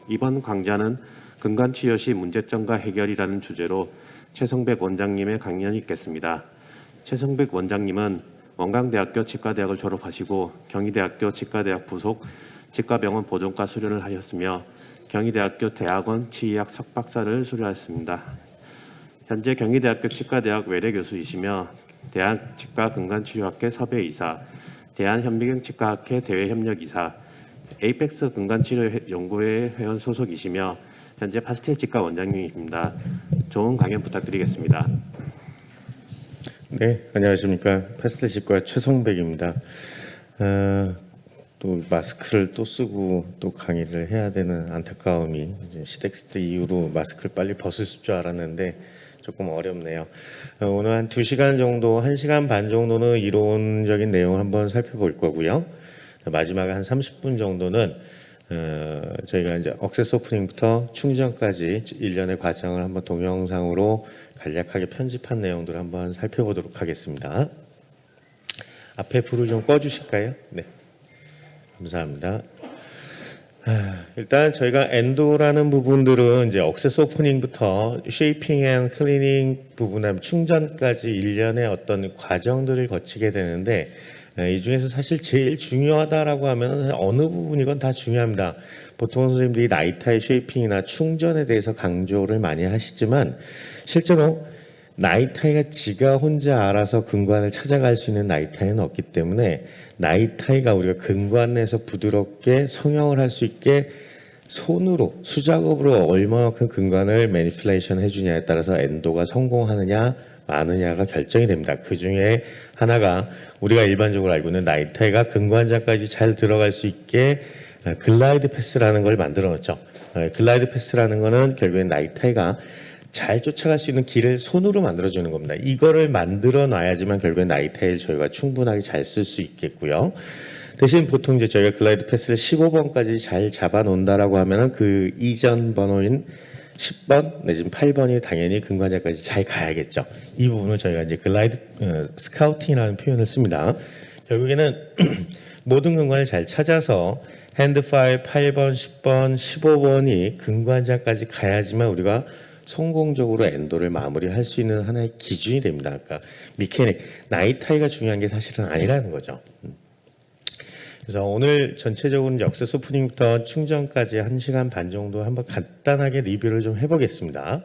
이번 강좌는 근관치료 시 문제점과 해결이라는 주제로 최성백 원장님의 강연이 있겠습니다. 최성백 원장님은 원광대학교 치과대학을 졸업하시고 경희대학교 치과대학 부속 치과병원 보존과 수료를 하셨으며 경희대학교 대학원 치의학 석박사를 수료하였습니다. 현재 경희대학교 치과대학 외래교수이시며 대한치과근관치료학회 섭외이사, 대한현미경치과학회 대외협력이사, 에이펙스 근관치료연구회 회원 소속이시며 현재 파스텔 치과 원장님이십니다. 좋은 강연 부탁드리겠습니다. 네, 안녕하십니까. 파스텔 치과 최성백입니다. 또 마스크를 또 쓰고 또 강의를 해야 되는 안타까움이 이제 시덱스트 이후로 마스크를 빨리 벗을 줄 알았는데 조금 어렵네요. 오늘 한 2시간 정도, 1시간 반 정도는 이론적인 내용을 한번 살펴볼 거고요. 마지막에 한 30분 정도는 저희가 이제 억세스 오프닝부터 충전까지 일련의 과정을 한번 동영상으로 간략하게 편집한 내용들을 한번 살펴보도록 하겠습니다. 앞에 불을 좀 꺼주실까요? 네, 감사합니다. 일단 저희가 엔도라는 부분들은 이제 억세스 오프닝부터 쉐이핑 앤 클리닝 부분, 충전까지 일련의 어떤 과정들을 거치게 되는데, 이 중에서 사실 제일 중요하다라고 하면 어느 부분이건 다 중요합니다. 보통 선생님들이 나이타이 쉐이핑이나 충전에 대해서 강조를 많이 하시지만 실제로 나이타이가 지가 혼자 알아서 근관을 찾아갈 수 있는 나이타이는 없기 때문에 나이타이가 우리가 근관 내에서 부드럽게 성형을 할 수 있게 손으로 수작업으로 얼마만큼 근관을 매니플레이션 해주냐에 따라서 엔도가 성공하느냐 마느냐가 결정이 됩니다. 그 중에 하나가 우리가 일반적으로 알고 있는 나이타이가 근관장까지 잘 들어갈 수 있게 글라이드 패스라는 걸 만들어 놓죠. 글라이드 패스라는 거는 결국엔 나이타이가 잘 쫓아갈 수 있는 길을 손으로 만들어주는 겁니다. 이거를 만들어 놔야지만 결국엔 나이타이를 저희가 충분하게 잘 쓸 수 있겠고요. 대신 보통 이제 저희가 글라이드 패스를 15번까지 잘 잡아 놓는다라고 하면은 그 이전 번호인 10번 내지는 8번이 당연히 근관장까지 잘 가야겠죠. 이 부분을 저희가 이제 글라이드 스카우팅이라는 표현을 씁니다. 결국에는 모든 근관을 잘 찾아서 핸드 파일 8번, 10번, 15번이 근관장까지 가야지만 우리가 성공적으로 엔도를 마무리할 수 있는 하나의 기준이 됩니다. 그러니까 미케닉, 나이타이가 중요한 게 사실은 아니라는 거죠. 그래서 오늘 전체적으로 이제 억세스 오프닝부터 충전까지 1시간 반 정도 한번 간단하게 리뷰를 좀 해보겠습니다.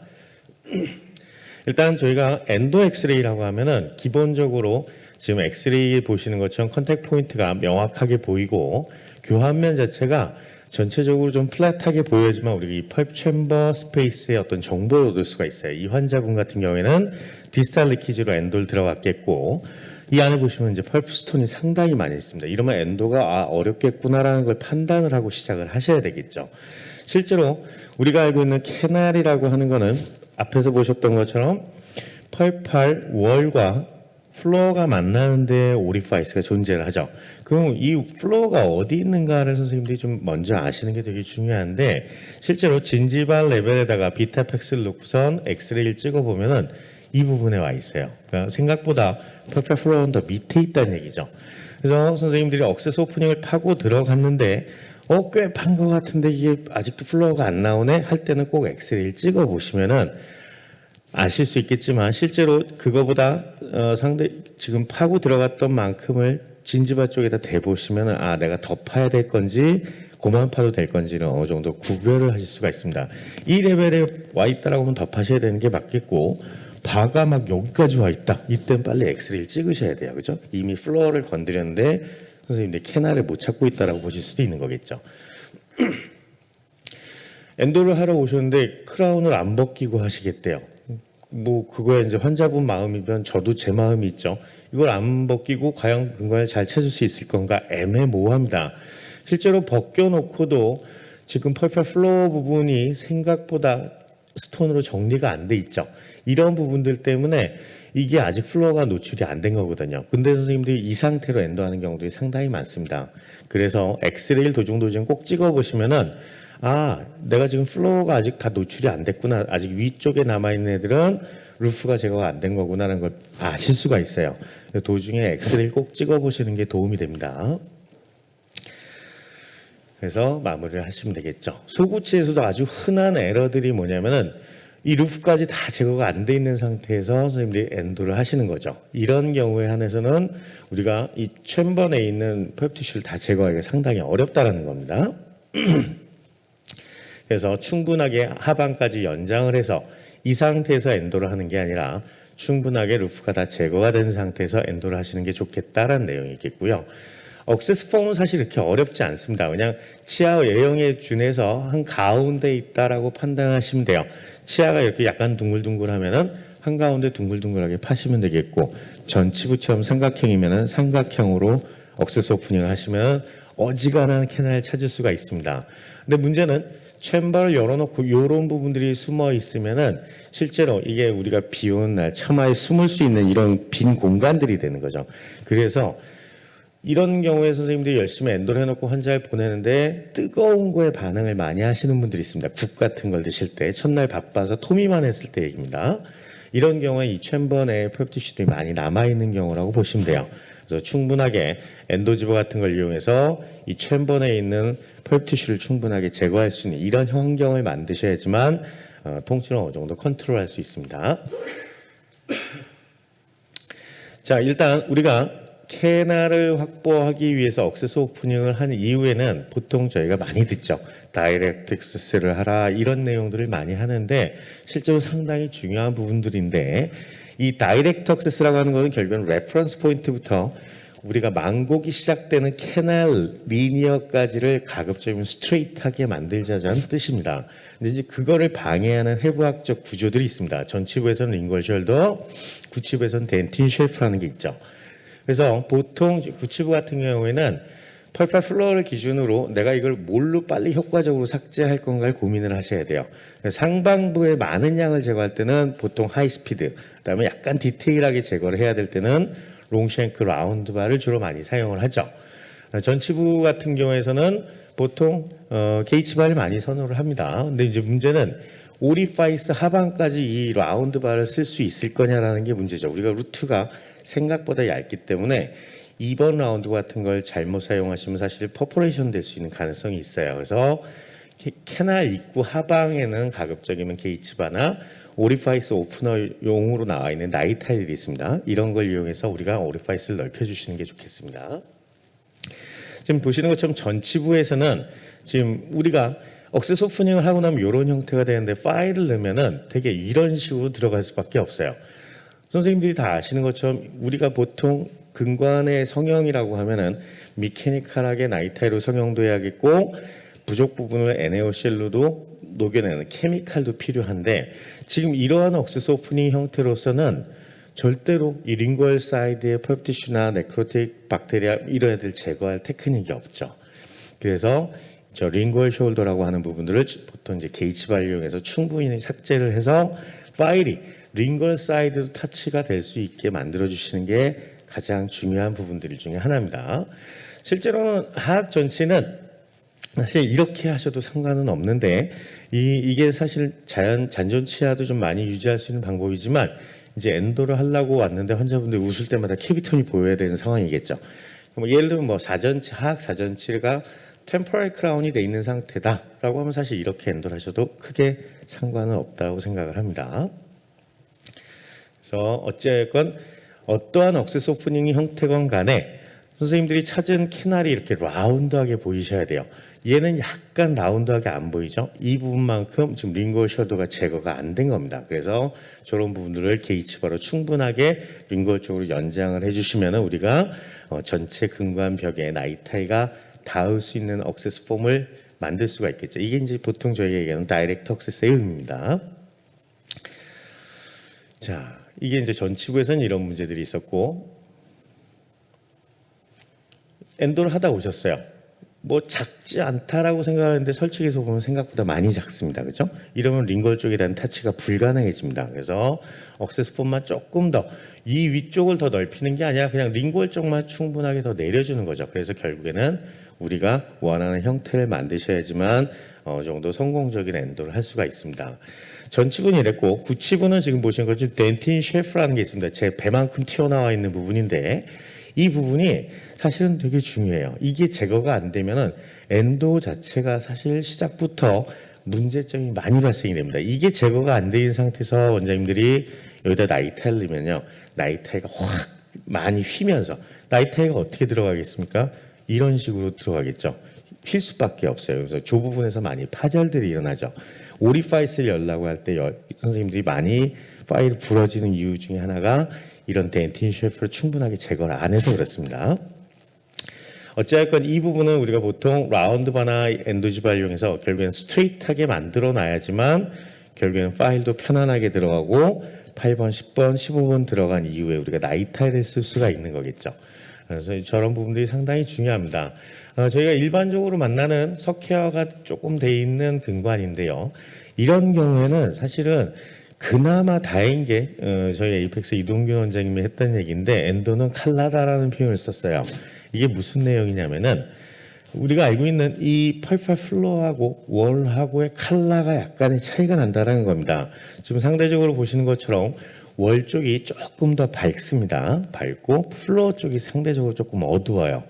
일단 저희가 엔도 엑스레이라고 하면은 기본적으로 지금 엑스레이 보시는 것처럼 컨택 포인트가 명확하게 보이고 교환면 자체가 전체적으로 좀 플랫하게 보여야지만 우리가 이 펄프 챔버 스페이스의 어떤 정보를 얻을 수가 있어요. 이 환자분 같은 경우에는 디스탈 리키지로 엔도를 들어갔겠고 이 안에 보시면 이제 펄프 스톤이 상당히 많이 있습니다. 이러면 엔도가 어렵겠구나라는 걸 판단을 하고 시작을 하셔야 되겠죠. 실제로 우리가 알고 있는 캐날이라고 하는 거는 앞에서 보셨던 것처럼 펄팔 월과 플로어가 만나는데 오리파이스가 존재를 하죠. 그럼 이 플로어가 어디 있는가를 선생님들이 좀 먼저 아시는 게 되게 중요한데 실제로 진지발 레벨에다가 비타팩스를 놓고선 엑스레이를 찍어보면은 이 부분에 와 있어요. 그러니까 생각보다 퍼펙트 플로어는 더 밑에 있다는 얘기죠. 그래서 선생님들이 억세스 오프닝을 파고 들어갔는데 꽤 판 것 같은데 이게 아직도 플로어가 안 나오네 할 때는 꼭 엑스레이를 찍어보시면은 아실 수 있겠지만 실제로 그거보다 상대 지금 파고 들어갔던 만큼을 진지바 쪽에다 대보시면 내가 더 파야 될 건지 고만 파도 될 건지는 어느 정도 구별을 하실 수가 있습니다. 이 레벨에 와 있다라고 하면 더 파셔야 되는 게 맞겠고 바가 막 여기까지 와 있다. 이때는 빨리 엑스레이를 찍으셔야 돼요. 그죠? 이미 플로어를 건드렸는데 선생님들 캐날을 못 찾고 있다라고 보실 수도 있는 거겠죠. 엔도를 하러 오셨는데 크라운을 안 벗기고 하시겠대요. 뭐 그거야 이제 환자분 마음이면 저도 제 마음이 있죠. 이걸 안 벗기고 과연 근관을 잘 찾을 수 있을 건가 애매모호합니다. 실제로 벗겨놓고도 지금 펄펄 플로어 부분이 생각보다 스톤으로 정리가 안 돼 있죠. 이런 부분들 때문에 이게 아직 플로어가 노출이 안 된 거거든요. 근데 선생님들이 이 상태로 엔도하는 경우들이 상당히 많습니다. 그래서 엑스레이를 도중도중 꼭 찍어보시면은 내가 지금 플로어가 아직 다 노출이 안 됐구나. 아직 위쪽에 남아있는 애들은 루프가 제거가 안 된 거구나라는 걸 아실 수가 있어요. 도중에 엑스레이를 꼭 찍어보시는 게 도움이 됩니다. 그래서 마무리를 하시면 되겠죠. 소구치에서도 아주 흔한 에러들이 뭐냐면은 이 루프까지 다 제거가 안 돼 있는 상태에서 선생님들이 엔도를 하시는 거죠. 이런 경우에 한해서는 우리가 이 챔버 내에 있는 펄프 티슈를 다 제거하기가 상당히 어렵다라는 겁니다. 그래서 충분하게 하반까지 연장을 해서 이 상태에서 엔도를 하는 게 아니라 충분하게 루프가 다 제거가 된 상태에서 엔도를 하시는 게 좋겠다라는 내용이겠고요. 억세스 폼은 사실 이렇게 어렵지 않습니다. 그냥 치아 외형에 준해서 한 가운데 있다라고 판단하시면 돼요. 치아가 이렇게 약간 둥글둥글하면은 한 가운데 둥글둥글하게 파시면 되겠고, 전치부처럼 삼각형이면은 삼각형으로 억세스 오프닝을 하시면 어지간한 캐널을 찾을 수가 있습니다. 근데 문제는 챔버를 열어놓고 이런 부분들이 숨어 있으면은 실제로 이게 우리가 비 오는 날 차마에 숨을 수 있는 이런 빈 공간들이 되는 거죠. 그래서 이런 경우에 선생님들이 열심히 엔도를 해놓고 환자를 보내는데 뜨거운 거에 반응을 많이 하시는 분들이 있습니다. 국 같은 걸 드실 때 첫날 바빠서 토미만 했을 때 얘기입니다. 이런 경우에 이 챔버 내에 펄프 티슈들이 많이 남아있는 경우라고 보시면 돼요. 그래서 충분하게 엔도지버 같은 걸 이용해서 이 챔버 내에 있는 펄프 티슈를 충분하게 제거할 수 있는 이런 환경을 만드셔야지만 통증을 어느 정도 컨트롤할 수 있습니다. 자, 일단 우리가 캐나를 확보하기 위해서 억세스 오프닝을 한 이후에는 보통 저희가 많이 듣죠. 다이렉트 액세스를 하라 이런 내용들을 많이 하는데 실제로 상당히 중요한 부분들인데 이 다이렉트 액세스라고 하는 것은 결국은 레퍼런스 포인트부터 우리가 망곡이 시작되는 캐날 리니어까지를 가급적이면 스트레이트하게 만들자는 뜻입니다. 근데 이제 그거를 방해하는 해부학적 구조들이 있습니다. 전치부에서는 링걸 숄더, 구치부에서는 덴틴 쉘프라는 게 있죠. 그래서 보통 구치부 같은 경우에는 펄파 플로어를 기준으로 내가 이걸 뭘로 빨리 효과적으로 삭제할 건가를 고민을 하셔야 돼요. 상반부에 많은 양을 제거할 때는 보통 하이스피드, 그다음에 약간 디테일하게 제거를 해야 될 때는 롱쉔크 라운드바를 주로 많이 사용을 하죠. 전치부 같은 경우에서는 보통 게이츠바를 많이 선호를 합니다. 근데 이제 문제는 오리파이스 하반까지 이 라운드바를 쓸 수 있을 거냐라는 게 문제죠. 우리가 루트가 생각보다 얇기 때문에 2번 라운드 같은 걸 잘못 사용하시면 사실 퍼포레이션 될 수 있는 가능성이 있어요. 그래서 캐날 입구 하방에는 가급적이면 게이츠바나 오리파이스 오프너용으로 나와 있는 나이 타일이 있습니다. 이런 걸 이용해서 우리가 오리파이스를 넓혀주시는 게 좋겠습니다. 지금 보시는 것처럼 전치부에서는 지금 우리가 억세스 오프닝을 하고 나면 이런 형태가 되는데 파일을 넣으면은 되게 이런 식으로 들어갈 수밖에 없어요. 선생님들이 다 아시는 것처럼 우리가 보통 근관의 성형이라고 하면은 미케니컬하게 나이타이로 성형도 해야겠고 부족 부분을 NaOCl로도 녹여내는 케미칼도 필요한데 지금 이러한 억세스 오프닝 형태로서는 절대로 이 링구얼 사이드의 펄프 티슈나 네크로틱 박테리아 이런 애들 제거할 테크닉이 없죠. 그래서 저 링구얼 숄더라고 하는 부분들을 보통 이제 게이츠바를 이용해서 충분히 삭제를 해서 파일이 링걸 사이드도 터치가 될 수 있게 만들어 주시는 게 가장 중요한 부분들 중에 하나입니다. 실제로는 하악 전치는 사실 이렇게 하셔도 상관은 없는데 이게 사실 잔존 치아도 좀 많이 유지할 수 있는 방법이지만 이제 엔도를 하려고 왔는데 환자분들 웃을 때마다 캐비톤이 보여야 되는 상황이겠죠. 예를 들면 뭐 하악 사전치가 템포럴 크라운이 돼 있는 상태다라고 하면 사실 이렇게 엔도를 하셔도 크게 상관은 없다고 생각을 합니다. 그래서 어쨌건 어떠한 억세스 오프닝 형태건 간에 선생님들이 찾은 캐날이 이렇게 라운드하게 보이셔야 돼요. 얘는 약간 라운드하게 안 보이죠? 이 부분만큼 지금 링구얼 숄더가 제거가 안 된 겁니다. 그래서 저런 부분들을 게이츠바로 충분하게 링구얼 쪽으로 연장을 해주시면 우리가 전체 근관벽에 나이타이가 닿을 수 있는 억세스 폼을 만들 수가 있겠죠. 이게 이제 보통 저희가 얘기하는 다이렉트 억세스의 의미입니다. 자, 이게 이제 전치부에서는 이런 문제들이 있었고 엔도를 하다 오셨어요. 뭐 작지 않다라고 생각하는데 설치해서 보면 생각보다 많이 작습니다. 그렇죠? 이러면 링걸 쪽이라는 타치가 불가능해집니다. 그래서 억세스 폼만 조금 더 이 위쪽을 더 넓히는 게 아니라 그냥 링걸 쪽만 충분하게 더 내려주는 거죠. 그래서 결국에는 우리가 원하는 형태를 만드셔야지만 어느 정도 성공적인 엔도를 할 수가 있습니다. 전치부는 이랬고 구치부는 지금 보시는 것처럼 덴틴 쉘프라는 게 있습니다. 제 배만큼 튀어나와 있는 부분인데 이 부분이 사실은 되게 중요해요. 이게 제거가 안 되면은 엔도 자체가 사실 시작부터 문제점이 많이 발생이 됩니다. 이게 제거가 안 된 상태에서 원장님들이 여기다 나이타를 넣으면요, 나이타가 확 많이 휘면서, 나이타가 어떻게 들어가겠습니까? 이런 식으로 들어가겠죠. 휠 수밖에 없어요. 그래서 저 부분에서 많이 파절들이 일어나죠. 오리파이스를 열라고 할 때 선생님들이 많이 파일이 부러지는 이유 중에 하나가 이런 덴틴 셰프를 충분하게 제거를 안 해서 그렇습니다. 어찌됐건 이 부분은 우리가 보통 라운드바나 엔도지바를 이용해서 결국엔 스트레이트하게 만들어 놔야지만 결국에는 파일도 편안하게 들어가고 8번, 10번, 15번 들어간 이후에 우리가 나이타일을 쓸 수가 있는 거겠죠. 그래서 저런 부분들이 상당히 중요합니다. 저희가 일반적으로 만나는 석회화가 조금 돼 있는 근관인데요. 이런 경우에는 사실은 그나마 다행인 게 저희 에이펙스 이동균 원장님이 했던 얘기인데, 엔도는 칼라다라는 표현을 썼어요. 이게 무슨 내용이냐면은 우리가 알고 있는 이 펄파 플로어하고 월하고의 칼라가 약간의 차이가 난다는 겁니다. 지금 상대적으로 보시는 것처럼 월 쪽이 조금 더 밝습니다. 밝고 플로어 쪽이 상대적으로 조금 어두워요.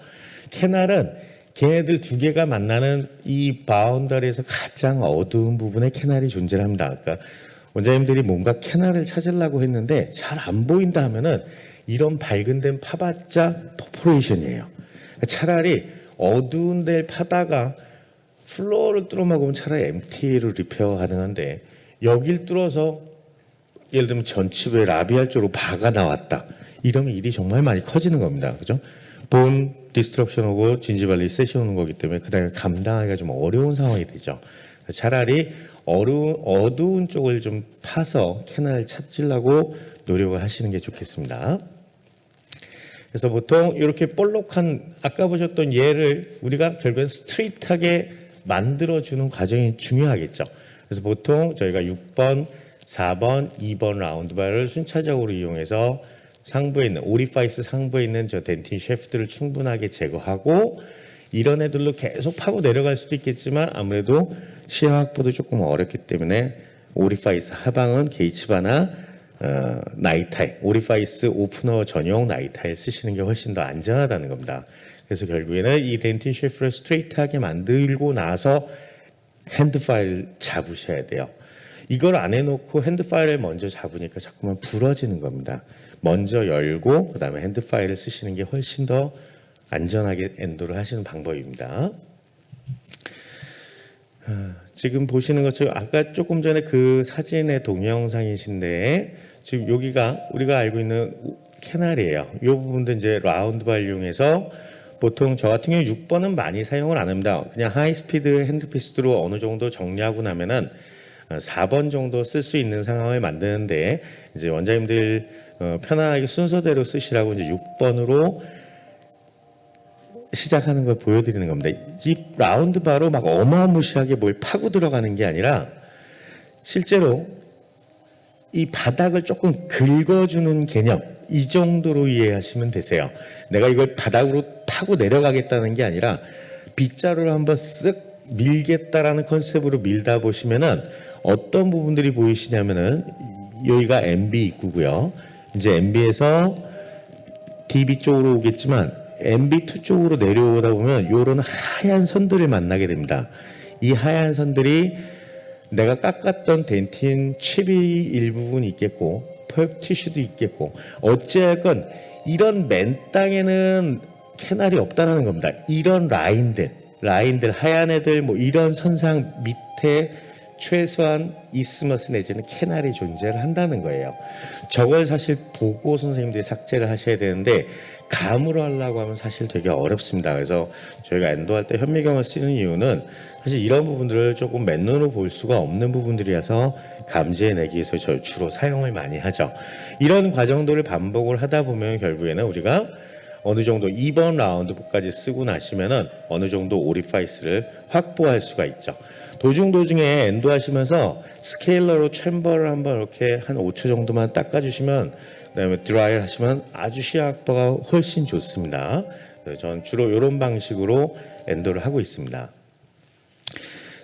캐날은 걔네들 두 개가 만나는 이 바운더리에서 가장 어두운 부분에 캐날이 존재합니다. 그러니까 원장님들이 뭔가 캐날을 찾으려고 했는데 잘 안 보인다 하면은 이런 밝은 데는 파봤자 퍼포레이션이에요. 차라리 어두운 데를 파다가 플로어를 뚫어 먹으면 차라리 MT로 리페어가 가능한데, 여길 뚫어서 예를 들면 전치부에 라비알 쪽으로 바가 나왔다, 이러면 일이 정말 많이 커지는 겁니다. 그죠? 본 디스트럭션 오고 진지발리 세션 오는 거기 때문에 그다음에 감당하기가 좀 어려운 상황이 되죠. 차라리 어두운 쪽을 좀 파서 캐널을 찾으려고 노력을 하시는 게 좋겠습니다. 그래서 보통 이렇게 볼록한, 아까 보셨던 얘를 우리가 결국엔 스트레이트하게 만들어주는 과정이 중요하겠죠. 그래서 보통 저희가 6번, 4번, 2번 라운드바를 순차적으로 이용해서 상부에 있는 오리파이스 상부에 있는 저 덴틴 셰프트를 충분하게 제거하고, 이런 애들로 계속 파고 내려갈 수도 있겠지만 아무래도 시야 확보도 조금 어렵기 때문에 오리파이스 하방은 게이츠바나 나이타일, 오리파이스 오프너 전용 나이타일 쓰시는 게 훨씬 더 안전하다는 겁니다. 그래서 결국에는 이 덴틴 셰프를 스트레이트하게 만들고 나서 핸드 파일 잡으셔야 돼요. 이걸 안 해놓고 핸드 파일을 먼저 잡으니까 자꾸만 부러지는 겁니다. 먼저 열고 그 다음에 핸드 파일을 쓰시는 게 훨씬 더 안전하게 엔도를 하시는 방법입니다. 지금 보시는 것처럼 아까 조금 전에 그 사진의 동영상이신데, 지금 여기가 우리가 알고 있는 캐날이에요. 이 부분도 이제 라운드바를 이용해서 보통 저 같은 경우 6번은 많이 사용을 안 합니다. 그냥 하이스피드 핸드피스트로 어느 정도 정리하고 나면은 4번 정도 쓸 수 있는 상황을 만드는데, 이제 원장님들 편안하게 순서대로 쓰시라고 이제 6번으로 시작하는 걸 보여드리는 겁니다. 이 라운드바로 막 어마무시하게 뭘 파고 들어가는 게 아니라 실제로 이 바닥을 조금 긁어주는 개념, 이 정도로 이해하시면 되세요. 내가 이걸 바닥으로 타고 내려가겠다는 게 아니라 빗자루를 한번 쓱 밀겠다라는 컨셉으로 밀다 보시면은 어떤 부분들이 보이시냐면은 여기가 MB 입구고요. 이제 MB에서 DB 쪽으로 오겠지만 MB2 쪽으로 내려오다 보면 이런 하얀 선들을 만나게 됩니다. 이 하얀 선들이 내가 깎았던 덴틴 칩이 일부분 있겠고 펄 티슈도 있겠고, 어찌하건 이런 맨 땅에는 캐날이 없다는 겁니다. 이런 라인들 하얀 애들 뭐 이런 선상 밑에 최소한 이스머스 내지는 캐날이 존재를 한다는 거예요. 저걸 사실 보고 선생님들이 삭제를 하셔야 되는데 감으로 하려고 하면 사실 되게 어렵습니다. 그래서 저희가 엔도할 때 현미경을 쓰는 이유는 사실 이런 부분들을 조금 맨눈으로 볼 수가 없는 부분들이라서 감지해내기 위해서 저 주로 사용을 많이 하죠. 이런 과정들을 반복을 하다 보면 결국에는 우리가 어느 정도 2번 라운드까지 쓰고 나시면은 어느 정도 오리파이스를 확보할 수가 있죠. 도중에 엔도 하시면서 스케일러로 챔버를 한번 이렇게 한 5초 정도만 닦아주시면, 그다음에 드라이를 하시면 아주 시야 확보가 훨씬 좋습니다. 그래서 저는 주로 이런 방식으로 엔도를 하고 있습니다.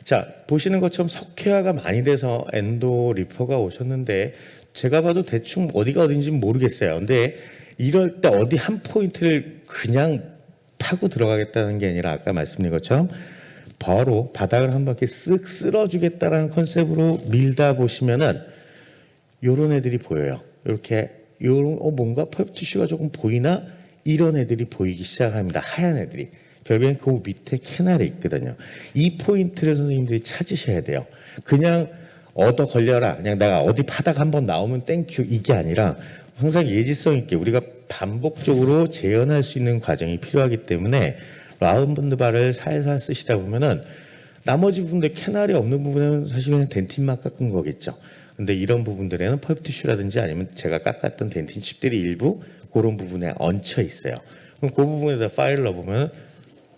자, 보시는 것처럼 석회화가 많이 돼서 엔도 리퍼가 오셨는데 제가 봐도 대충 어디가 어딘지 모르겠어요. 근데 이럴 때 어디 한 포인트를 그냥 파고 들어가겠다는 게 아니라 아까 말씀드린 것처럼 바로 바닥을 한 바퀴 쓱 쓸어주겠다라는 컨셉으로 밀다 보시면은 요런 애들이 보여요. 이렇게 요런 뭔가 펄프 티슈가 조금 보이나 이런 애들이 보이기 시작합니다. 하얀 애들이. 결국엔 그 밑에 캐날이 있거든요. 이 포인트를 선생님들이 찾으셔야 돼요. 그냥 얻어 걸려라. 그냥 내가 어디 파다가 한번 나오면 땡큐 이게 아니라 항상 예지성 있게 우리가 반복적으로 재현할 수 있는 과정이 필요하기 때문에 라운드 바를 살살 쓰시다 보면은 나머지 부분들 캐날이 없는 부분은 사실 그냥 덴틴만 깎은 거겠죠. 근데 이런 부분들에는 펄프 티슈라든지 아니면 제가 깎았던 덴틴 칩들이 일부 그런 부분에 얹혀 있어요. 그럼 그 부분에다 파일을 넣어보면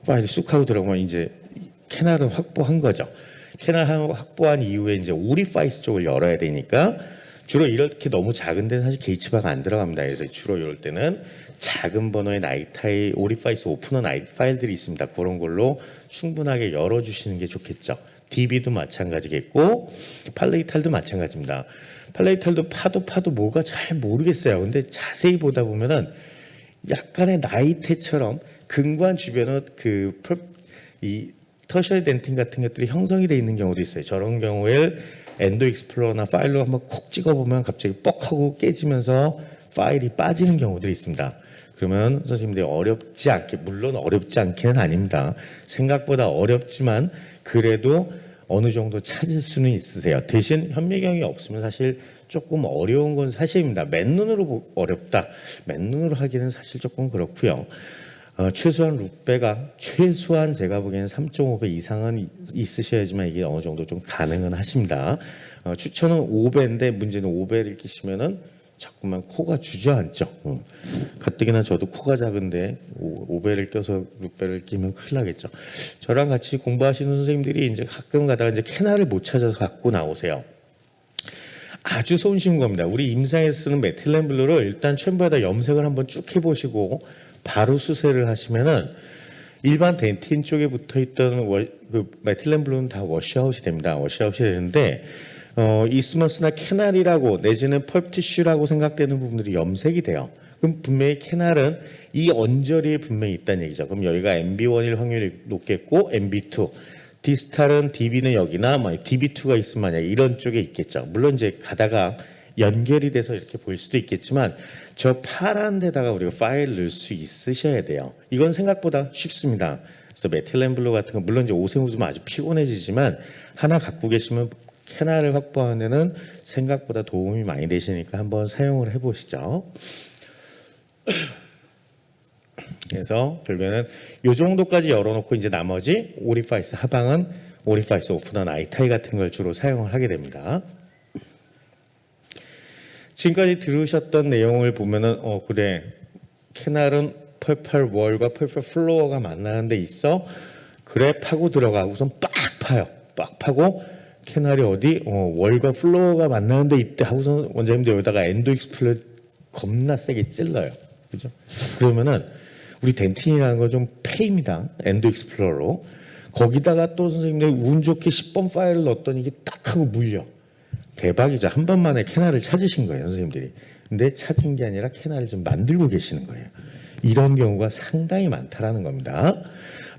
파일이 쑥 하고 들어가면 이제 캐날은 확보한 거죠. 캐날 확보한 이후에 이제 오리파이스 쪽을 열어야 되니까 주로 이렇게 너무 작은 데는 사실 게이츠바가 안 들어갑니다. 그래서 주로 이럴 때는 작은 번호의 나이타이 오리파이스 오프너 나이 파일들이 있습니다. 그런 걸로 충분하게 열어주시는 게 좋겠죠. DB도 마찬가지겠고 팔레이탈도 마찬가지입니다. 팔레이탈도 파도 뭐가 잘 모르겠어요. 근데 자세히 보다 보면은 약간의 나이테처럼 근관 주변은 이 터셔리 덴틴 같은 것들이 형성이 되어 있는 경우도 있어요. 저런 경우에 엔도 익스플로러나 파일로 한번 콕 찍어보면 갑자기 뻑 하고 깨지면서 파일이 빠지는 경우들이 있습니다. 그러면 선생님들이 어렵지 않게, 물론 어렵지 않게는 아닙니다. 생각보다 어렵지만 그래도 어느 정도 찾을 수는 있으세요. 대신 현미경이 없으면 사실 조금 어려운 건 사실입니다. 맨눈으로 어렵다. 맨눈으로 하기는 사실 조금 그렇고요. 최소한 룩배가 최소한 제가 보기에는 3.5배 이상은 있으셔야지만 이게 어느 정도 좀 가능은 하십니다. 추천은 5배인데 문제는 5배를 끼시면은 자꾸만 코가 주저앉죠. 가뜩이나 저도 코가 작은데 5배를 껴서 6배를 끼면 큰일 나겠죠. 저랑 같이 공부하시는 선생님들이 이제 가끔 가다가 이제 캐나를 못 찾아서 갖고 나오세요. 아주 손쉬운 겁니다. 우리 임상에서 쓰는 메틸렌 블루를 일단 챔버에다 염색을 한번 쭉 해보시고 바로 수세를 하시면은 일반 덴틴 쪽에 붙어있던 그 메틸렌 블루는 다 워시아웃이 됩니다. 워시아웃이 되는데 이스머스나 캐날이라고 내지는 펄프 티슈라고 생각되는 부분들이 염색이 돼요. 그럼 분명히 캐날은 이 언저리에 분명히 있다는 얘기죠. 그럼 여기가 MB1일 확률이 높겠고 MB2, 디스탈은 DB는 여기나 DB2가 있으면 만약에 이런 쪽에 있겠죠. 물론 이제 가다가 연결이 돼서 이렇게 보일 수도 있겠지만 저 파란 데다가 우리가 파일을 넣을 수 있으셔야 돼요. 이건 생각보다 쉽습니다. 그래서 메틸렌 블루 같은 거 물론 이제 옷에 묻으면 아주 피곤해지지만 하나 갖고 계시면 캐날을 확보하는 데는 생각보다 도움이 많이 되시니까 한번 사용을 해보시죠. 그래서 결국에는 이 정도까지 열어놓고 이제 나머지 오리파이스 하방은 오리파이스 오프너 나이타이 같은 걸 주로 사용을 하게 됩니다. 지금까지 들으셨던 내용을 보면은 그래 캐날은 펄펄 월과 펄펄 플로어가 만나는 데 있어 그래 파고 들어가 우선 빡 파요. 빡 파고 캐날이 어디 월과 플로어가 만나는 데 있대 하고서 원장님들 여기다가 엔도 익스플로러 겁나 세게 찔러요. 그죠? 그러면은 우리 덴틴이라는 거 좀 패입니다. 엔도 익스플로러로 거기다가 또 선생님들이 운 좋게 10번 파일을 넣었더니 이게 딱 하고 물려. 대박이죠. 한 번만에 캐날을 찾으신 거예요, 선생님들이. 근데 찾은 게 아니라 캐날을 좀 만들고 계시는 거예요. 이런 경우가 상당히 많다라는 겁니다.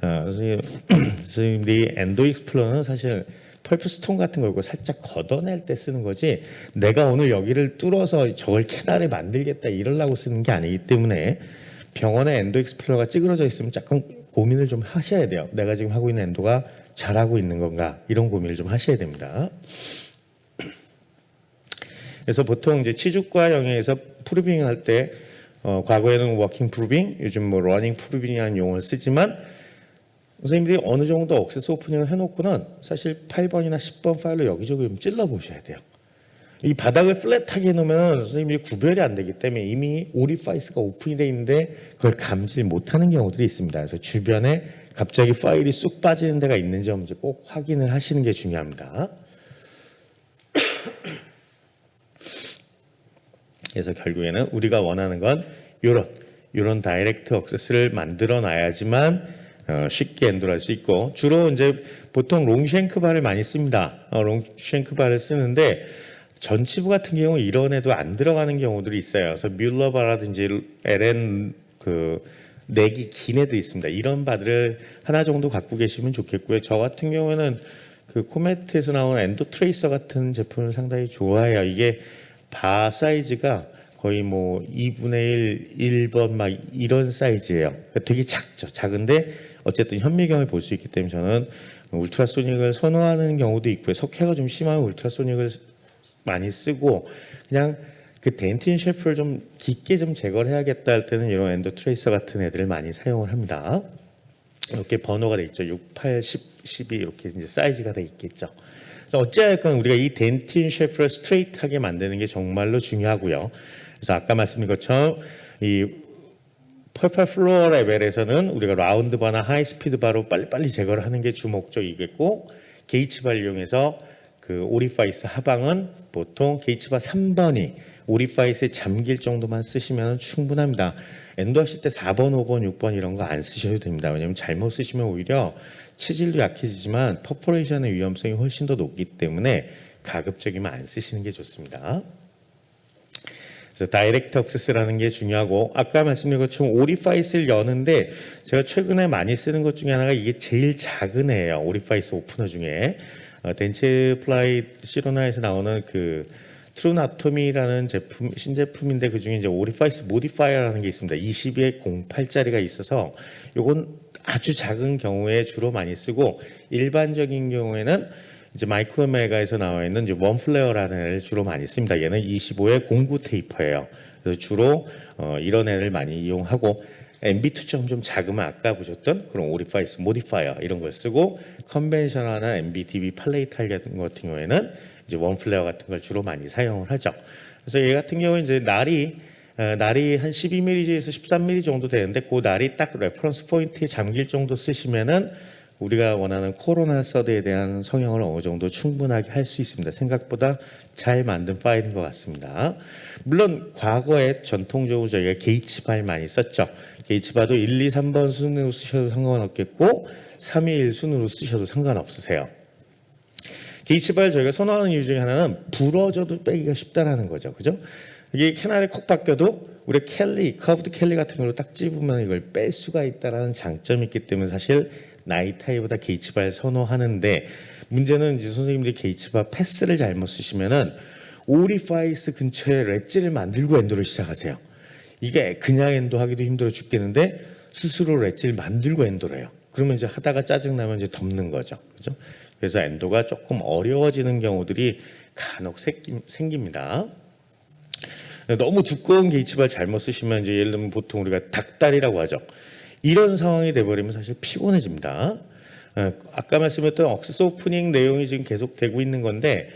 선생님들이 엔도 익스플로러는 사실 펄프 스톤 같은 거 이거 살짝 걷어낼 때 쓰는 거지 내가 오늘 여기를 뚫어서 저걸 캐날을 만들겠다 이러려고 쓰는 게 아니기 때문에 병원에 엔도 익스플로러가 찌그러져 있으면 약간 고민을 좀 하셔야 돼요. 내가 지금 하고 있는 엔도가 잘하고 있는 건가 이런 고민을 좀 하셔야 됩니다. 그래서 보통 이제 치주과 영역에서 프루빙 할 때 과거에는 워킹 프루빙, 요즘 뭐 러닝 프루빙이라는 용어를 쓰지만 선생님들이 어느 정도 억세스 오프닝을 해놓고는 사실 8번이나 10번 파일로 여기저기 좀 찔러 보셔야 돼요. 이 바닥을 플랫하게 해놓으면 선생님이 구별이 안 되기 때문에 이미 오리파이스가 오픈이 돼 있는데 그걸 감지를 못하는 경우들이 있습니다. 그래서 주변에 갑자기 파일이 쑥 빠지는 데가 있는지 없는지 꼭 확인을 하시는 게 중요합니다. 그래서 결국에는 우리가 원하는 건 이런 다이렉트 억세스를 만들어 놔야지만 쉽게 엔도를 할 수 있고 주로 이제 보통 롱쉔크 바를 많이 씁니다. 롱쉔크 바를 쓰는데 전치부 같은 경우 이런 애도 안 들어가는 경우들이 있어요. 그래서 뮬러바라든지 LN 내기 긴 애도 있습니다. 이런 바들을 하나 정도 갖고 계시면 좋겠고요. 저 같은 경우에는 그 코메트에서 나오는 엔도 트레이서 같은 제품을 상당히 좋아해요. 이게 바 사이즈가 거의 뭐 2분의 1, 1번 막 이런 사이즈예요. 그러니까 되게 작죠. 작은데 어쨌든 현미경을 볼 수 있기 때문에 저는 울트라소닉을 선호하는 경우도 있고요. 석회가 좀 심하면 울트라소닉을 많이 쓰고 그냥 그 덴틴 셰프를 좀 깊게 좀 제거를 해야겠다 할 때는 이런 엔도 트레이서 같은 애들을 많이 사용을 합니다. 이렇게 번호가 돼 있죠. 6, 8, 10, 12 이렇게 이제 사이즈가 돼 있겠죠. 어찌하였건 우리가 이 덴틴 셰프를 스트레이트하게 만드는 게 정말로 중요하고요. 그래서 아까 말씀드린 것처럼 이 펄펄 플로어 레벨에서는 우리가 라운드 바나 하이 스피드 바로 빨리빨리 제거를 하는 게 주 목적이겠고 게이츠 바를 이용해서 그 오리파이스 하방은 보통 게이츠 바 3번이 오리파이스에 잠길 정도만 쓰시면 충분합니다. 엔도 하실 때 4번, 5번, 6번 이런 거 안 쓰셔도 됩니다. 왜냐하면 잘못 쓰시면 오히려 치질도 약해지지만 퍼포레이션의 위험성이 훨씬 더 높기 때문에 가급적이면 안 쓰시는 게 좋습니다. 그래서 다이렉트 액세스라는 게 중요하고 아까 말씀드린 것처럼 오리파이스를 여는데 제가 최근에 많이 쓰는 것 중에 하나가 이게 제일 작은 애예요. 오리파이스 오프너 중에 덴츠 플라이 시로나에서 나오는 그 트루나토미라는 제품 신제품인데 그 중에 이제 오리파이스 모디파이어라는 게 있습니다. 2208짜리가 있어서 요건 아주 작은 경우에 주로 많이 쓰고 일반적인 경우에는 이제 마이크로메가에서 나와 있는 이제 원플레어라는 애를 주로 많이 씁니다. 얘는 25의 공구 테이퍼예요. 그래서 주로 이런 애를 많이 이용하고 MB2처럼 좀 작으면 아까 보셨던 그런 오리파이스 모디파이어 이런 걸 쓰고 컨벤셔널한 MBDB 팔레이탈 같은 경우에는 이제 원플레어 같은 걸 주로 많이 사용을 하죠. 그래서 얘 같은 경우에 이제 날이 한 12mm에서 13mm 정도 되는데 그 날이 딱 레퍼런스 포인트에 잠길 정도 쓰시면은 우리가 원하는 코로나 서드에 대한 성형을 어느 정도 충분하게 할 수 있습니다. 생각보다 잘 만든 파일인 것 같습니다. 물론 과거에 전통적으로 저희가 게이츠바를 많이 썼죠. 게이츠바도 1, 2, 3번 순으로 쓰셔도 상관없겠고 3, 2, 1 순으로 쓰셔도 상관없으세요. 게이츠바를 저희가 선호하는 이유 중에 하나는 부러져도 빼기가 쉽다라는 거죠. 그죠? 이게 캐날에 콕 박혀도 우리 커브드 캘리 같은 걸로 딱 집으면 이걸 뺄 수가 있다라는 장점이 있기 때문에 사실 나이타이보다 게이츠바를 선호하는데 문제는 이제 선생님들이 게이츠바 패스를 잘못 쓰시면은 오리파이스 근처에 렛지를 만들고 엔도를 시작하세요. 이게 그냥 엔도 하기도 힘들어 죽겠는데 스스로 렛지를 만들고 엔도를 해요. 그러면 이제 하다가 짜증나면 이제 덮는 거죠. 그죠? 그래서 엔도가 조금 어려워지는 경우들이 간혹 생깁니다. 너무 두꺼운 게이츠바를 잘못 쓰시면 이제 예를 들면 보통 우리가 닭다리라고 하죠. 이런 상황이 돼버리면 사실 피곤해집니다. 아까 말씀했던 억세스 오프닝 내용이 지금 계속 되고 있는 건데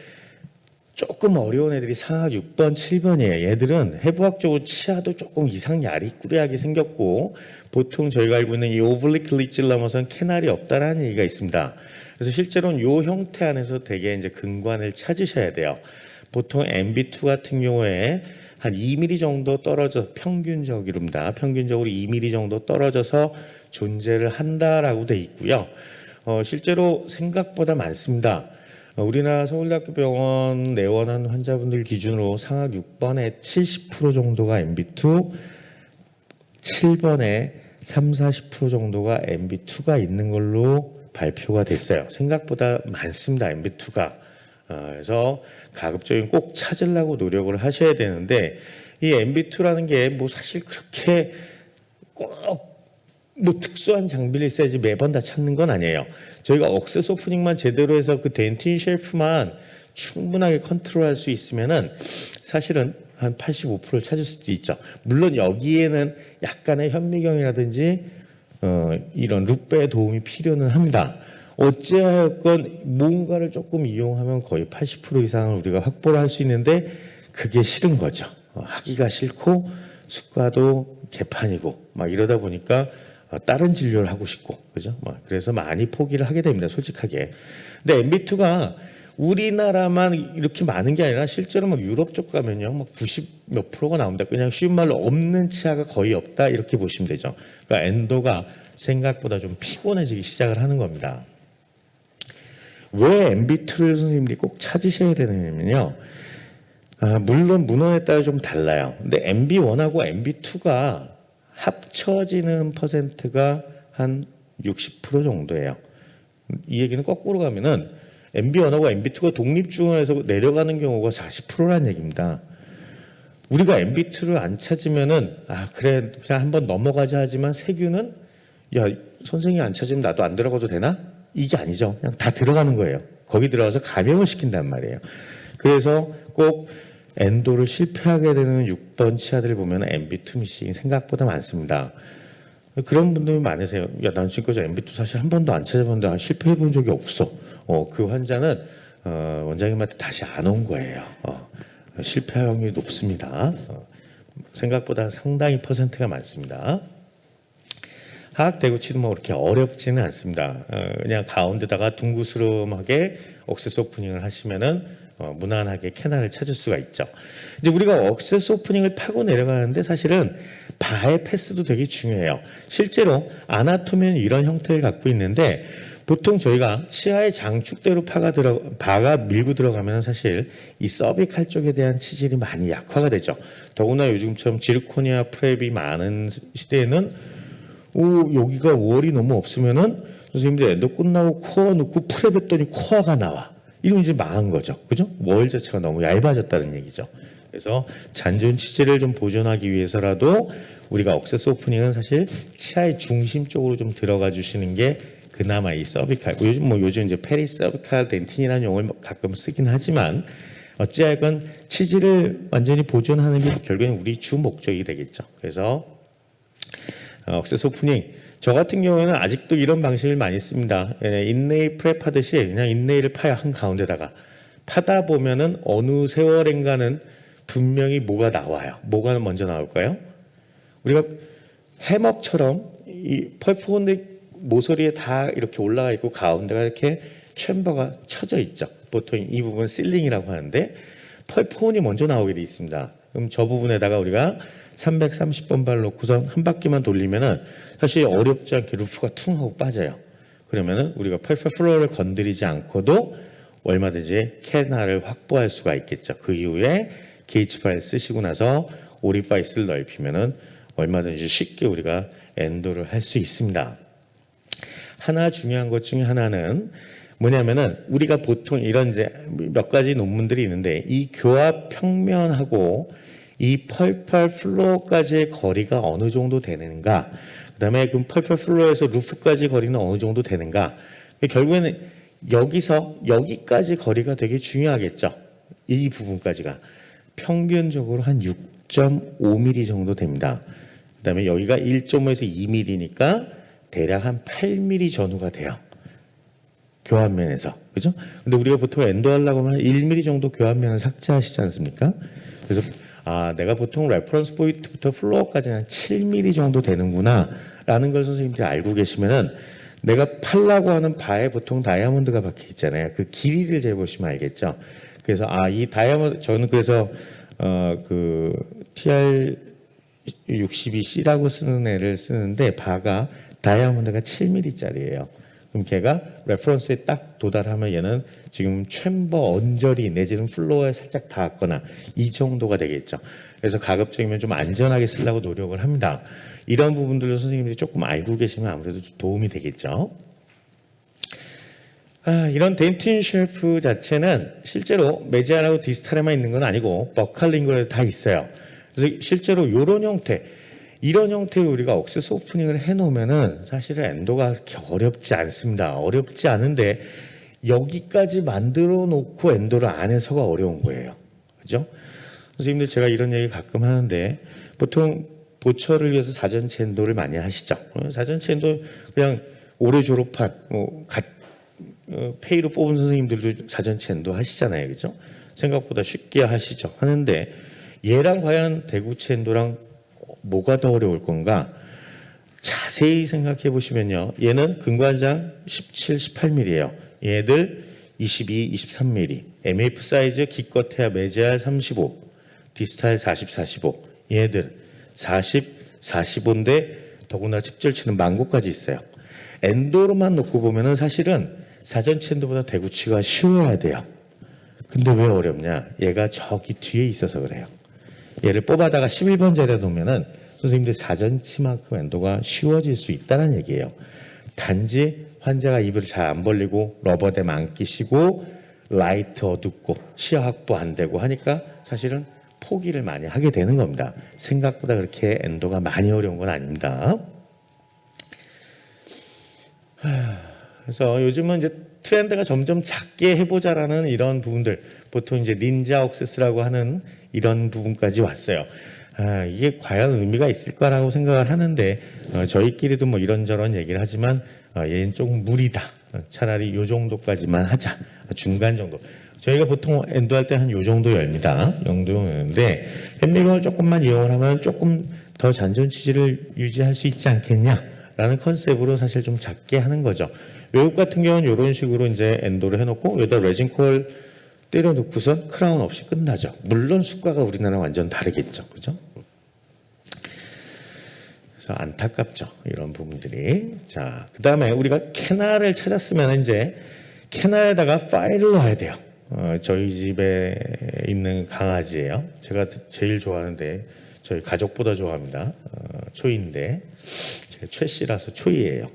조금 어려운 애들이 상하 6번, 7번이에요. 얘들은 해부학적으로 치아도 조금 이상 야리꾸리하게 생겼고 보통 저희가 알고 있는 이 오블리크 리지를 넘어선 캐날이 없다라는 얘기가 있습니다. 그래서 실제로는 이 형태 안에서 되게 이제 근관을 찾으셔야 돼요. 보통 MB2 같은 경우에 한 2mm 정도 떨어져 평균적으로입니다. 평균적으로 2mm 정도 떨어져서 존재를 한다라고 돼 있고요. 실제로 생각보다 많습니다. 우리나라 서울대학교 병원 내원한 환자분들 기준으로 상하 6번에 70% 정도가 MB2, 7번에 30-40% 정도가 MB2가 있는 걸로 발표가 됐어요. 생각보다 많습니다. MB2가. 그래서 가급적이면 꼭 찾으려고 노력을 하셔야 되는데 이 MB2라는 게 뭐 사실 그렇게 꼭 뭐 특수한 장비를 써야지 매번 다 찾는 건 아니에요. 저희가 억세스 오프닝만 제대로 해서 그 덴틴 쉘프만 충분하게 컨트롤할 수 있으면은 사실은 한 85%를 찾을 수도 있죠. 물론 여기에는 약간의 현미경이라든지 이런 루페의 도움이 필요는 합니다. 어찌하였건 뭔가를 조금 이용하면 거의 80% 이상을 우리가 확보를 할 수 있는데 그게 싫은 거죠. 하기가 싫고 수가도 개판이고 막 이러다 보니까 다른 진료를 하고 싶고 그죠? 그래서 많이 포기를 하게 됩니다. 솔직하게. 근데 MB2가 우리나라만 이렇게 많은 게 아니라 실제로 막 유럽 쪽 가면요, 막 90 몇 프로가 나옵니다. 그냥 쉬운 말로 없는 치아가 거의 없다 이렇게 보시면 되죠. 그러니까 엔도가 생각보다 좀 피곤해지기 시작을 하는 겁니다. 왜 MB2를 선생님들이 꼭 찾으셔야 되느냐면요. 물론 문헌에 따라 좀 달라요. 근데 MB1하고 MB2가 합쳐지는 퍼센트가 한 60% 정도예요. 이 얘기는 거꾸로 가면은 MB1하고 MB2가 독립중원에서 내려가는 경우가 40%라는 얘기입니다. 우리가 MB2를 안 찾으면은 그래 그냥 한번 넘어가자 하지만 세균은 야 선생님이 안 찾으면 나도 안 들어가도 되나? 이게 아니죠. 그냥 다 들어가는 거예요. 거기 들어가서 감염을 시킨단 말이에요. 그래서 꼭 엔도를 실패하게 되는 6번 치아들을 보면 MB2 미싱이 생각보다 많습니다. 그런 분들이 많으세요. 야, 난 지금까지 MB2 사실 한 번도 안 찾아봤는데 실패해 본 적이 없어. 그 환자는 원장님한테 다시 안 온 거예요. 실패할 확률이 높습니다. 생각보다 상당히 퍼센트가 많습니다. 하악 대구치도 뭐 그렇게 어렵지는 않습니다. 그냥 가운데다가 둥구스름하게 억세스 오프닝을 하시면은 무난하게 캐나를 찾을 수가 있죠. 이제 우리가 억세스 오프닝을 파고 내려가는데 사실은 바의 패스도 되게 중요해요. 실제로 아나토미는 이런 형태를 갖고 있는데 보통 저희가 치아의 장축대로 바가 밀고 들어가면 사실 이 서비칼 쪽에 대한 치질이 많이 약화가 되죠. 더구나 요즘처럼 지르코니아 프랩이 많은 시대에는 여기가 월이 너무 없으면은 선생님들 엔도 끝나고 코어 넣고 프랩했더니 코어가 나와. 이러면 이제 망한 거죠. 그죠? 월 자체가 너무 얇아졌다는 얘기죠. 그래서 잔존 치질을 좀 보존하기 위해서라도 우리가 억세스 오프닝은 사실 치아의 중심 쪽으로 좀 들어가 주시는 게 그나마 이 서비칼. 요즘 이제 페리 서비칼 덴틴이라는 용어를 가끔 쓰긴 하지만 어찌하건 치질을 완전히 보존하는 게 결국에는 우리 주 목적이 되겠죠. 그래서 억세스 오프닝 저 같은 경우에는 아직도 이런 방식을 많이 씁니다. 인레이 프랩 하듯이 그냥 인레이를 파야 한 가운데다가 파다 보면은 어느 세월인가는 분명히 뭐가 나와요. 뭐가 먼저 나올까요? 우리가 해먹처럼 이 펄프혼데 모서리에 다 이렇게 올라가 있고 가운데가 이렇게 챔버가 쳐져 있죠. 보통 이 부분 실링이라고 하는데 펄프혼이 먼저 나오게 돼 있습니다. 그럼 저 부분에다가 우리가 330번 발 놓고선 한 바퀴만 돌리면은 사실 어렵지 않게 루프가 퉁 하고 빠져요. 그러면은 우리가 펄프 플로어를 건드리지 않고도 얼마든지 캐나를 확보할 수가 있겠죠. 그 이후에 게이츠 파일 쓰시고 나서 오리파이스를 넓히면은 얼마든지 쉽게 우리가 엔도를 할 수 있습니다. 하나 중요한 것 중에 하나는 뭐냐면은 우리가 보통 이런 이제 몇 가지 논문들이 있는데 이 교합 평면하고 이 펄펄 플로어까지의 거리가 어느 정도 되는가, 그다음에 그 펄펄 플로어에서 루프까지 거리는 어느 정도 되는가. 결국에는 여기서 여기까지 거리가 되게 중요하겠죠. 이 부분까지가 평균적으로 한 6.5mm 정도 됩니다. 그다음에 여기가 1.5에서 2mm니까 대략 한 8mm 전후가 돼요. 교환면에서. 그죠? 근데 우리가 보통 엔도 하려고 하면 1mm 정도 교환면을 삭제하시지 않습니까? 그래서 내가 보통 레퍼런스 포인트부터 플로어까지 한 7mm 정도 되는구나 라는 걸 선생님들이 알고 계시면은 내가 팔라고 하는 바에 보통 다이아몬드가 박혀 있잖아요. 그 길이를 재보시면 알겠죠. 그래서 이 다이아몬드, 저는 그래서 그 TR62C라고 쓰는 애를 쓰는데 바가 다이아몬드가 7mm짜리예요. 그럼 걔가 레퍼런스에 딱 도달하면 얘는 지금 챔버 언저리 내지는 플로어에 살짝 닿았거나 이 정도가 되겠죠. 그래서 가급적이면 좀 안전하게 쓰려고 노력을 합니다. 이런 부분들도 선생님들이 조금 알고 계시면 아무래도 도움이 되겠죠. 이런 덴틴 쉘프 자체는 실제로 메지알하고 디스탈에만 있는 건 아니고 버칼링구에도 다 있어요. 그래서 실제로 이런 형태로 우리가 억세스 오프닝을 해놓으면은 사실은 엔도가 그렇게 어렵지 않습니다. 어렵지 않은데 여기까지 만들어 놓고 엔도를 안 해서가 어려운 거예요. 그죠? 선생님들 제가 이런 얘기 가끔 하는데 보통 보철을 위해서 자전체 엔도를 많이 하시죠. 자전체 엔도 그냥 올해 졸업한 페이로 뽑은 선생님들도 자전체 엔도 하시잖아요. 그죠? 생각보다 쉽게 하시죠. 하는데 얘랑 과연 대구체 엔도랑 뭐가 더 어려울 건가? 자세히 생각해 보시면요. 얘는 근관장 17, 18mm예요. 얘들 22, 23mm. MF 사이즈 기껏해야 메지알 35, 디스탈 40, 45. 얘들 40, 45인데 더구나 측절치는 망고까지 있어요. 엔도로만 놓고 보면은 사실은 사전치 엔도보다 대구치가 쉬워야 돼요. 근데 왜 어렵냐? 얘가 저기 뒤에 있어서 그래요. 얘를 뽑아다가 11번 자리에 놓으면은 선생님들 사전치만큼 엔도가 쉬워질 수 있다는 얘기예요. 단지 환자가 입을 잘 안 벌리고 러버댐 안 끼시고 라이트 어둡고 시야 확보 안 되고 하니까 사실은 포기를 많이 하게 되는 겁니다. 생각보다 그렇게 엔도가 많이 어려운 건 아닙니다. 그래서 요즘은 이제 트렌드가 점점 작게 해보자라는 이런 부분들, 보통 이제 닌자 억세스라고 하는 이런 부분까지 왔어요. 이게 과연 의미가 있을까라고 생각을 하는데 저희끼리도 뭐 이런저런 얘기를 하지만 얘는 조금 무리다. 차라리 요 정도까지만 하자. 중간 정도. 저희가 보통 엔도할 때 한 요 정도 열입니다. 정도 열는데 현미경을 조금만 이용을 하면 조금 더 잔존 취지를 유지할 수 있지 않겠냐라는 컨셉으로 사실 좀 작게 하는 거죠. 외국 같은 경우는 이런 식으로 이제 엔도를 해놓고 여기다 레진 콜 때려놓고선 크라운 없이 끝나죠. 물론 수가가 우리나라 완전 다르겠죠, 그죠? 그래서 안타깝죠, 이런 부분들이. 자, 그 다음에 우리가 캐나를 찾았으면 이제 캐나에다가 파일을 넣어야 돼요. 저희 집에 있는 강아지예요. 제가 제일 좋아하는데 저희 가족보다 좋아합니다. 초이인데 제가 최씨라서 초이예요.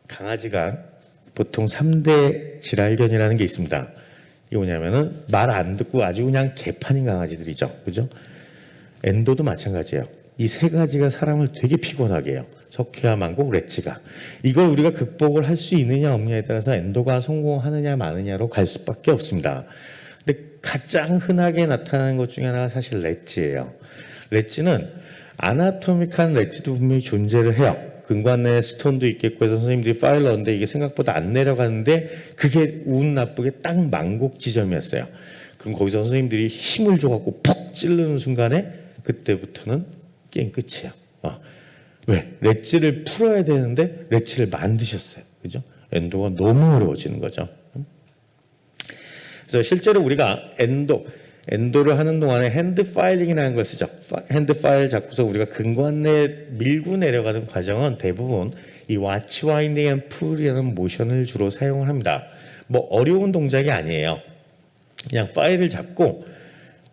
강아지가 보통 3대 질환견이라는 게 있습니다. 이게 뭐냐면은 말 안 듣고 아주 그냥 개판인 강아지들이죠. 그죠? 엔도도 마찬가지예요. 이 세 가지가 사람을 되게 피곤하게 해요. 석회화 만곡 렛츠가. 이걸 우리가 극복을 할 수 있느냐 없느냐에 따라서 엔도가 성공하느냐 마느냐로 갈 수밖에 없습니다. 근데 가장 흔하게 나타나는 것 중에 하나가 사실 렛츠예요. 렛츠는 아나토믹한 렛츠도 분명히 존재를 해요. 근관 내에 스톤도 있겠고 해서 선생님들이 파일 넣었는데 이게 생각보다 안 내려가는데 그게 운 나쁘게 딱 만곡 지점이었어요. 그럼 거기서 선생님들이 힘을 줘갖고 퍽 찌르는 순간에 그때부터는 게임 끝이에요. 왜? 렛츠를 풀어야 되는데 렛츠를 만드셨어요. 그죠? 엔도가 너무 어려워지는 거죠. 그래서 실제로 우리가 엔도를 하는 동안에 핸드 파일링이라는 걸 쓰죠. 핸드 파일 잡고서 우리가 근관 내에 밀고 내려가는 과정은 대부분 이 와치 와인딩 앤 풀이라는 모션을 주로 사용을 합니다. 뭐 어려운 동작이 아니에요. 그냥 파일을 잡고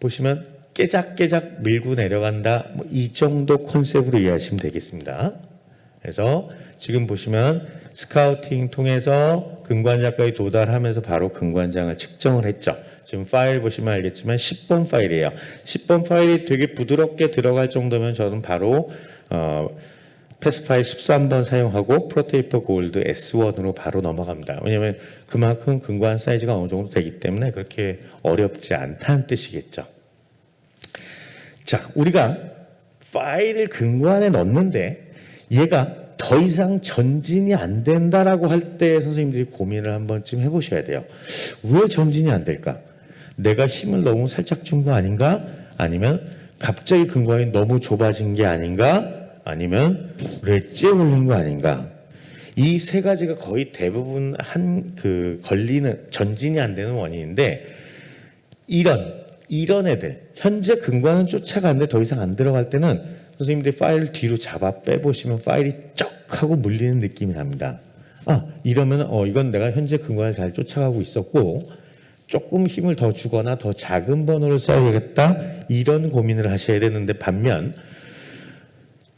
보시면 깨작깨작 밀고 내려간다. 뭐 이 정도 컨셉으로 이해하시면 되겠습니다. 그래서 지금 보시면 스카우팅 통해서 근관장까지 도달하면서 바로 근관장을 측정을 했죠. 지금 파일 보시면 알겠지만 10번 파일이에요. 10번 파일이 되게 부드럽게 들어갈 정도면 저는 바로 패스 파일 13번 사용하고 프로테이퍼 골드 S1으로 바로 넘어갑니다. 왜냐하면 그만큼 근관 사이즈가 어느 정도 되기 때문에 그렇게 어렵지 않다는 뜻이겠죠. 자, 우리가 파일을 근관에 넣는데 얘가 더 이상 전진이 안 된다라고 할 때 선생님들이 고민을 한 번쯤 해보셔야 돼요. 왜 전진이 안 될까? 내가 힘을 너무 살짝 준 거 아닌가? 아니면 갑자기 근관이 너무 좁아진 게 아닌가? 아니면 렛즈에 걸린 거 아닌가? 이 세 가지가 거의 대부분 걸리는 전진이 안 되는 원인인데 이런 애들 현재 근관은 쫓아가는데 더 이상 안 들어갈 때는 선생님들이 파일을 뒤로 잡아 빼보시면 파일이 쩍 하고 물리는 느낌이 납니다. 이러면 이건 내가 현재 근관을 잘 쫓아가고 있었고 조금 힘을 더 주거나 더 작은 번호를 써야겠다 이런 고민을 하셔야 되는데 반면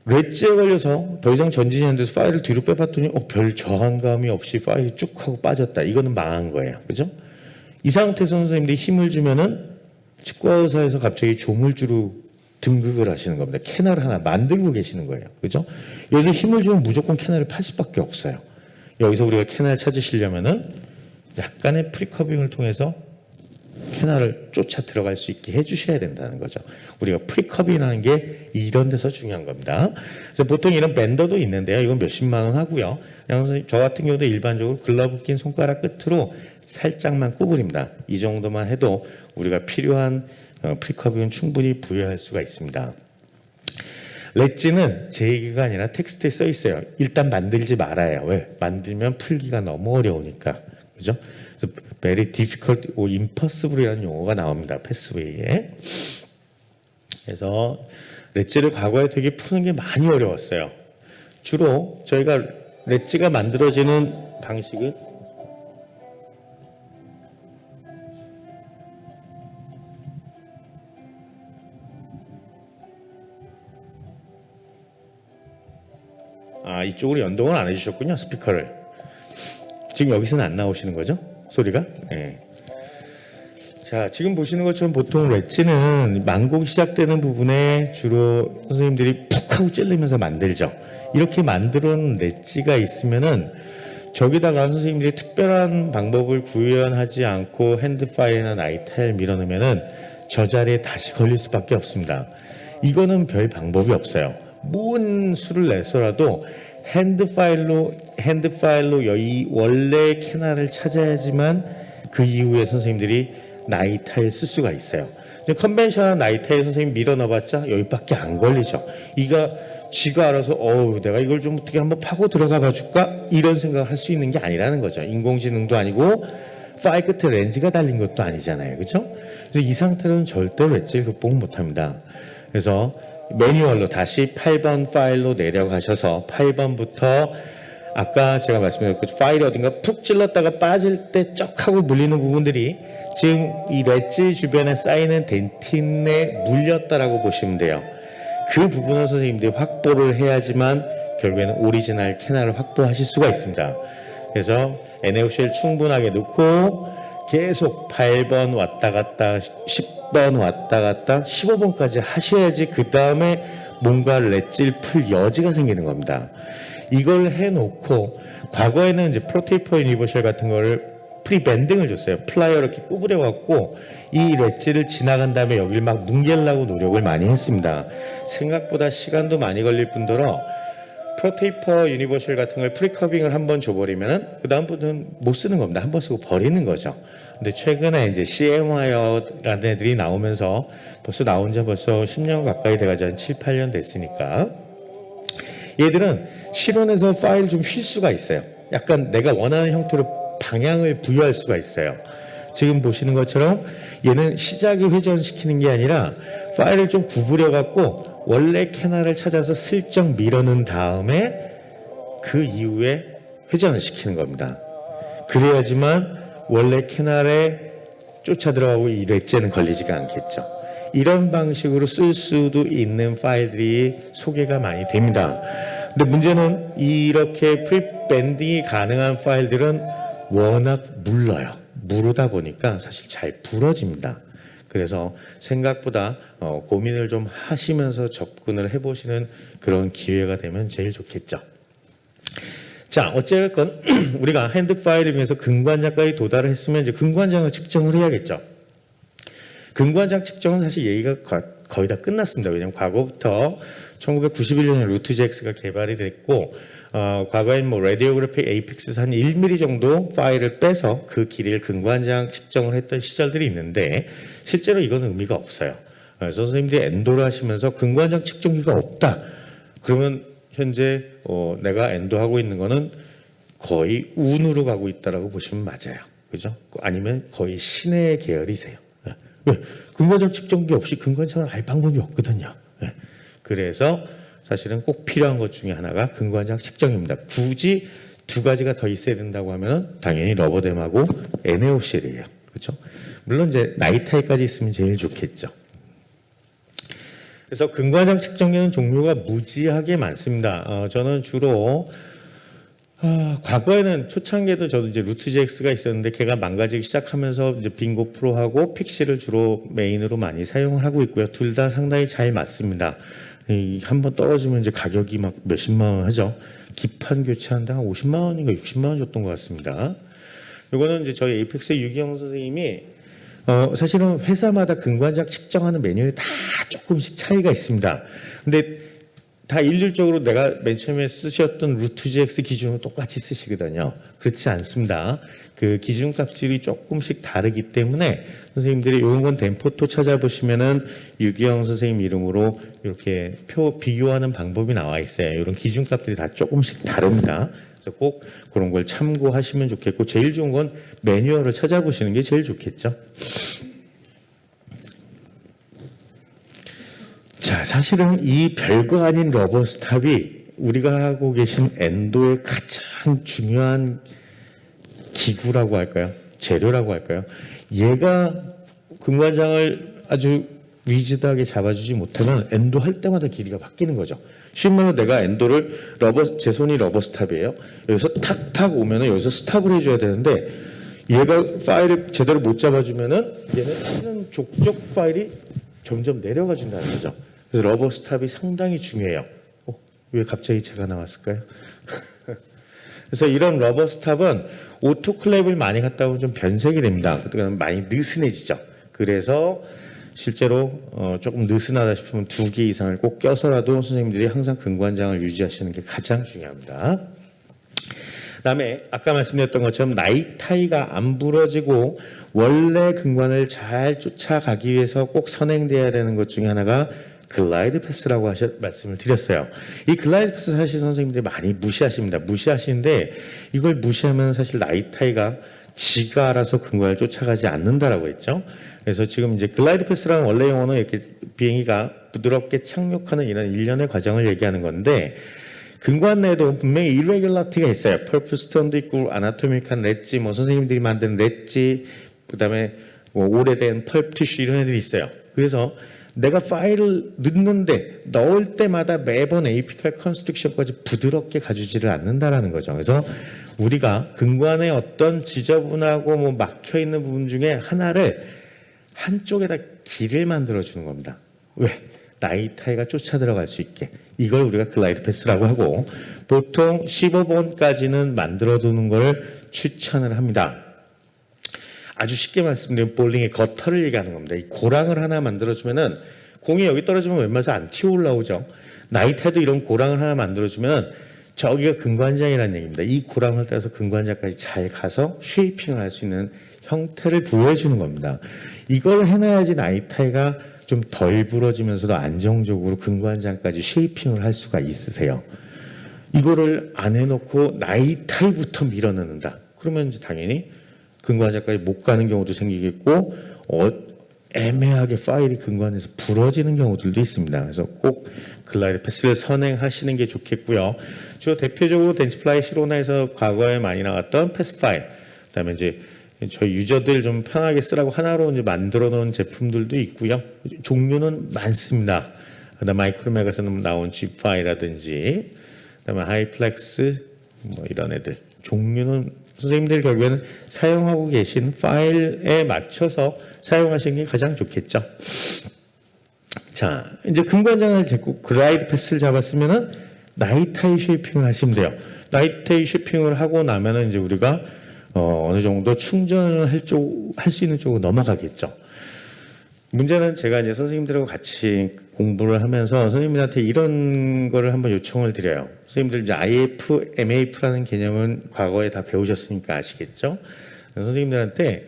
렛즈에 걸려서 더 이상 전진이 안 돼서 파일을 뒤로 빼봤더니 별 저항감이 없이 파일이 쭉 하고 빠졌다. 이거는 망한 거예요. 그죠? 이 상태에서 선생님들이 힘을 주면은 치과 의사에서 갑자기 조물주로 등극을 하시는 겁니다. 캐널을 하나 만들고 계시는 거예요. 그죠? 여기서 힘을 주면 무조건 캐널을 팔 수밖에 없어요. 여기서 우리가 캐널을 찾으시려면은 약간의 프리커빙을 통해서 캐널을 쫓아 들어갈 수 있게 해주셔야 된다는 거죠. 우리가 프리커빙이라는 게 이런 데서 중요한 겁니다. 그래서 보통 이런 밴더도 있는데요. 이건 몇십만 원 하고요. 그냥 저 같은 경우도 일반적으로 글러브 낀 손가락 끝으로 살짝만 구부립니다. 이 정도만 해도 우리가 필요한 프리커빙은 충분히 부여할 수가 있습니다. 렛즈는 제 얘기가 아니라 텍스트에 써 있어요. 일단 만들지 말아요. 왜? 만들면 풀기가 너무 어려우니까. 그죠? very difficult or impossible이라는 용어가 나옵니다. 패스웨이에. 그래서 렛즈를 과거에 되게 푸는 게 많이 어려웠어요. 주로 저희가 렛즈가 만들어지는 방식은 이쪽으로 연동을 안 해주셨군요. 스피커를. 지금 여기서는 안 나오시는 거죠? 소리가? 네. 자, 지금 보시는 것처럼 보통 렛지는 만곡이 시작되는 부분에 주로 선생님들이 푹 하고 찔르면서 만들죠. 이렇게 만들어 놓은 렛지가 있으면은 저기다가 선생님들이 특별한 방법을 구현하지 않고 핸드 파일이나 나이 타일 밀어넣으면은 저 자리에 다시 걸릴 수밖에 없습니다. 이거는 별 방법이 없어요. 뭔 수를 내서라도 핸드 파일로 이 원래 캐나를 찾아야지만 그 이후에 선생님들이 나이 타일 쓸 수가 있어요. 컨벤셔널 나이 타일 선생님 밀어 넣어봤자 여기밖에 안 걸리죠. 쥐가 알아서 내가 이걸 좀 어떻게 한번 파고 들어가 봐줄까 이런 생각을 할 수 있는 게 아니라는 거죠. 인공지능도 아니고 파일 끝에 렌즈가 달린 것도 아니잖아요. 그렇죠? 그래서 이 상태로는 절대로 렛지를 극복 못합니다. 그래서 매뉴얼로 다시 8번 파일로 내려가셔서 8번부터 아까 제가 말씀드렸고 파일이 어딘가 푹 찔렀다가 빠질 때 쩍 하고 물리는 부분들이 지금 이 렛지 주변에 쌓이는 덴틴에 물렸다라고 보시면 돼요. 그 부분을 선생님들이 확보를 해야지만 결국에는 오리지널 캐나를 확보하실 수가 있습니다. 그래서 NaOCl 충분하게 넣고 계속 8번 왔다 갔다 10번 왔다 갔다 15번까지 하셔야지 그 다음에 뭔가 렛지를 풀 여지가 생기는 겁니다. 이걸 해놓고 과거에는 이제 프로테이퍼 유니버셜 같은 거를 프리밴딩을 줬어요. 플라이어 이렇게 구부려 갖고 이 렛지를 지나간 다음에 여기를 막 뭉개려고 노력을 많이 했습니다. 생각보다 시간도 많이 걸릴 뿐더러 프로테이퍼 유니버셜 같은 걸 프리커빙을 한번 줘버리면은 그 다음부터는 못 쓰는 겁니다. 한번 쓰고 버리는 거죠. 근데 최근에 이제 CM와이어라는 애들이 나오면서 나온 지 벌써 10년 가까이 돼가지고 한 7, 8년 됐으니까 얘들은 실온에서 파일 좀 휠 수가 있어요. 약간 내가 원하는 형태로 방향을 부여할 수가 있어요. 지금 보시는 것처럼 얘는 시작을 회전시키는 게 아니라 파일을 좀 구부려 갖고 원래 캐나를 찾아서 슬쩍 밀어넣은 다음에 그 이후에 회전을 시키는 겁니다. 그래야지만 원래 캐나에 쫓아 들어가고 이 렛지에는 걸리지가 않겠죠. 이런 방식으로 쓸 수도 있는 파일들이 소개가 많이 됩니다. 근데 문제는 이렇게 프리밴딩이 가능한 파일들은 워낙 물러요. 무르다 보니까 사실 잘 부러집니다. 그래서 생각보다 고민을 좀 하시면서 접근을 해보시는 그런 기회가 되면 제일 좋겠죠. 자, 어쨌건 우리가 핸드 파일을 위해서 근관장까지 도달을 했으면 이제 근관장을 측정을 해야겠죠. 근관장 측정은 사실 얘기가 거의 다 끝났습니다. 왜냐하면 과거부터 1991년에 루트제엑스가 개발이 됐고 과거엔 라디오그래픽 에이펙스에서 한 1mm 정도 파일을 빼서 그 길이를 근관장 측정을 했던 시절들이 있는데 실제로 이건 의미가 없어요. 선생님들이 엔도를 하시면서 근관장 측정기가 없다. 그러면 현재 내가 엔도하고 있는 거는 거의 운으로 가고 있다라고 보시면 맞아요. 그죠? 아니면 거의 신의 계열이세요. 왜? 근관장 측정기 없이 근관장을 알 방법이 없거든요. 그래서 사실은 꼭 필요한 것 중에 하나가 근관장 측정입니다. 굳이 두 가지가 더 있어야 된다고 하면 당연히 러버댐하고 NaOCl이에요. 그렇죠? 물론 이제 나이타일까지 있으면 제일 좋겠죠. 그래서 근관장 측정기는 종류가 무지하게 많습니다. 저는 주로 과거에는 초창기에도 저도 이제 루트제엑스가 있었는데 걔가 망가지기 시작하면서 이제 빙고 프로하고 픽시를 주로 메인으로 많이 사용을 하고 있고요. 둘 다 상당히 잘 맞습니다. 한번 떨어지면 이제 가격이 막 몇십만 원 하죠. 기판 교체하는데 한 50만 원인가 60만 원 줬던 것 같습니다. 이거는 이제 저희 에이펙스의 유기영 선생님이 사실은 회사마다 근관장 측정하는 매뉴얼이 다 조금씩 차이가 있습니다. 근데 다 일률적으로 내가 맨 처음에 쓰셨던 루트GX 기준으로 똑같이 쓰시거든요. 그렇지 않습니다. 그 기준값들이 조금씩 다르기 때문에 선생님들이 이런 건 덴포토 찾아보시면은 유기영 선생님 이름으로 이렇게 표 비교하는 방법이 나와 있어요. 이런 기준값들이 다 조금씩 다릅니다. 그래서 꼭 그런 걸 참고하시면 좋겠고 제일 좋은 건 매뉴얼을 찾아보시는 게 제일 좋겠죠. 자, 사실은 이 별거 아닌 러버 스탑이 우리가 하고 계신 엔도의 가장 중요한 기구라고 할까요? 재료라고 할까요? 얘가 근관장을 아주 리지드하게 잡아주지 못하면 엔도 할 때마다 길이가 바뀌는 거죠. 쉬운 말로 내가 엔도를 제 손이 러버 스탑이에요. 여기서 탁탁 오면은 여기서 스탑을 해줘야 되는데 얘가 파일을 제대로 못 잡아주면은 얘는 족족 파일이 점점 내려가 준다는 거죠. 그래서 러버 스탑이 상당히 중요해요. 왜 갑자기 제가 나왔을까요? 그래서 이런 러버 스탑은 오토클랩을 많이 갖다 보면 좀 변색이 됩니다. 그러니까 많이 느슨해지죠. 그래서 실제로 조금 느슨하다 싶으면 2개 이상을 꼭 껴서라도 선생님들이 항상 근관장을 유지하시는 게 가장 중요합니다. 그다음에 아까 말씀드렸던 것처럼 나이 타이가 안 부러지고 원래 근관을 잘 쫓아가기 위해서 꼭 선행돼야 되는 것 중에 하나가 글라이드 패스라고 말씀을 드렸어요. 이 글라이드 패스 사실 선생님들이 많이 무시하십니다. 무시하시는데 이걸 무시하면 사실 나이 타이가 지가 알아서 근관을 쫓아가지 않는다라고 했죠. 그래서 지금 이제 글라이드 패스라는 원래 용어는 이렇게 비행기가 부드럽게 착륙하는 이런 일련의 과정을 얘기하는 건데 근관 내에도 분명히 irregularity가 있어요. purpose turn도 있고 아나토미컬한 렛지, 뭐 선생님들이 만든 렛지, 그다음에 뭐 오래된 펄프 티슈 이런 애들이 있어요. 그래서 내가 파일을 넣을 때마다 매번 에이피칼 컨스트럭션까지 부드럽게 가주지를 않는다라는 거죠. 그래서 우리가 근관의 어떤 지저분하고 뭐 막혀 있는 부분 중에 하나를 한쪽에다 길을 만들어 주는 겁니다. 왜? 나이 타이가 쫓아 들어갈 수 있게. 이걸 우리가 글라이드 패스라고 하고 보통 15번까지는 만들어 두는 걸 추천을 합니다. 아주 쉽게 말씀드리면 볼링의 거터를 얘기하는 겁니다. 이 고랑을 하나 만들어주면은 공이 여기 떨어지면 웬만해서 안 튀어 올라오죠. 나이테도 이런 고랑을 하나 만들어주면 저기가 근관장이라는 얘기입니다. 이 고랑을 따라서 근관장까지 잘 가서 쉐이핑을 할 수 있는 형태를 부여해주는 겁니다. 이걸 해놔야지 나이타이가 좀 덜 부러지면서도 안정적으로 근관장까지 쉐이핑을 할 수가 있으세요. 이거를 안 해놓고 나이타이부터 밀어넣는다. 그러면 이제 당연히 근관장까지 못 가는 경우도 생기겠고 애매하게 파일이 근관에서 부러지는 경우들도 있습니다. 그래서 꼭 글라이드 패스를 선행하시는 게 좋겠고요. 주로 대표적으로 덴치플라이 시로나에서 과거에 많이 나왔던 패스 파일, 그다음에 이제 저희 유저들 좀 편하게 쓰라고 하나로 이제 만들어 놓은 제품들도 있고요. 종류는 많습니다. 그다음 마이크로맥에서 나온 G 파일이라든지, 그다음에 하이플렉스 뭐 이런 애들 종류는 선생님들 결국에는 사용하고 계신 파일에 맞춰서 사용하시는 게 가장 좋겠죠. 자, 이제 근관장을 잡고 글라이드 패스를 잡았으면은 나이타이 쉐이핑을 하시면 돼요. 나이타이 쉐이핑을 하고 나면은 이제 우리가 어느 정도 충전을 할 수 있는 쪽으로 넘어가겠죠. 문제는 제가 이제 선생님들하고 같이 공부를 하면서 선생님들한테 이런 거를 한번 요청을 드려요. 선생님들 이제 IF, MAF라는 개념은 과거에 다 배우셨으니까 아시겠죠? 선생님들한테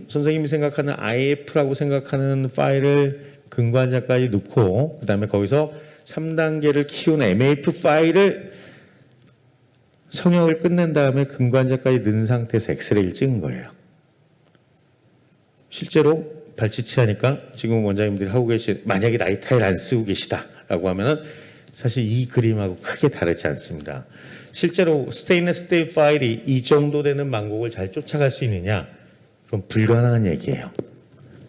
선생님이 생각하는 IF라고 생각하는 파일을 근관장까지 넣고 그다음에 거기서 3단계를 키운 MAF 파일을 성형을 끝낸 다음에 근관장까지 넣은 상태에서 엑스레이를 찍은 거예요. 실제로 발치치하니까 지금 원장님들이 하고 계신 만약에 나이타이를 안 쓰고 계시다라고 하면은 사실 이 그림하고 크게 다르지 않습니다. 실제로 스테인리스 스틸 파일이 이 정도 되는 만곡을 잘 쫓아갈 수 있느냐? 그건 불가능한 얘기예요.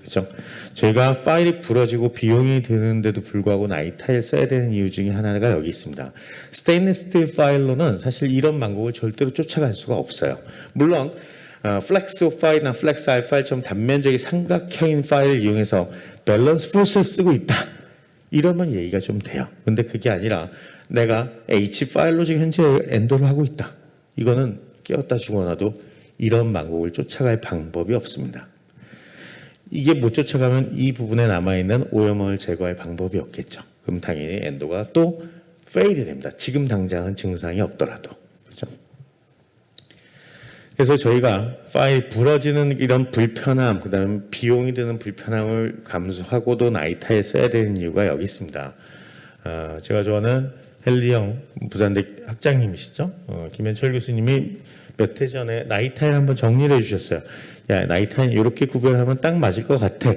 그렇죠? 저희가 파일이 부러지고 비용이 드는데도 불구하고 나이타이를 써야 되는 이유 중에 하나가 여기 있습니다. 스테인리스 스틸 파일로는 사실 이런 만곡을 절대로 쫓아갈 수가 없어요. 물론 플렉스 파일이나 플렉스 R 파일처럼 단면적인 삼각형인 파일을 이용해서 밸런스 포스를 쓰고 있다. 이러면 얘기가 좀 돼요. 근데 그게 아니라 내가 H 파일로 지금 현재 엔도를 하고 있다. 이거는 끼웠다 죽어놔도 이런 만곡을 쫓아갈 방법이 없습니다. 이게 못 쫓아가면 이 부분에 남아있는 오염을 제거할 방법이 없겠죠. 그럼 당연히 엔도가 또 페일이 됩니다. 지금 당장은 증상이 없더라도. 그렇죠? 그래서 저희가 파일 부러지는 이런 불편함, 그다음에 비용이 드는 불편함을 감수하고도 나이타이에 써야 되는 이유가 여기 있습니다. 제가 좋아하는 헨리형 부산대 학장님이시죠. 김현철 교수님이 몇 해 전에 나이타이를 한번 정리를 해주셨어요. 야, 나이타이는 이렇게 구별하면 딱 맞을 것 같아.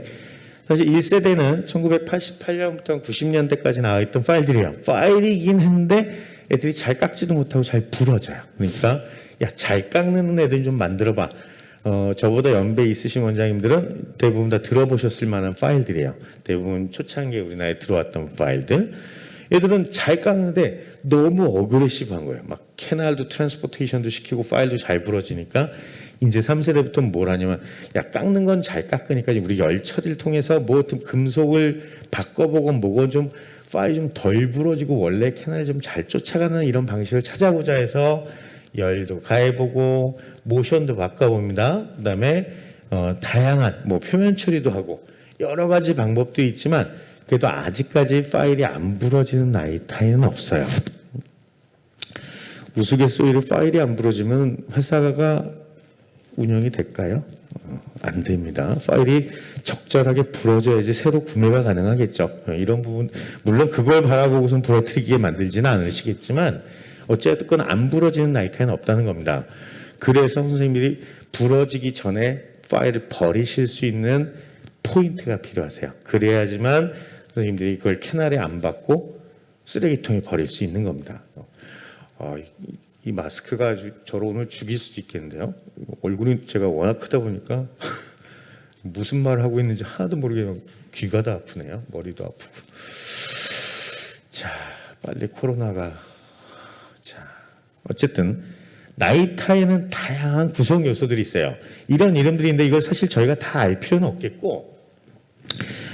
사실 1세대는 1988년부터 90년대까지 나와있던 파일들이에요. 파일이긴 한데 애들이 잘 깎지도 못하고 잘 부러져요. 그러니까 야, 잘 깎는 애들 좀 만들어봐 저보다 연배 있으신 원장님들은 대부분 다 들어보셨을 만한 파일들이에요. 대부분 초창기에 우리나라에 들어왔던 파일들. 얘들은 잘 깎는데 너무 어그레시브한 거예요. 막 캐날도 트랜스포테이션도 시키고 파일도 잘 부러지니까 이제 3세대부터는 뭘 하냐면 야 깎는 건 잘 깎으니까 우리 열 처리를 통해서 뭐 좀 금속을 바꿔보고 뭐고 좀 파일이 좀 덜 부러지고 원래 캐날을 좀 잘 쫓아가는 이런 방식을 찾아보자 해서 열도 가해보고 모션도 바꿔봅니다. 그다음에 다양한 뭐 표면 처리도 하고 여러 가지 방법도 있지만 그래도 아직까지 파일이 안 부러지는 나이타임은 없어요. 우스갯소리로 파일이 안 부러지면 회사가 운영이 될까요? 안 됩니다. 파일이 적절하게 부러져야지 새로 구매가 가능하겠죠. 이런 부분 물론 그걸 바라보고선 부러뜨리게 만들지는 않으시겠지만 어쨌든 안 부러지는 나이타임은 없다는 겁니다. 그래서 선생님들이 부러지기 전에 파일을 버리실 수 있는 포인트가 필요하세요. 그래야지만 선생님들이 그걸 캐날에 안 받고 쓰레기통에 버릴 수 있는 겁니다. 이 마스크가 아주 저를 오늘 죽일 수도 있겠는데요. 얼굴이 제가 워낙 크다 보니까 무슨 말을 하고 있는지 하나도 모르게 귀가 다 아프네요. 머리도 아프고. 자, 빨리 코로나가. 자, 어쨌든 나이타임은 다양한 구성 요소들이 있어요. 이런 이름들이 있는데 이걸 사실 저희가 다 알 필요는 없겠고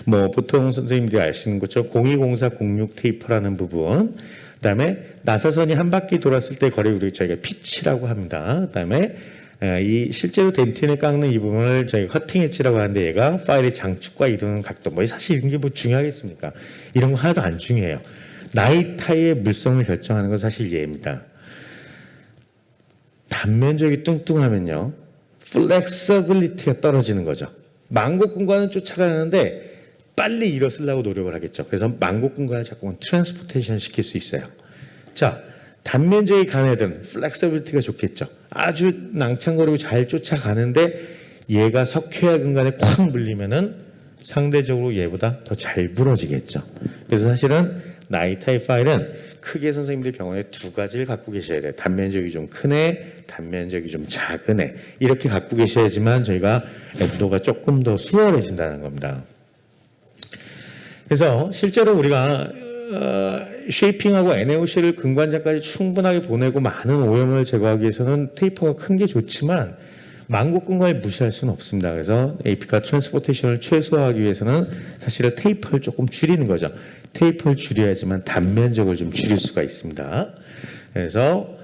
뭐 보통 선생님들이 아시는 것처럼 020406 테이퍼라는 부분, 그다음에 나사선이 한 바퀴 돌았을 때 거래 우리 저희가 피치라고 합니다. 그다음에 이 실제로 덴틴을 깎는 이 부분을 저희가 커팅 엣지라고 하는데 얘가 파일의 장축과 이루는 각도 뭐 사실 이런 게 뭐 중요하겠습니까? 이런 거 하나도 안 중요해요. 나이타임의 물성을 결정하는 건 사실 얘입니다. 단면적이 뚱뚱하면요 플렉서빌리티가 떨어지는 거죠. 망곡근과는 쫓아가는데 빨리 일어서려고 노력을 하겠죠. 그래서 망곡근과를 자꾸 트랜스포테이션 시킬 수 있어요. 자, 단면적이 간 애들은 플렉서빌리티가 좋겠죠. 아주 낭창거리고 잘 쫓아가는데 얘가 석회화 근간에 콱 물리면은 상대적으로 얘보다 더 잘 부러지겠죠. 그래서 사실은 나이타임 파일은 크게 선생님들 병원에 두 가지를 갖고 계셔야 돼요. 단면적이 좀 큰 애, 단면적이 좀 작은 애. 이렇게 갖고 계셔야지만 저희가 앱도가 조금 더 수월해진다는 겁니다. 그래서 실제로 우리가 쉐이핑하고 NaOC를 근관자까지 충분하게 보내고 많은 오염을 제거하기 위해서는 테이퍼가 큰 게 좋지만 망곡근관을 무시할 수는 없습니다. 그래서 AP가 트랜스포테이션을 최소화하기 위해서는 사실은 테이퍼를 조금 줄이는 거죠. 테이퍼를 줄여야지만 단면적을 좀 줄일 수가 있습니다. 그래서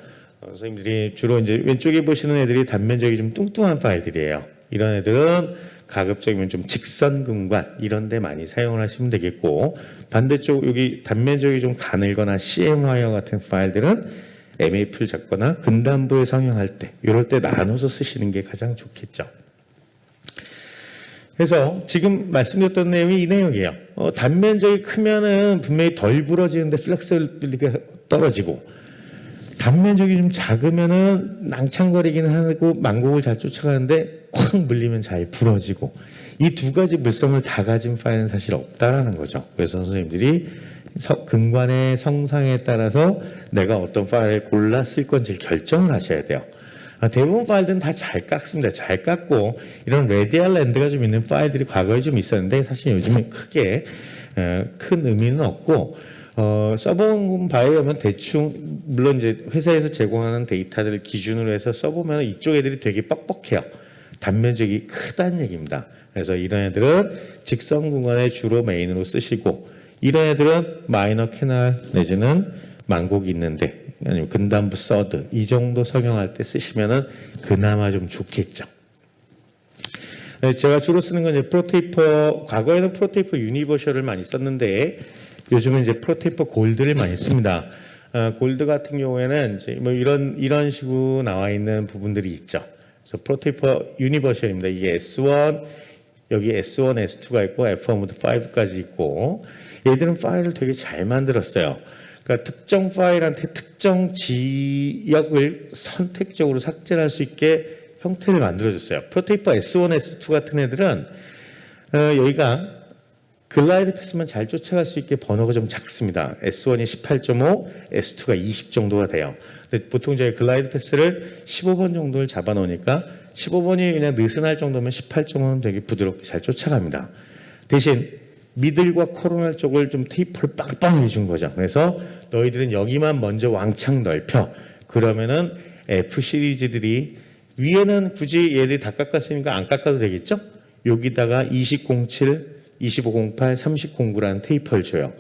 선생님들이 주로 이제 왼쪽에 보시는 애들이 단면적이 좀 뚱뚱한 파일들이에요. 이런 애들은 가급적이면 좀 직선근관 이런 데 많이 사용을 하시면 되겠고 반대쪽 여기 단면적이 좀 가늘거나 CM와이어 같은 파일들은 MAP를 잡거나 근단부에 성형할 때 이럴 때 나눠서 쓰시는 게 가장 좋겠죠. 그래서 지금 말씀드렸던 내용이 이 내용이에요. 단면적이 크면은 분명히 덜 부러지는데 플렉서빌리티가 떨어지고 단면적이 좀 작으면은 낭창거리기는 하고 망곡을 잘 쫓아가는데 콱 물리면 잘 부러지고 이 두 가지 물성을 다 가진 파일은 사실 없다라는 거죠. 그래서 선생님들이 근관의 성상에 따라서 내가 어떤 파일을 골라 쓸 건지 결정을 하셔야 돼요. 대부분 파일들은 다 잘 깎습니다. 잘 깎고 이런 레디얼 랜드가 좀 있는 파일들이 과거에 좀 있었는데 사실 요즘에 크게 큰 의미는 없고 써본 바에 의하면 대충 물론 이제 회사에서 제공하는 데이터들을 기준으로 해서 써보면 이쪽 애들이 되게 뻑뻑해요. 단면적이 크다는 얘기입니다. 그래서 이런 애들은 직선 공간에 주로 메인으로 쓰시고 이런 애들은 마이너 캐날 내지는 망곡이 있는데 아니면 근단부 서드 이 정도 성형할 때 쓰시면은 그나마 좀 좋겠죠. 제가 주로 쓰는 건 이제 프로테이퍼 과거에는 프로테이퍼 유니버셜을 많이 썼는데 요즘은 이제 프로테이퍼 골드를 많이 씁니다. 골드 같은 경우에는 이제 뭐 이런 식으로 나와 있는 부분들이 있죠. 그래서 프로테이퍼 유니버셜입니다. 이게 S1 여기 S1, S2가 있고 F1부터 5까지 있고 얘들은 파일을 되게 잘 만들었어요. 그러니까 특정 파일한테 특정 지역을 선택적으로 삭제할 수 있게 형태를 만들어줬어요. 프로테이퍼 S1, S2 같은 애들은 여기가 글라이드 패스만 잘 쫓아갈 수 있게 번호가 좀 작습니다. S1이 18.5, S2가 20 정도가 돼요. 근데 보통 저희 글라이드 패스를 15번 정도를 잡아놓으니까 15번이 그냥 느슨할 정도면 18 정도는 되게 부드럽게 잘 쫓아갑니다. 대신 미들과 코로나 쪽을 좀 테이프를 빵빵 해준 거죠. 그래서 너희들은 여기만 먼저 왕창 넓혀. 그러면은 F 시리즈들이 위에는 굳이 얘들이 다 깎았으니까 안 깎아도 되겠죠? 여기다가 2007, 2508, 3009라는 테이퍼를 줘요.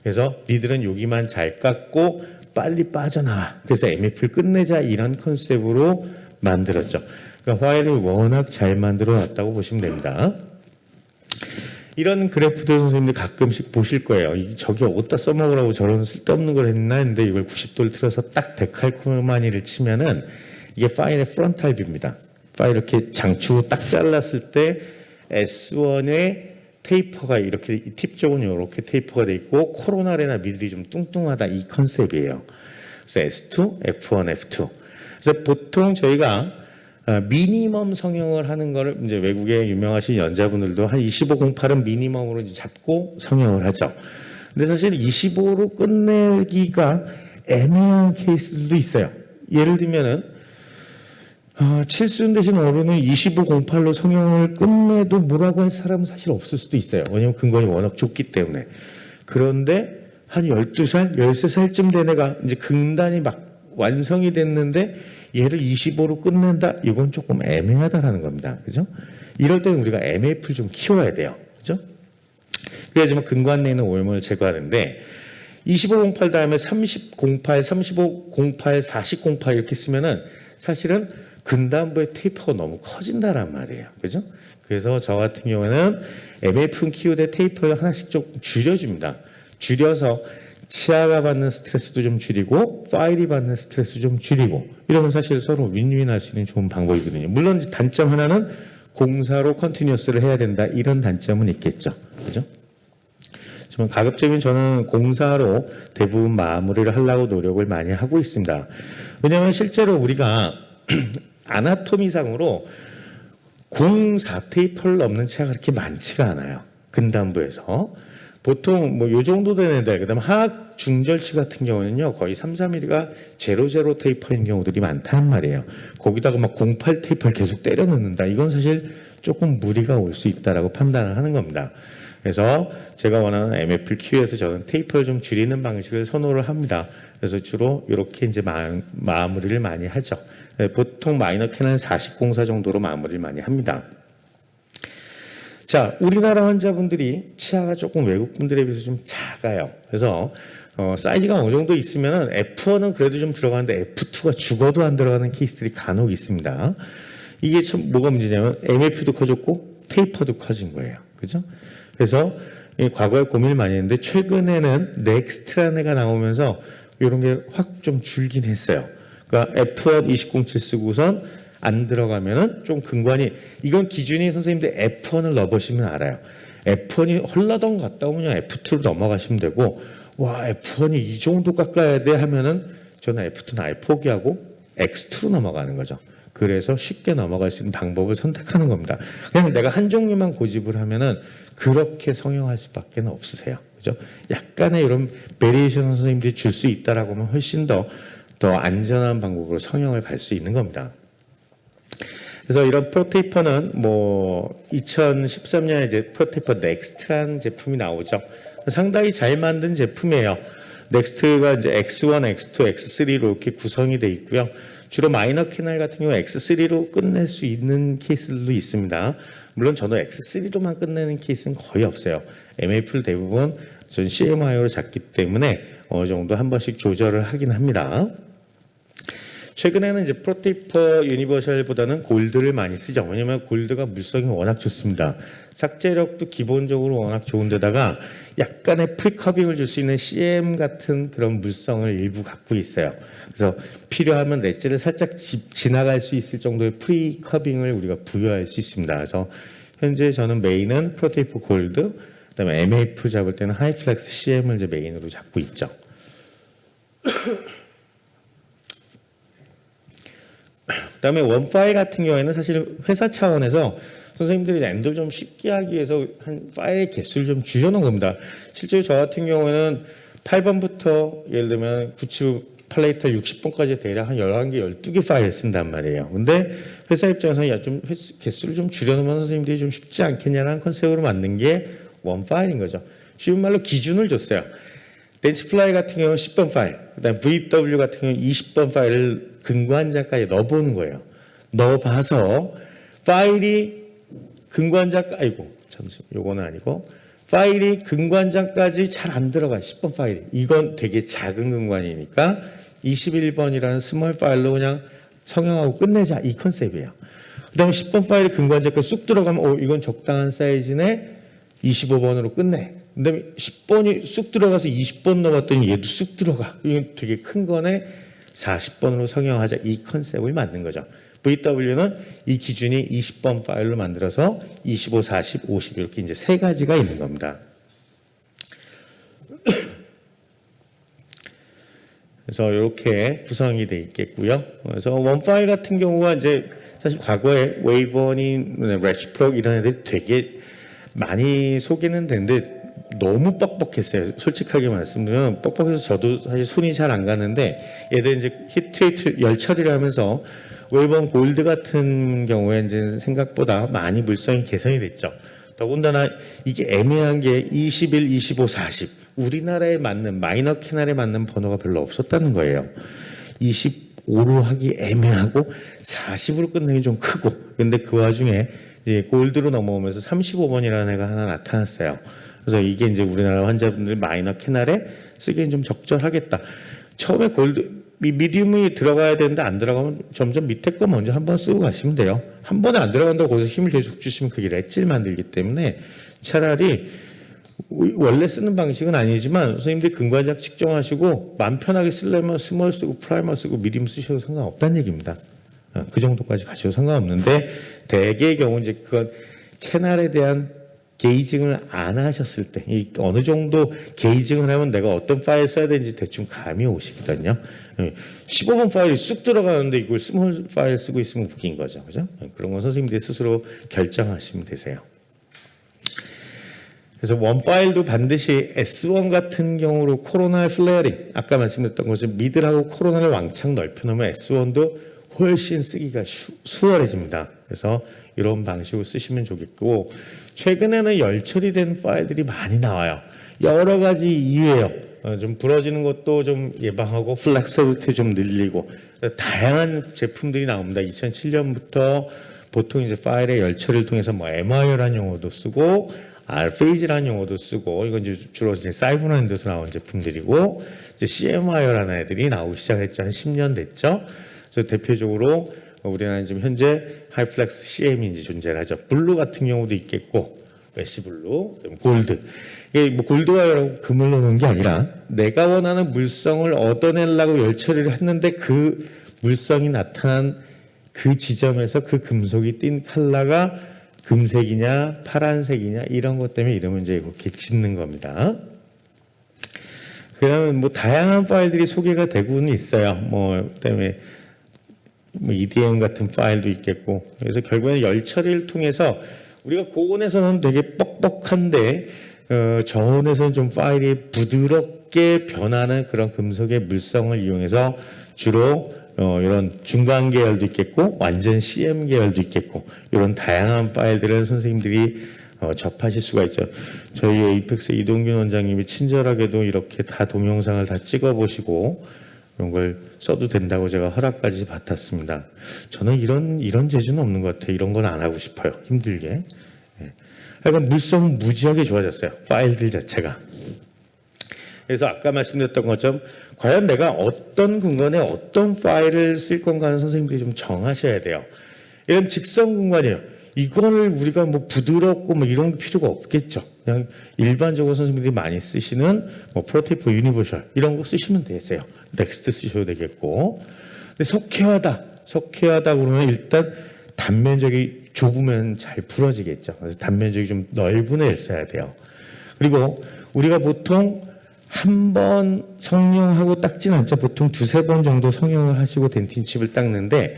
그래서 니들은 여기만 잘 깎고 빨리 빠져나와. 그래서 MF를 끝내자 이런 컨셉으로 만들었죠. 그러니까 화해를 워낙 잘 만들어 놨다고 보시면 됩니다. 이런 그래프들 선생님들 가끔씩 보실 거예요. 저기 어디다 써먹으라고 저런 쓸데없는 걸 했나 했는데 이걸 90도를 틀어서 딱 데칼코마니를 치면은 이게 파일의 프론탈 뷰입니다. 파일 이렇게 장축으로 딱 잘랐을 때 S1의 테이퍼가 이렇게 팁 쪽은 이렇게 테이퍼가 돼 있고 코로나레나 미들이 좀 뚱뚱하다 이 컨셉이에요. 그래서 S2, F1, F2. 그래서 보통 저희가 미니멈 성형을 하는 거를 이제 외국의 유명하신 연자분들도 한 2508은 미니멈으로 이제 잡고 성형을 하죠. 근데 사실 25로 끝내기가 애매한 케이스들도 있어요. 예를 들면은 칠순 대신 어른은 2508로 성형을 끝내도 뭐라고 할 사람은 사실 없을 수도 있어요. 왜냐면 근거이 워낙 좁기 때문에. 그런데 한 12살, 13살쯤 된 애가 이제 근단이 막 완성이 됐는데 얘를 25로 끝낸다? 이건 조금 애매하다라는 겁니다. 그죠? 이럴 때는 우리가 MF를 좀 키워야 돼요. 그죠? 그래야지만 근관 내에 있는 오염을 제거하는데 2508 다음에 3008, 3508, 4008 이렇게 쓰면은 사실은 근단부의 테이퍼가 너무 커진다란 말이에요. 그죠? 그래서 저 같은 경우에는 MF는 키우되 테이퍼를 하나씩 좀 줄여줍니다. 줄여서 치아가 받는 스트레스도 좀 줄이고 파일이 받는 스트레스 좀 줄이고 이러면 사실 서로 윈윈할 수 있는 좋은 방법이거든요. 물론 단점 하나는 공사로 컨티뉴어스를 해야 된다 이런 단점은 있겠죠. 그죠? 하지만 가급적이면 저는 공사로 대부분 마무리를 하려고 노력을 많이 하고 있습니다. 왜냐하면 실제로 우리가 아나토미상으로 04테이퍼를 넘는 치아가 그렇게 많지가 않아요. 근단부에서. 보통 뭐 요 정도 되는데 그다음 하악 중절치 같은 경우는요 거의 3, 4mm가 00 테이퍼인 경우들이 많다는 말이에요. 거기다가 막 08 테이퍼를 계속 때려 넣는다. 이건 사실 조금 무리가 올 수 있다라고 판단을 하는 겁니다. 그래서 제가 원하는 MF를 키워서 저는 테이퍼를 좀 줄이는 방식을 선호를 합니다. 그래서 주로 이렇게 이제 마무리를 많이 하죠. 보통 마이너 캐는 4004 정도로 마무리를 많이 합니다. 자, 우리나라 환자분들이 치아가 조금 외국 분들에 비해서 좀 작아요. 그래서 사이즈가 어느 정도 있으면 F1은 그래도 좀 들어가는데 F2가 죽어도 안 들어가는 케이스들이 간혹 있습니다. 이게 참 뭐가 문제냐면 MF도 커졌고 테이퍼도 커진 거예요. 그죠? 그래서 과거에 고민을 많이 했는데 최근에는 넥스트라는 애가 나오면서 이런 게 확 좀 줄긴 했어요. 그러니까 F1 2007 쓰고선 안 들어가면은 좀 근관이 이건 기준이 선생님들 F1을 넣어보시면 알아요. F1이 헐라덩 갔다 오면 F2로 넘어가시면 되고 와 F1이 이 정도 깎아야 돼 하면은 저는 F2는 아예 포기하고 X2로 넘어가는 거죠. 그래서 쉽게 넘어갈 수 있는 방법을 선택하는 겁니다. 그냥 내가 한 종류만 고집을 하면은 그렇게 성형할 수밖에 없으세요. 그죠? 약간의 이런 베리에이션 선생님들이 줄 수 있다라고 하면 훨씬 더 안전한 방법으로 성형을 갈 수 있는 겁니다. 그래서 이런 프로테이퍼는 뭐 2013년에 이제 프로테이퍼 넥스트라는 제품이 나오죠. 상당히 잘 만든 제품이에요. 넥스트가 이제 X1, X2, X3로 이렇게 구성이 돼 있고요. 주로 마이너 캐널 같은 경우 X3로 끝낼 수 있는 케이스들도 있습니다. 물론 저도 X3로만 끝내는 케이스는 거의 없어요. MF를 대부분 전 CMI로 잡기 때문에 어느 정도 한 번씩 조절을 하긴 합니다. 최근에는 이제 프로테이퍼 유니버셜보다는 골드를 많이 쓰죠. 왜냐하면 골드가 물성이 워낙 좋습니다. 삭제력도 기본적으로 워낙 좋은데다가 약간의 프리커빙을 줄 수 있는 CM 같은 그런 물성을 일부 갖고 있어요. 그래서 필요하면 렛즈를 살짝 지나갈 수 있을 정도의 프리커빙을 우리가 부여할 수 있습니다. 그래서 현재 저는 메인은 프로테이퍼 골드, 그다음에 MF 잡을 때는 하이플렉스 CM을 이제 메인으로 잡고 있죠. 그다음에 원파일 같은 경우에는 사실 회사 차원에서 선생님들이 엔도 좀 쉽게 하기 위해서 한 파일의 개수를 좀 줄여놓은 겁니다. 실제로 저 같은 경우에는 8번부터 예를 들면 팔레이터 60번까지 대략 한 11개, 12개 파일을 쓴단 말이에요. 근데 회사 입장에서는 야, 좀 개수를 좀 줄여놓으면 선생님들이 좀 쉽지 않겠냐는 컨셉으로 만든 게 원 파일인 거죠. 쉬운 말로 기준을 줬어요. 댄치플라이 같은 경우는 10번 파일, 그다음 VW 같은 경우는 20번 파일을 근관자까지 넣어보는 거예요. 넣어봐서 파일이 요거는 아니고 파일이 근관자까지 잘 안 들어가요. 10번 파일이. 이건 되게 작은 근관이니까 21번이라는 스몰 파일로 그냥 성형하고 끝내자, 이 컨셉이에요. 그다음에 10번 파일이 근관자까지 쑥 들어가면 이건 적당한 사이즈네, 25번으로 끝내. 그다음에 10번이 쑥 들어가서 20번 넣어봤더니 얘도 쑥 들어가. 이건 되게 큰 거네, 40번으로 성형하자, 이 컨셉을 만든 거죠. VW는 이 기준이 20번 파일로 만들어서 25, 40, 50 이렇게 이제 세 가지가 있는 겁니다. 그래서 이렇게 구성이 돼 있겠고요. 그래서 원 파일 같은 경우가 이제 사실 과거에 웨이번이, 레시프록 이런 애들이 되게 많이 소개는 됐는데 너무 뻑뻑했어요. 솔직하게 말씀드리면 뻑뻑해서 저도 사실 손이 잘 안 가는데 얘들 이제 히트레이트 열 처리를 하면서 웨이번 골드 같은 경우에 이제 생각보다 많이 물성이 개선이 됐죠. 더군다나 이게 애매한 게 21, 25, 40 우리나라에 맞는 마이너 캐날에 맞는 번호가 별로 없었다는 거예요. 25로 하기 애매하고 40으로 끝내기 좀 크고, 근데 그 와중에 이제 골드로 넘어오면서 35번이라는 애가 하나 나타났어요. 그래서 이게 이제 우리나라 환자분들 마이너 캐날에 쓰기엔 좀 적절하겠다. 처음에 미디움이 들어가야 되는데 안 들어가면 점점 밑에 거 먼저 한번 쓰고 가시면 돼요. 한 번에 안 들어간다고 거기서 힘을 계속 주시면 그게 렛질 만들기 때문에 차라리 원래 쓰는 방식은 아니지만 선생님들이 근관작 측정하시고 마음 편하게 쓰려면 스몰 쓰고 프라이머 쓰고 미디움 쓰셔도 상관없다는 얘기입니다. 그 정도까지 가셔도 상관없는데 대개의 경우 이제 그건 캐날에 대한 게이징을 안 하셨을 때 어느 정도 게이징을 하면 내가 어떤 파일 써야 되는지 대충 감이 오시거든요. 15번 파일이 쑥 들어가는데 이걸 스몰 파일 쓰고 있으면 웃긴 거죠. 그죠? 그런 건 선생님들이 스스로 결정하시면 되세요. 그래서 원 파일도 반드시 S1 같은 경우로 코로나 플레어링, 아까 말씀드렸던 것처럼 미들하고 코로나를 왕창 넓혀놓으면 S1도 훨씬 쓰기가 수월해집니다. 그래서 이런 방식으로 쓰시면 좋겠고, 최근에는 열 처리된 파일들이 많이 나와요. 여러 가지 이유예요. 좀 부러지는 것도 좀 예방하고 플렉서빌리티 좀 늘리고 다양한 제품들이 나옵니다. 2007년부터 보통 이제 파일의 열 처리를 통해서 뭐 MIR라는 용어도 쓰고 R페이지라는 용어도 쓰고, 이건 이제 주로 이제 사이버랜드에서 나온 제품들이고, 이제 CMIR라는 애들이 나오기 시작했죠. 한 10년 됐죠. 그래서 대표적으로 우리나라는 지금 현재 하이플렉스 CM이 이제 존재를 하죠. 블루 같은 경우도 있겠고, 메시 블루, 골드. 이게 뭐 골드와 여러분 금을 넣는 게 아니라 내가 원하는 물성을 얻어내려고 열 처리를 했는데 그 물성이 나타난 그 지점에서 그 금속이 띈 컬러가 금색이냐 파란색이냐 이런 것 때문에 이름을 이제 이렇게 짓는 겁니다. 그다음에 뭐 다양한 파일들이 소개가 되고는 있어요. 뭐 그다음에 뭐 EDM 같은 파일도 있겠고, 그래서 결국에는 열 처리를 통해서 우리가 고온에서는 되게 뻑뻑한데 저온에서는 좀 파일이 부드럽게 변하는 그런 금속의 물성을 이용해서 주로 이런 중간 계열도 있겠고 완전 CM 계열도 있겠고 이런 다양한 파일들을 선생님들이 접하실 수가 있죠. 저희 에이펙스 이동균 원장님이 친절하게도 이렇게 다 동영상을 다 찍어보시고 이런 걸 써도 된다고 제가 허락까지 받았습니다. 저는 이런 재주는 없는 것 같아요. 이런 건 안 하고 싶어요. 힘들게. 하여간 물성은 무지하게 좋아졌어요. 파일들 자체가. 그래서 아까 말씀드렸던 것처럼 과연 내가 어떤 공간에 어떤 파일을 쓸 건가는 선생님들이 좀 정하셔야 돼요. 이런 직선 공간이에요. 이거를 우리가 뭐 부드럽고 뭐 이런 필요가 없겠죠. 그냥 일반적으로 선생님들이 많이 쓰시는 뭐 프로테이프 유니버셜 이런 거 쓰시면 되세요. 넥스트 쓰셔도 되겠고. 근데 석회화다 그러면 일단 단면적이 좁으면 잘 부러지겠죠. 그래서 단면적이 좀 넓은 애를 써야 돼요. 그리고 우리가 보통 한 번 성형하고 닦지는 않죠. 보통 두세 번 정도 성형을 하시고 덴틴 칩을 닦는데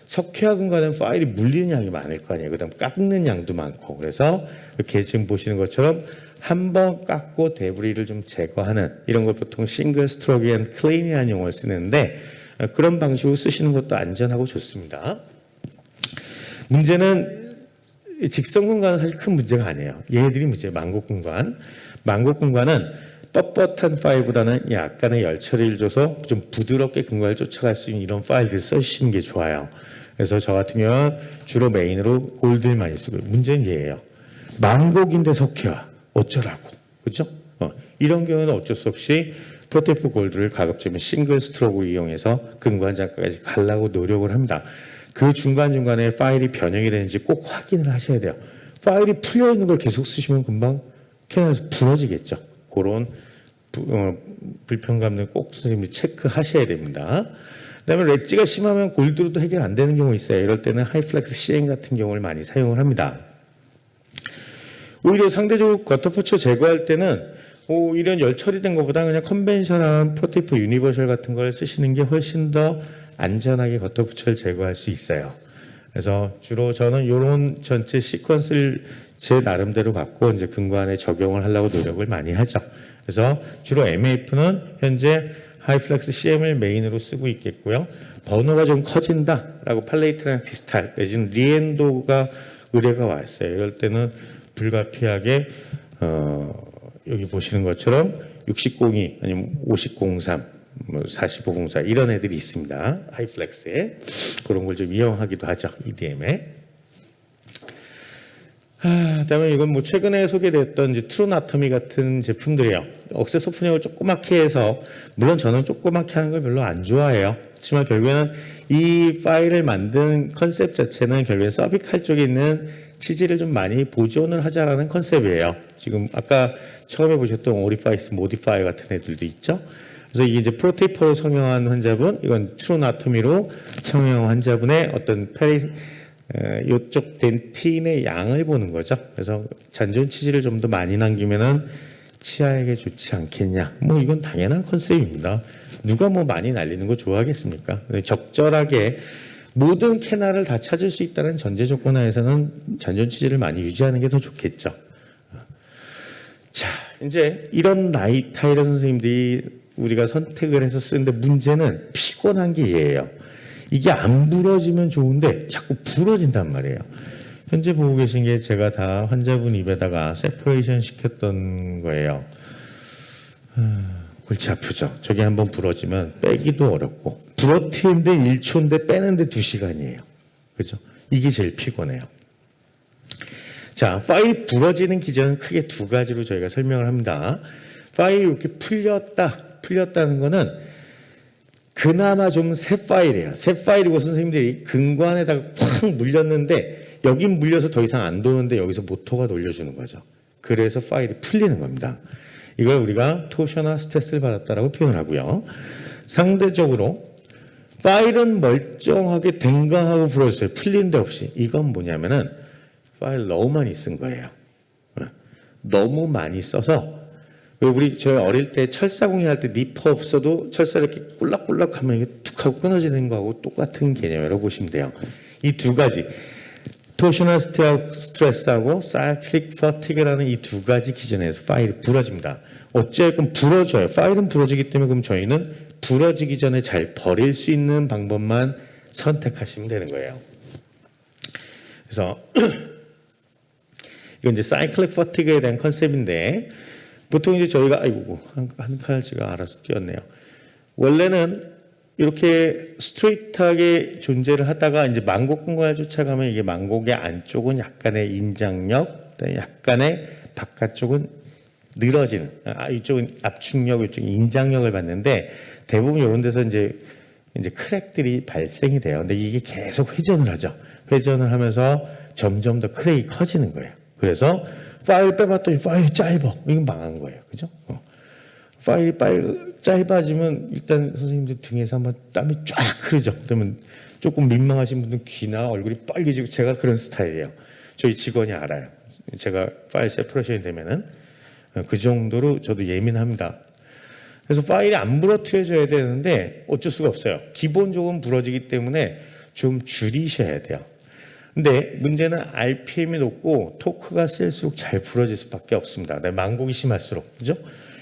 석회화 근간은 파일이 물리는 양이 많을 거 아니에요. 그다음 깎는 양도 많고. 그래서 이렇게 지금 보시는 것처럼 한 번 깎고 데브리를 좀 제거하는 이런 걸 보통 싱글 스트로크 앤 클린이라는 용어를 쓰는데 그런 방식으로 쓰시는 것도 안전하고 좋습니다. 문제는 직선 근간은 사실 큰 문제가 아니에요. 얘네들이 문제예요. 망곡 근간. 망곡 근간은 뻣뻣한 파일보다는 약간의 열 처리를 줘서 좀 부드럽게 근간을 쫓아갈 수 있는 이런 파일들 써주시는 게 좋아요. 그래서 저 같은 경우는 주로 메인으로 골드를 많이 쓰고 문제는 얘예요. 망곡인데 석회화 어쩌라고, 그렇죠? 이런 경우는 어쩔 수 없이 프로테이프 골드를 가급적이면 싱글 스트로크를 이용해서 근간 장까지 가려고 노력을 합니다. 그 중간중간에 파일이 변형이 되는지 꼭 확인을 하셔야 돼요. 파일이 풀려 있는 걸 계속 쓰시면 금방 캐나에서 부러지겠죠. 그런 불편감들 꼭 선생님이 체크하셔야 됩니다. 그다음에 렛지가 심하면 골드로도 해결 안 되는 경우 있어요. 이럴 때는 하이플렉스 CN 같은 경우를 많이 사용을 합니다. 오히려 상대적으로 겉터포처 제거할 때는 이런 열 처리된 것보다 그냥 컨벤셔널한 프로테이프 유니버셜 같은 걸 쓰시는 게 훨씬 더 안전하게 겉터포처를 제거할 수 있어요. 그래서 주로 저는 이런 전체 시퀀스를 제 나름대로 갖고 이제 근간에 적용을 하려고 노력을 많이 하죠. 그래서 주로 MAF는 현재 하이플렉스 CM을 메인으로 쓰고 있겠고요. 번호가 좀 커진다라고 팔레이트랑 디스탈 내지는 리엔도가 의뢰가 왔어요. 이럴 때는 불가피하게 여기 보시는 것처럼 6002 아니면 5003 4504 이런 애들이 있습니다. 하이플렉스에 그런 걸 좀 이용하기도 하죠. EDM에. 그다음에 이건 뭐 최근에 소개됐던 이제 트루나토미 같은 제품들이에요. 억셋 오프닝을 조그맣게 해서 물론 저는 조그맣게 하는 걸 별로 안 좋아해요. 하지만 결국에는 이 파일을 만든 컨셉 자체는 결국에 서비칼 쪽에 있는 치질을 좀 많이 보존을 하자라는 컨셉이에요. 지금 아까 처음에 보셨던 오리파이스, 모디파이 같은 애들도 있죠. 그래서 이게 이제 프로테이퍼로 성형한 환자분, 이건 트루나토미로 성형 환자분의 어떤 이쪽 덴틴의 양을 보는 거죠. 그래서 잔존 치질을 좀 더 많이 남기면은 치아에게 좋지 않겠냐. 뭐 이건 당연한 컨셉입니다. 누가 뭐 많이 날리는 거 좋아하겠습니까? 적절하게 모든 캐나를 다 찾을 수 있다는 전제 조건 하에서는 잔존 치질을 많이 유지하는 게 더 좋겠죠. 자, 이제 이런 나이 타일의 선생님들이 우리가 선택을 해서 쓰는데 문제는 피곤한 게 얘예요. 이게 안 부러지면 좋은데 자꾸 부러진단 말이에요. 현재 보고 계신 게 제가 다 환자분 입에다가 세퍼레이션 시켰던 거예요. 골치 아프죠. 저게 한번 부러지면 빼기도 어렵고 부러뜨리는데 1초인데 빼는데 2시간이에요. 그죠? 이게 제일 피곤해요. 자, 파일이 부러지는 기전은 크게 두 가지로 저희가 설명을 합니다. 파일이 이렇게 풀렸다는 거는 그나마 좀 새 파일이에요. 새 파일이고 선생님들이 근관에다가 꽉 물렸는데 여긴 물려서 더 이상 안 도는데 여기서 모터가 돌려주는 거죠. 그래서 파일이 풀리는 겁니다. 이걸 우리가 토셔나 스트레스를 받았다라고 표현을 하고요. 상대적으로 파일은 멀쩡하게 댕강하고 부러졌어요. 풀린 데 없이. 이건 뭐냐면은 파일 너무 많이 쓴 거예요. 너무 많이 써서 저희 어릴 때 철사공예 할 때 니퍼 없어도 철사 이렇게 꿀락꿀락 하면 이게 툭 하고 끊어지는 거하고 똑같은 개념이라고 보시면 돼요. 이 두 가지. 토셔널 스트레스하고 사이클릭 퍼티그라는 이 두 가지 기전에서 파일이 부러집니다. 어쨌든 부러져요. 파일은 부러지기 때문에 그럼 저희는 부러지기 전에 잘 버릴 수 있는 방법만 선택하시면 되는 거예요. 그래서 이건 이제 사이클릭 퍼티그에 대한 컨셉인데 보통 이제 저희가 한 칼지가 알아서 뛰었네요. 원래는 이렇게 스트레이트하게 존재를 하다가 이제 망곡 근관을 쫓아가면 이게 망곡의 안쪽은 약간의 인장력, 약간의 바깥쪽은 늘어지는, 이쪽은 압축력, 이쪽은 인장력을 받는데 대부분 이런 데서 이제 크랙들이 발생이 돼요. 근데 이게 계속 회전을 하죠. 회전을 하면서 점점 더 크랙이 커지는 거예요. 그래서 파일 빼봤더니 파일이 짧아. 이건 망한 거예요. 그죠? 파일이 짧아지면 일단 선생님들 등에서 한번 땀이 쫙 흐르죠. 그러면 조금 민망하신 분들은 귀나 얼굴이 빨개지고 제가 그런 스타일이에요. 저희 직원이 알아요. 제가 파일 세퍼레이션이 되면은 그 정도로 저도 예민합니다. 그래서 파일이 안 부러뜨려져야 되는데 어쩔 수가 없어요. 기본적으로 부러지기 때문에 좀 줄이셔야 돼요. 근데 문제는 RPM이 높고 토크가 셀수록 잘 부러질 수밖에 없습니다. 만곡이 심할수록. 그죠?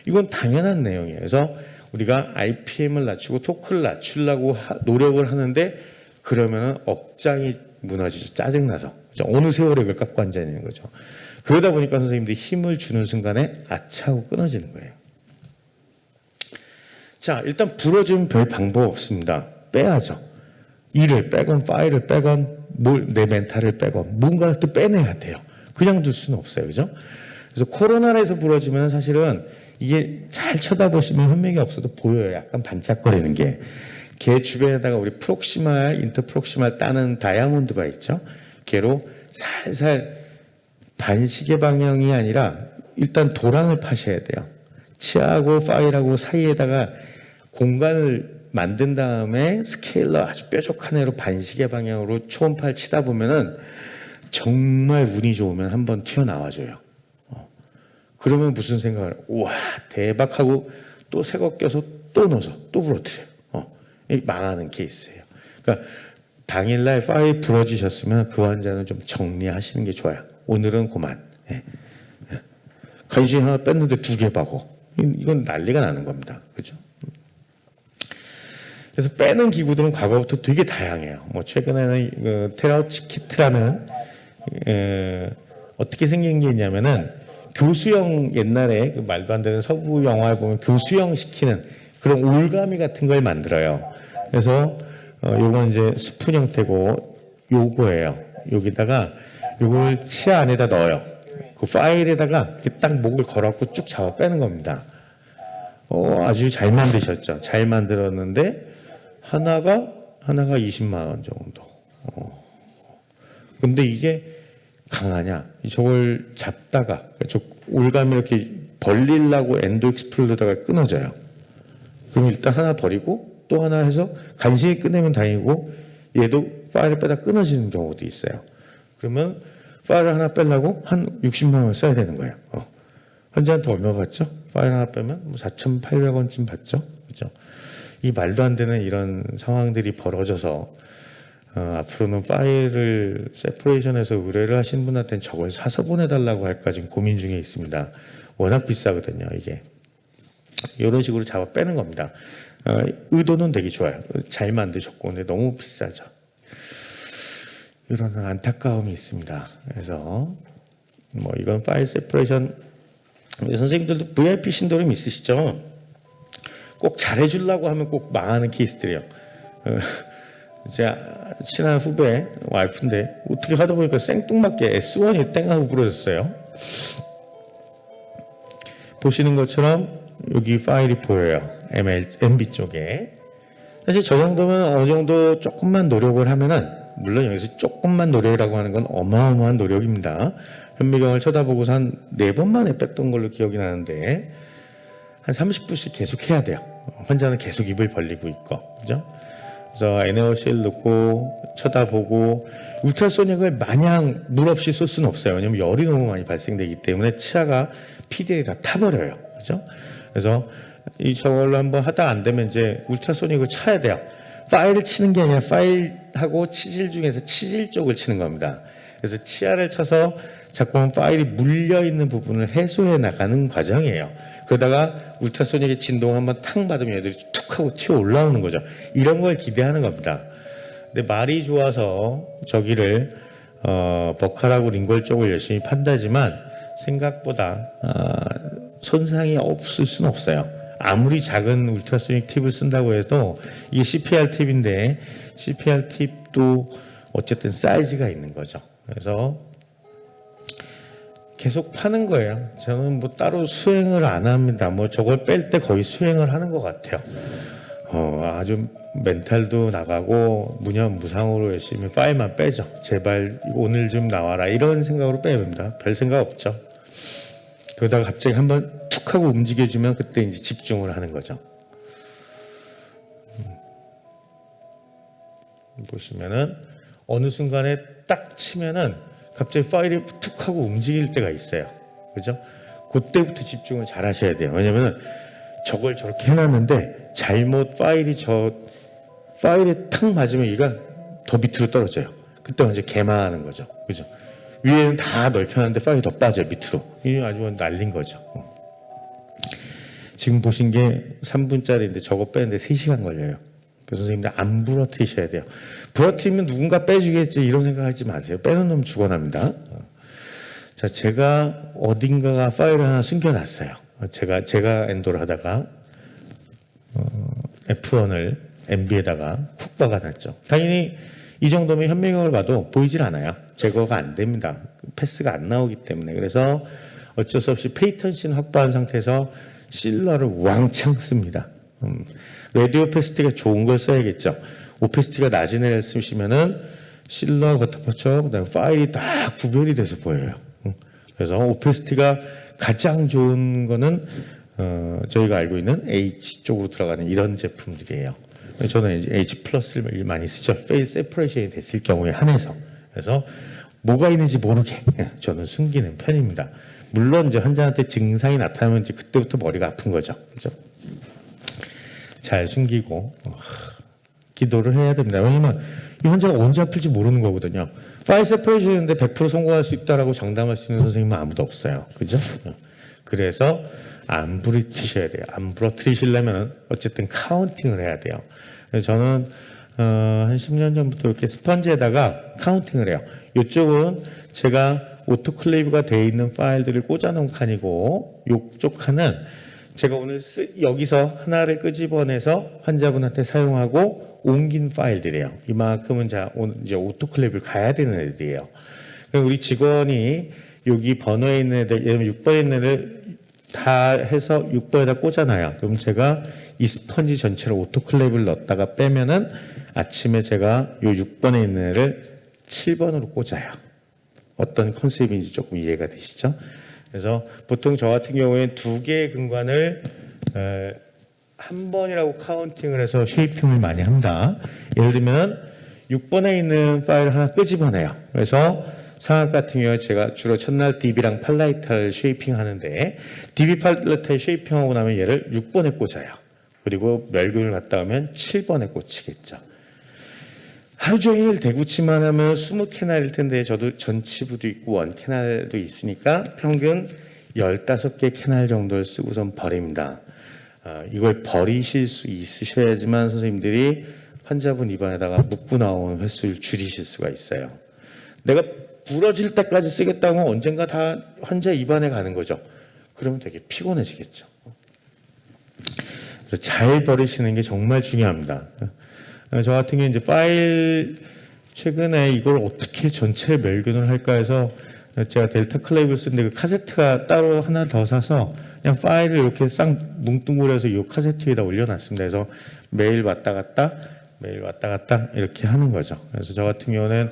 이건 당연한 내용이에요. 그래서 우리가 RPM을 낮추고 토크를 낮추려고 노력을 하는데 그러면은 억장이 무너지죠. 짜증나서. 그죠? 어느 세월에 그걸 갖고 앉아 있는 거죠. 그러다 보니까 선생님들이 힘을 주는 순간에 아차하고 끊어지는 거예요. 자, 일단 부러지면 별 방법 없습니다. 빼야죠. 일을 빼건 파일을 빼건 내 멘탈을 빼건 뭔가 또 빼내야 돼요. 그냥 둘 수는 없어요. 그죠? 그래서 코로나에서 부러지면 사실은 이게 잘 쳐다보시면 현맥이 없어도 보여요. 약간 반짝거리는 게. 걔 주변에다가 우리 프록시말, 인터프록시말 따는 다이아몬드가 있죠. 걔로 살살 반시계 방향이 아니라 일단 도랑을 파셔야 돼요. 치아하고 파일하고 사이에다가 공간을 만든 다음에 스케일러 아주 뾰족한 애로 반시계 방향으로 초음파를 치다 보면은 정말 운이 좋으면 한번 튀어나와줘요. 그러면 무슨 생각을 우와 대박 하고 또 새거 껴서 또 넣어서 또 부러뜨려요. 망하는 케이스예요. 그러니까 당일날 파일 부러지셨으면 그 환자는 좀 정리하시는 게 좋아요. 오늘은 그만. 간신히 하나 뺐는데 2개 박어. 이건 난리가 나는 겁니다. 그렇죠? 그래서 빼는 기구들은 과거부터 되게 다양해요. 뭐 최근에는 그 테라우치 키트라는 어떻게 생긴 게 있냐면은 교수형 옛날에 그 말도 안 되는 서구 영화를 보면 교수형 시키는 그런 올가미 같은 걸 만들어요. 그래서 요건 이제 스푼 형태고 요거예요. 여기다가 요걸 치아 안에다 넣어요. 그 파일에다가 딱 목을 걸어갖고 쭉 잡아 빼는 겁니다. 아주 잘 만드셨죠. 잘 만들었는데 하나가 20만 원 정도. 근데 이게 강하냐? 저걸 잡다가 저 올가미 이렇게 벌리려고 엔도 익스플로더가 끊어져요. 그럼 일단 하나 버리고 또 하나 해서 간신히 꺼내면 다행이고 얘도 파일을 빼다 끊어지는 경우도 있어요. 그러면 파일을 하나 빼려고 한 60만 원을 써야 되는 거예요. 환자한테 얼마 받죠? 파일 하나 빼면 4,800원쯤 받죠. 그렇죠? 이 말도 안 되는 이런 상황들이 벌어져서 앞으로는 파일을 세퍼레이션해서 의뢰를 하신 분한테는 저걸 사서 보내달라고 할까 지금 고민 중에 있습니다. 워낙 비싸거든요, 이게. 이런 식으로 잡아 빼는 겁니다. 의도는 되게 좋아요. 잘 만드셨고, 근데 너무 비싸죠. 이런 안타까움이 있습니다. 그래서 뭐 이건 파일 세퍼레이션 선생님들도 VIP 신도림 있으시죠? 꼭 잘해주려고 하면 꼭 망하는 케이스들이요. 제 친한 후배 와이프인데 어떻게 하다 보니까 생뚱맞게 S1이 땡하고 부러졌어요. 보시는 것처럼 여기 파일이 보여요. MB 쪽에. 사실 저 정도면 어느 정도 조금만 노력을 하면은 물론 여기서 조금만 노력이라고 하는 건 어마어마한 노력입니다. 현미경을 쳐다보고서 한 4번 만에 뺐던 걸로 기억이 나는데 한 30분씩 계속 해야 돼요. 환자는 계속 입을 벌리고 있고, 그죠? 그래서 NaOCl 넣고 쳐다보고 울트라소닉을 마냥 물 없이 쏠 수는 없어요. 왜냐하면 열이 너무 많이 발생되기 때문에 치아가 PD에 다 타버려요, 그죠? 그래서 저걸로 한번 하다 안 되면 이제 울트라소닉을 쳐야 돼요. 파일을 치는 게 아니라 파일하고 치질 중에서 치질 쪽을 치는 겁니다. 그래서 치아를 쳐서 자꾸 파일이 물려 있는 부분을 해소해 나가는 과정이에요. 그러다가 울트라소닉의 진동 한번 탁 받으면 애들이 툭 하고 튀어 올라오는 거죠. 이런 걸 기대하는 겁니다. 근데 말이 좋아서 저기를 버칼하고 링골 쪽을 열심히 판다지만 생각보다 손상이 없을 수는 없어요. 아무리 작은 울트라소닉 팁을 쓴다고 해도 이게 CPR 팁인데 CPR 팁도 어쨌든 사이즈가 있는 거죠. 그래서 계속 파는 거예요. 저는 뭐 따로 수행을 안 합니다. 뭐 저걸 뺄 때 거의 수행을 하는 것 같아요. 아주 멘탈도 나가고 무념무상으로 열심히 파일만 빼죠. 제발 오늘 좀 나와라 이런 생각으로 빼입니다. 별 생각 없죠. 그러다가 갑자기 한번 툭 하고 움직여주면 그때 이제 집중을 하는 거죠. 보시면은 어느 순간에 딱 치면은 갑자기 파일이 툭 하고 움직일 때가 있어요. 그죠? 그때부터 집중을 잘 하셔야 돼요. 왜냐면은 저걸 저렇게 해놨는데 잘못 파일이 파일에 탁 맞으면 얘가 더 밑으로 떨어져요. 그때 이제 개망하는 거죠. 그죠? 위에는 다 넓혀놨는데 파일이 더 빠져요. 밑으로. 이게 아주 날린 거죠. 지금 보신 게 3분짜리인데 저거 빼는데 3시간 걸려요. 그래서 선생님들 안 부러뜨리셔야 돼요. 부러뜨리면 누군가 빼주겠지 이런 생각하지 마세요. 빼놓으면 죽어납니다. 자, 제가 어딘가가 파일을 하나 숨겨놨어요. 제가 엔도를 하다가 F1을 MB에다가 쿡 박아놨죠. 당연히 이 정도면 현미경을 봐도 보이질 않아요. 제거가 안 됩니다. 패스가 안 나오기 때문에. 그래서 어쩔 수 없이 페이턴시는 확보한 상태에서 실러를 왕창 씁니다. 레디 오페시티가 좋은 걸 써야겠죠. 오페시티가 낮은 애를 쓰시면은 실러 버터퍼처 그다음에 파일이 딱 구별이 돼서 보여요. 그래서 오페시티가 가장 좋은 거는 저희가 알고 있는 H 쪽으로 들어가는 이런 제품들이에요. 저는 이제 H 플러스를 많이 쓰죠. 페이스 세퍼레이션이 됐을 경우에 한해서. 그래서 뭐가 있는지 모르게 저는 숨기는 편입니다. 물론 이제 환자한테 증상이 나타나면 이제 그때부터 머리가 아픈 거죠. 그죠? 잘 숨기고 기도를 해야 됩니다. 왜냐면 이 환자가 언제 아플지 모르는 거거든요. 파일 세퍼레이션인데 100% 성공할 수 있다라고 장담할 수 있는 선생님은 아무도 없어요. 그죠? 그래서 안 부러뜨리셔야 돼요. 안 부러뜨리시려면 어쨌든 카운팅을 해야 돼요. 저는 한 10년 전부터 이렇게 스펀지에다가 카운팅을 해요. 이쪽은 제가 오토클레이브가 되어 있는 파일들을 꽂아놓은 칸이고 이쪽 칸은 제가 오늘 여기서 하나를 끄집어내서 환자분한테 사용하고 옮긴 파일들이에요. 이만큼은 오늘 이제 오토클레이브를 가야 되는 애들이에요. 우리 직원이 여기 번호에 있는 애들, 예를 들면 6번에 있는 애들 다 해서 6번에다 꽂아놔요. 그럼 제가 이 스펀지 전체를 오토클레이브를 넣었다가 빼면은 아침에 제가 요 6번에 있는 애를 7번으로 꽂아요. 어떤 컨셉인지 조금 이해가 되시죠? 그래서 보통 저 같은 경우에는 2개의 근관을 한 번이라고 카운팅을 해서 쉐이핑을 많이 합니다. 예를 들면 6번에 있는 파일을 하나 끄집어내요. 그래서 상악 같은 경우에 제가 주로 첫날 DB랑 팔라이탈 쉐이핑 하는데 DB 팔라이탈 쉐이핑하고 나면 얘를 6번에 꽂아요. 그리고 멸균을 갔다 오면 7번에 꽂히겠죠. 하루 종일 대구치만 하면 20캐날일 텐데 저도 전치부도 있고 원캐날도 있으니까 평균 15개 캐날 정도를 쓰고선 버립니다. 이걸 버리실 수 있으셔야지만 선생님들이 환자분 입안에다가 묻고 나오는 횟수를 줄이실 수가 있어요. 내가 부러질 때까지 쓰겠다고 하면 언젠가 다 환자 입안에 가는 거죠. 그러면 되게 피곤해지겠죠. 그래서 잘 버리시는 게 정말 중요합니다. 저 같은 경우 이제 파일 최근에 이걸 어떻게 전체 멸균을 할까 해서 제가 델타 클레이브를 쓰는데 그 카세트가 따로 하나 더 사서 그냥 파일을 이렇게 싹 뭉뚱그려서 이 카세트 위에다 올려놨습니다. 그래서 매일 왔다 갔다 이렇게 하는 거죠. 그래서 저 같은 경우는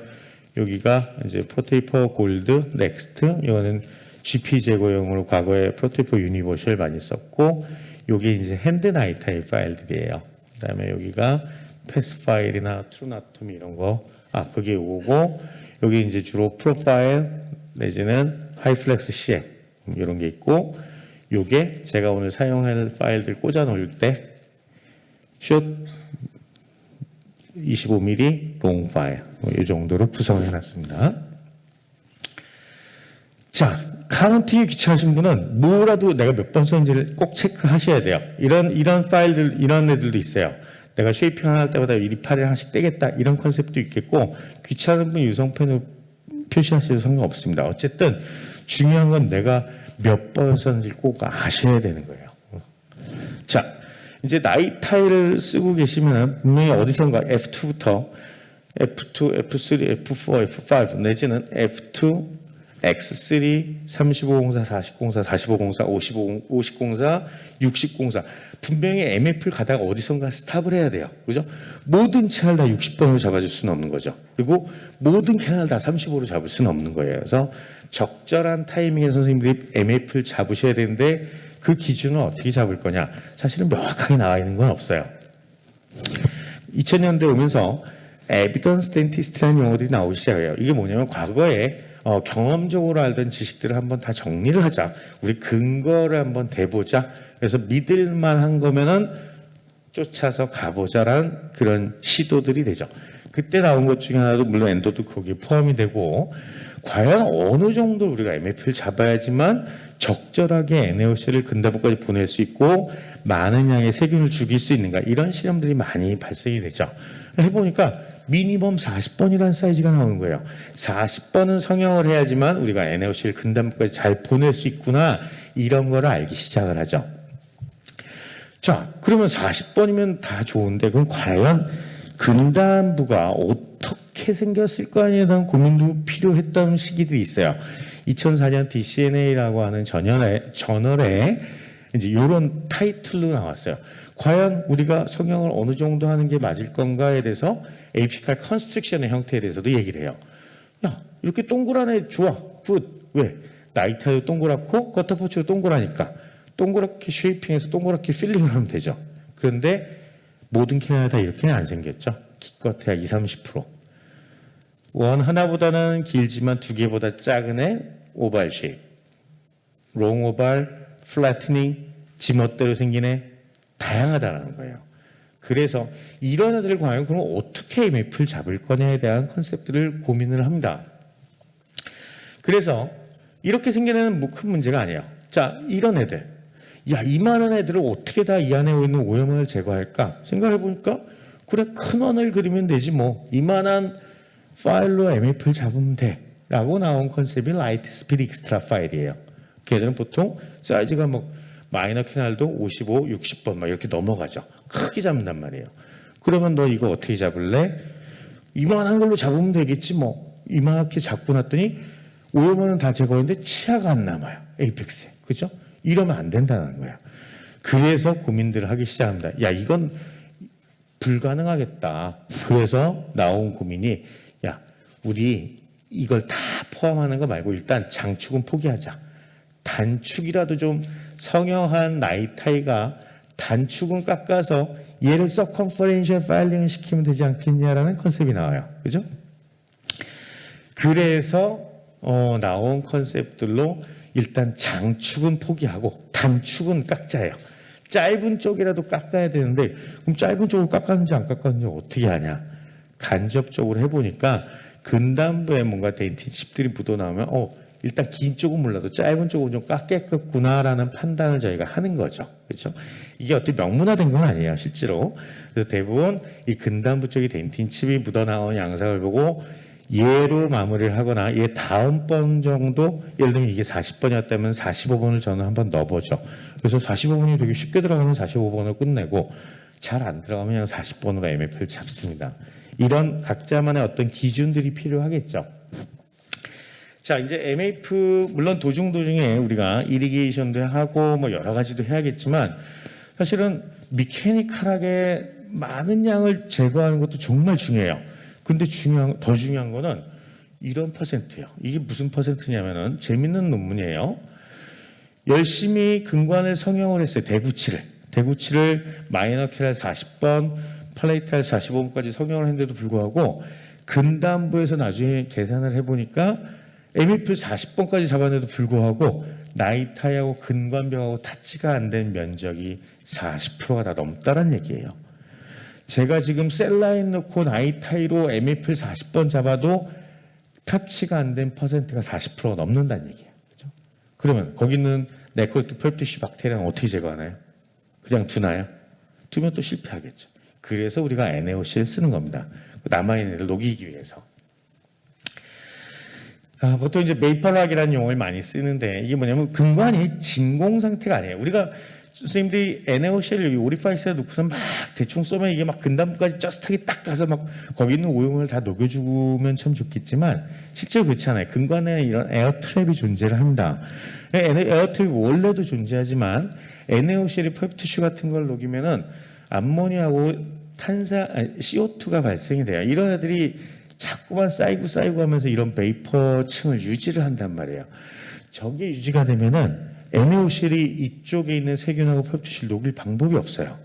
여기가 이제 프로테이퍼 골드 넥스트 이거는 GP 제거용으로 과거에 프로테이퍼 유니버셜 많이 썼고 요게 이제 핸드 나이타입 파일들이에요. 그다음에 여기가 패스 파일이나 트루나토미 이런 거 그게 요거고 여기 이제 주로 프로파일 내지는 하이플렉스 CM 이런 게 있고 요게 제가 오늘 사용할 파일들 꽂아 놓을 때 숏 25mm 롱 파일 이 정도로 구성을 해놨습니다. 자, 카운팅이 귀찮으신 분은 뭐라도 내가 몇 번 썼는지를 꼭 체크하셔야 돼요. 이런 파일들 이런 애들도 있어요. 내가 쉐이핑 하나 할 때마다 미리 파일을 하나씩 떼겠다 이런 컨셉도 있겠고 귀찮은 분 유성펜으로 표시하셔도 상관없습니다. 어쨌든 중요한 건 내가 몇 번 썼는지 꼭 아셔야 되는 거예요. 자, 이제 나이 타일을 쓰고 계시면 분명히 어디선가 F2부터 F2, F3, F4, F5 내지는 F2, X3, 3504, 4004, 4504, 5004, 6004 분명히 MF를 가다가 어디선가 스탑을 해야 돼요. 그죠? 모든 채널 다 60번으로 잡아줄 수는 없는 거죠. 그리고 모든 캐널 다 35로 잡을 수는 없는 거예요. 그래서 적절한 타이밍에 선생님들이 MF를 잡으셔야 되는데 그 기준은 어떻게 잡을 거냐? 사실은 명확하게 나와 있는 건 없어요. 2000년대 오면서 에비던스 덴티스트라는 용어들이 나오기 시작해요. 이게 뭐냐면 과거에 경험적으로 알던 지식들을 한번 다 정리를 하자. 우리 근거를 한번 대보자. 그래서 믿을만한 거면은 쫓아서 가보자라는 그런 시도들이 되죠. 그때 나온 것 중에 하나도 물론 엔도도 거기에 포함이 되고 과연 어느 정도 우리가 MF를 잡아야지만 적절하게 NaOC를 근다부까지 보낼 수 있고 많은 양의 세균을 죽일 수 있는가 이런 실험들이 많이 발생이 되죠. 해보니까 미니멈 40번이라는 사이즈가 나오는 거예요. 40번은 성형을 해야지만 우리가 NaOC를 근단부까지 잘 보낼 수 있구나 이런 거를 알기 시작을 하죠. 자, 그러면 40번이면 다 좋은데 그럼 과연 근단부가 어떻게 생겼을 거 아니에 대한 고민도 필요했던 시기들이 있어요. 2004년 DCNA라고 하는 저널에 이제 이런 타이틀로 나왔어요. 과연 우리가 성형을 어느 정도 하는 게 맞을 건가에 대해서 에이피칼 컨스트럭션의 형태에 대해서도 얘기를 해요. 야, 이렇게 동그란 애 좋아. 굿. 왜? 나이타도 동그랗고 커터포츠도 동그라니까 동그랗게 쉐이핑해서 동그랗게 필링을 하면 되죠. 그런데 모든 캐나다 다 이렇게는 안 생겼죠. 기껏해야 20-30%. 원 하나보다는 길지만 두 개보다 작은 애 오발 쉐입. 롱 오발, 플래트닝, 지멋대로 생긴 애 다양하다는 거예요. 그래서 이런 애들을 과연 그럼 어떻게 MF를 잡을 거냐에 대한 컨셉들을 고민을 합니다. 그래서 이렇게 생긴 애는 뭐 큰 문제가 아니에요. 자, 이런 애들. 야, 이만한 애들을 어떻게 다 이 안에 있는 오염원을 제거할까? 생각해 보니까 그래, 큰 원을 그리면 되지 뭐. 이만한 파일로 MF를 잡으면 돼. 라고 나온 컨셉이 라이트 스피드 익스트라 파일이에요. 걔들은 보통 사이즈가 뭐 마이너 캐날도 55, 60번 막 이렇게 넘어가죠. 크게 잡는단 말이에요. 그러면 너 이거 어떻게 잡을래? 이만한 걸로 잡으면 되겠지 뭐. 이만하게 잡고 났더니 오염원은 다 제거했는데 치아가 안 남아요. 에이펙스에. 그죠? 이러면 안 된다는 거예요. 그래서 고민들을 하기 시작합니다. 야, 이건 불가능하겠다. 그래서 나온 고민이 야, 우리 이걸 다 포함하는 거 말고 일단 장축은 포기하자. 단축이라도 좀 성형한 나이타이가 단축은 깎아서 얘를 서컴퍼렌셜 파일링을 시키면 되지 않겠냐라는 컨셉이 나와요. 그죠? 그래서 나온 컨셉들로 일단 장축은 포기하고 단축은 깎자예요. 짧은 쪽이라도 깎아야 되는데 그럼 짧은 쪽을 깎았는지 안 깎았는지 어떻게 하냐. 간접적으로 해보니까 근단부에 뭔가 덴틴 칩들이 묻어나오면 일단 긴 쪽은 몰라도 짧은 쪽은 좀 깎겠구나라는 판단을 저희가 하는 거죠. 그렇죠? 이게 어떻게 명문화된 건 아니에요. 실제로. 그래서 대부분 이 근단부 쪽에 덴틴 칩이 묻어나온 양상을 보고 얘로 마무리를 하거나 얘 다음 번 정도 예를 들면 이게 40번이었다면 45번을 저는 한번 넣어보죠. 그래서 45번이 되게 쉽게 들어가면 45번을 끝내고 잘 안 들어가면 그냥 40번으로 MF를 잡습니다. 이런 각자만의 어떤 기준들이 필요하겠죠. 자, 이제 MF 물론 도중에 우리가 이리게이션도 하고 뭐 여러 가지도 해야겠지만 사실은 미케니컬하게 많은 양을 제거하는 것도 정말 중요해요. 근데 더 중요한 거는 이런 퍼센트예요. 이게 무슨 퍼센트냐면은 재밌는 논문이에요. 열심히 근관을 성형을 했어요. 대구치를 마이너 캐럴 40번, 플레이탈 45번까지 성형을 했는데도 불구하고 근단부에서 나중에 계산을 해보니까 MF를 40번까지 잡았는데도 불구하고 나이타이하고 근관벽하고 타치가 안 된 면적이 40%가 다 넘다는 얘기예요. 제가 지금 셀라인 넣고 나이타이로 MF를 40번 잡아도 타치가 안 된 퍼센트가 40%가 넘는다는 얘기예요. 그렇죠? 그러면 거기 있는 네크로틱 펄티슈 박테리아는 어떻게 제거하나요? 그냥 두나요? 두면 또 실패하겠죠. 그래서 우리가 NaOC를 쓰는 겁니다. 남아있는 애를 녹이기 위해서. 보통 이제 메이퍼락이라는 용어를 많이 쓰는데 이게 뭐냐면 근관이 진공 상태가 아니에요. 우리가 선생님들이 NaOC를 오리파이스에 놓고서 막 대충 쏘면 이게 막 근단부까지 쩌슷하게 딱 가서 막 거기 있는 오염을 다 녹여주면 참 좋겠지만 실제로 그렇지 않아요. 근관에는 이런 에어트랩이 존재를 합니다. 에어트랩이 원래도 존재하지만 NaOC를 펄티슈 같은 걸 녹이면은 암모니아하고 CO2가 발생이 돼요. 이런 애들이 자꾸만 쌓이고 하면서 이런 베이퍼층을 유지를 한단 말이에요. 저게 유지가 되면은 NaOC이 이쪽에 있는 세균하고 펄티슈를 녹일 방법이 없어요.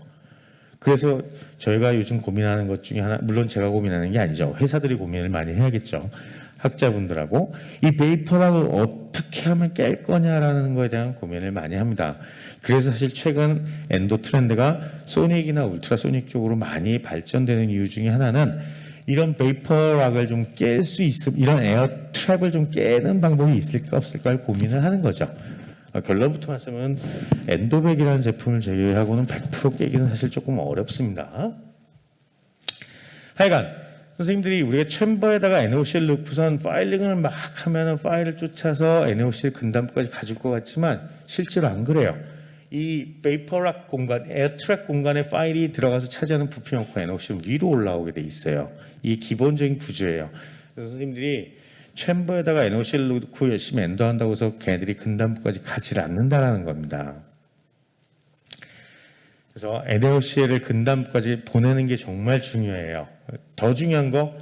그래서 저희가 요즘 고민하는 것 중에 하나, 물론 제가 고민하는 게 아니죠. 회사들이 고민을 많이 해야겠죠. 학자분들하고 이 베이퍼락을 어떻게 하면 깰 거냐라는 거에 대한 고민을 많이 합니다. 그래서 사실 최근 엔도 트렌드가 소닉이나 울트라소닉 쪽으로 많이 발전되는 이유 중에 하나는 이런 베이퍼락을 좀 깰 수 있음, 이런 에어 트랩을 좀 깨는 방법이 있을까 없을까 고민을 하는 거죠. 결론부터 말씀은 엔도백이라는 제품을 제외하고는 100% 깨기는 사실 조금 어렵습니다. 하여간 선생님들이 우리가 챔버에다가 NaOC를 넣고선 파일링을 막 하면은 파일을 쫓아서 NaOC를 근담까지 가질 것 같지만 실제로 안 그래요. 이 베이퍼락 공간, 에어트랙 공간에 파일이 들어가서 차지하는 부피만큼 NaOC는 위로 올라오게 돼 있어요. 이게 기본적인 구조예요. 그래서 선생님들이 챔버에다가 NaOC를 넣고 열심히 엔도한다고 해서 걔네들이 근담부까지 가지를 않는다라는 겁니다. 그래서 NaOC를 근담부까지 보내는 게 정말 중요해요. 더 중요한 거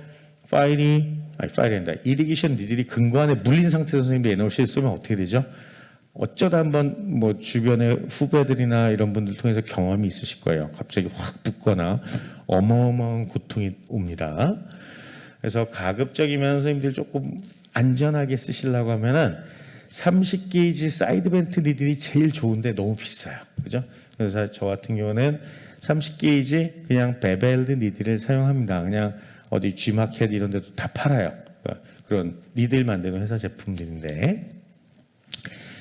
파일이 아니다. 이리게이션 니들이 근관에 물린 상태에서 선생님이 NaOC를 쏘면 어떻게 되죠? 어쩌다 한번 뭐 주변의 후배들이나 이런 분들 통해서 경험이 있으실 거예요. 갑자기 확 붓거나 어마어마한 고통이 옵니다. 그래서 가급적이면 선생님들 조금 안전하게 쓰시려고 하면은 30게이지 사이드 벤트 니들이 제일 좋은데 너무 비싸요. 그죠? 그래서 저 같은 경우는 30게이지 그냥 베벨드 니들을 사용합니다. 그냥 어디 G마켓 이런 데도 다 팔아요. 그런 니들 만드는 회사 제품들인데.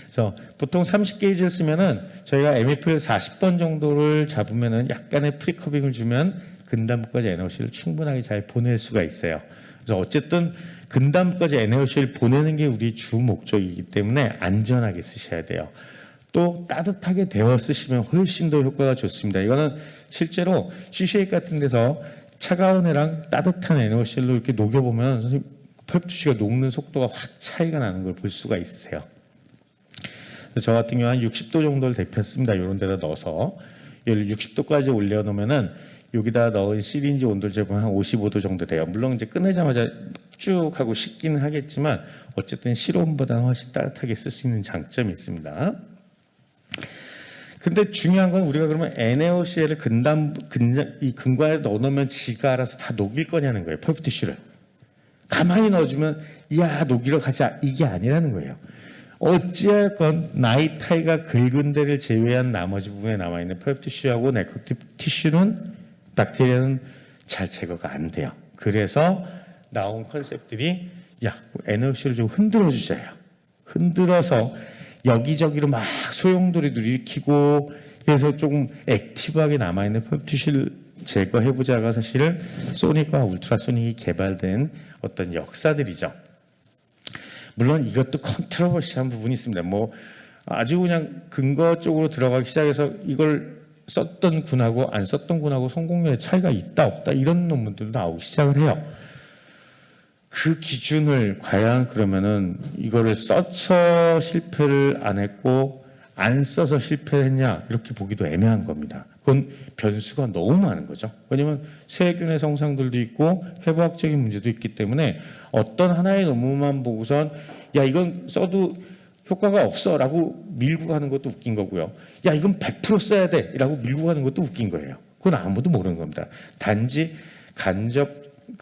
그래서 보통 30게이지를 쓰면은 저희가 MF를 40번 정도를 잡으면은 약간의 프리커빙을 주면 근담부까지 NaOC를 충분하게 잘 보낼 수가 있어요. 그래서 어쨌든 근담부까지 NaOC를 보내는 게 우리 주 목적이기 때문에 안전하게 쓰셔야 돼요. 또 따뜻하게 데워 쓰시면 훨씬 더 효과가 좋습니다. 이거는 실제로 CCA 같은 데서 차가운 애랑 따뜻한 NaOC를 이렇게 녹여보면 선생님 펄프티슈가 녹는 속도가 확 차이가 나는 걸 볼 수가 있으세요. 저 같은 경우 한 60도 정도를 데폈습니다. 이런 데다 넣어서 60도까지 올려놓으면은 여기다 넣은 시린지 온도를 재보면 한 55도 정도 돼요. 물론 이제 꺼내자마자 쭉 하고 식기는 하겠지만 어쨌든 실온보다는 훨씬 따뜻하게 쓸 수 있는 장점이 있습니다. 근데 중요한 건 우리가 그러면 NaOC를 이 근관에 넣어놓으면 지가 알아서 다 녹일 거냐는 거예요. 펄프티슈를. 가만히 넣어주면 야 녹이러 가자 이게 아니라는 거예요. 어찌하건 나이타이가 긁은 데를 제외한 나머지 부분에 남아있는 펄프티슈하고 네코티브 티슈는 박테리아는 잘 제거가 안 돼요. 그래서 나온 컨셉들이 야 NaOC를 좀 흔들어 주자요. 흔들어서 여기저기로 막 소용돌이도 일으키고 그래서 조금 액티브하게 남아있는 펄프티슈를 제거해보자가 사실은 소닉과 울트라소닉이 개발된 어떤 역사들이죠. 물론 이것도 컨트로버시한 부분이 있습니다. 뭐 아주 그냥 근거 쪽으로 들어가기 시작해서 이걸 썼던 군하고 안 썼던 군하고 성공률의 차이가 있다 없다 이런 논문들도 나오기 시작을 해요. 그 기준을 과연 그러면은 이거를 써서 실패를 안 했고 안 써서 실패했냐 이렇게 보기도 애매한 겁니다. 그건 변수가 너무 많은 거죠. 왜냐하면 세균의 성상들도 있고 해부학적인 문제도 있기 때문에 어떤 하나의 논문만 보고선 야 이건 써도 효과가 없어라고 밀고 가는 것도 웃긴 거고요. 야 이건 100% 써야 돼라고 밀고 가는 것도 웃긴 거예요. 그건 아무도 모르는 겁니다. 단지 간접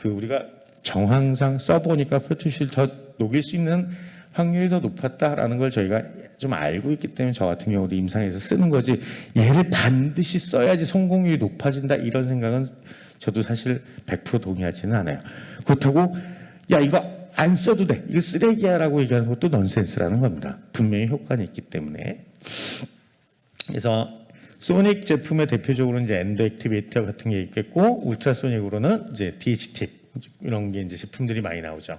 우리가 정황상 써보니까 펄프티슈를 더 녹일 수 있는 확률이 더 높았다라는 걸 저희가 좀 알고 있기 때문에 저 같은 경우도 임상에서 쓰는 거지 얘를 반드시 써야지 성공률이 높아진다 이런 생각은 저도 사실 100% 동의하지는 않아요. 그렇다고 야 이거 안 써도 돼 이거 쓰레기야 라고 얘기하는 것도 넌센스라는 겁니다. 분명히 효과는 있기 때문에. 그래서 소닉 제품의 대표적으로 이제 엔도 액티베이터 같은 게 있겠고 울트라소닉으로는 이제 DHT 이런 게 이제 제품들이 많이 나오죠.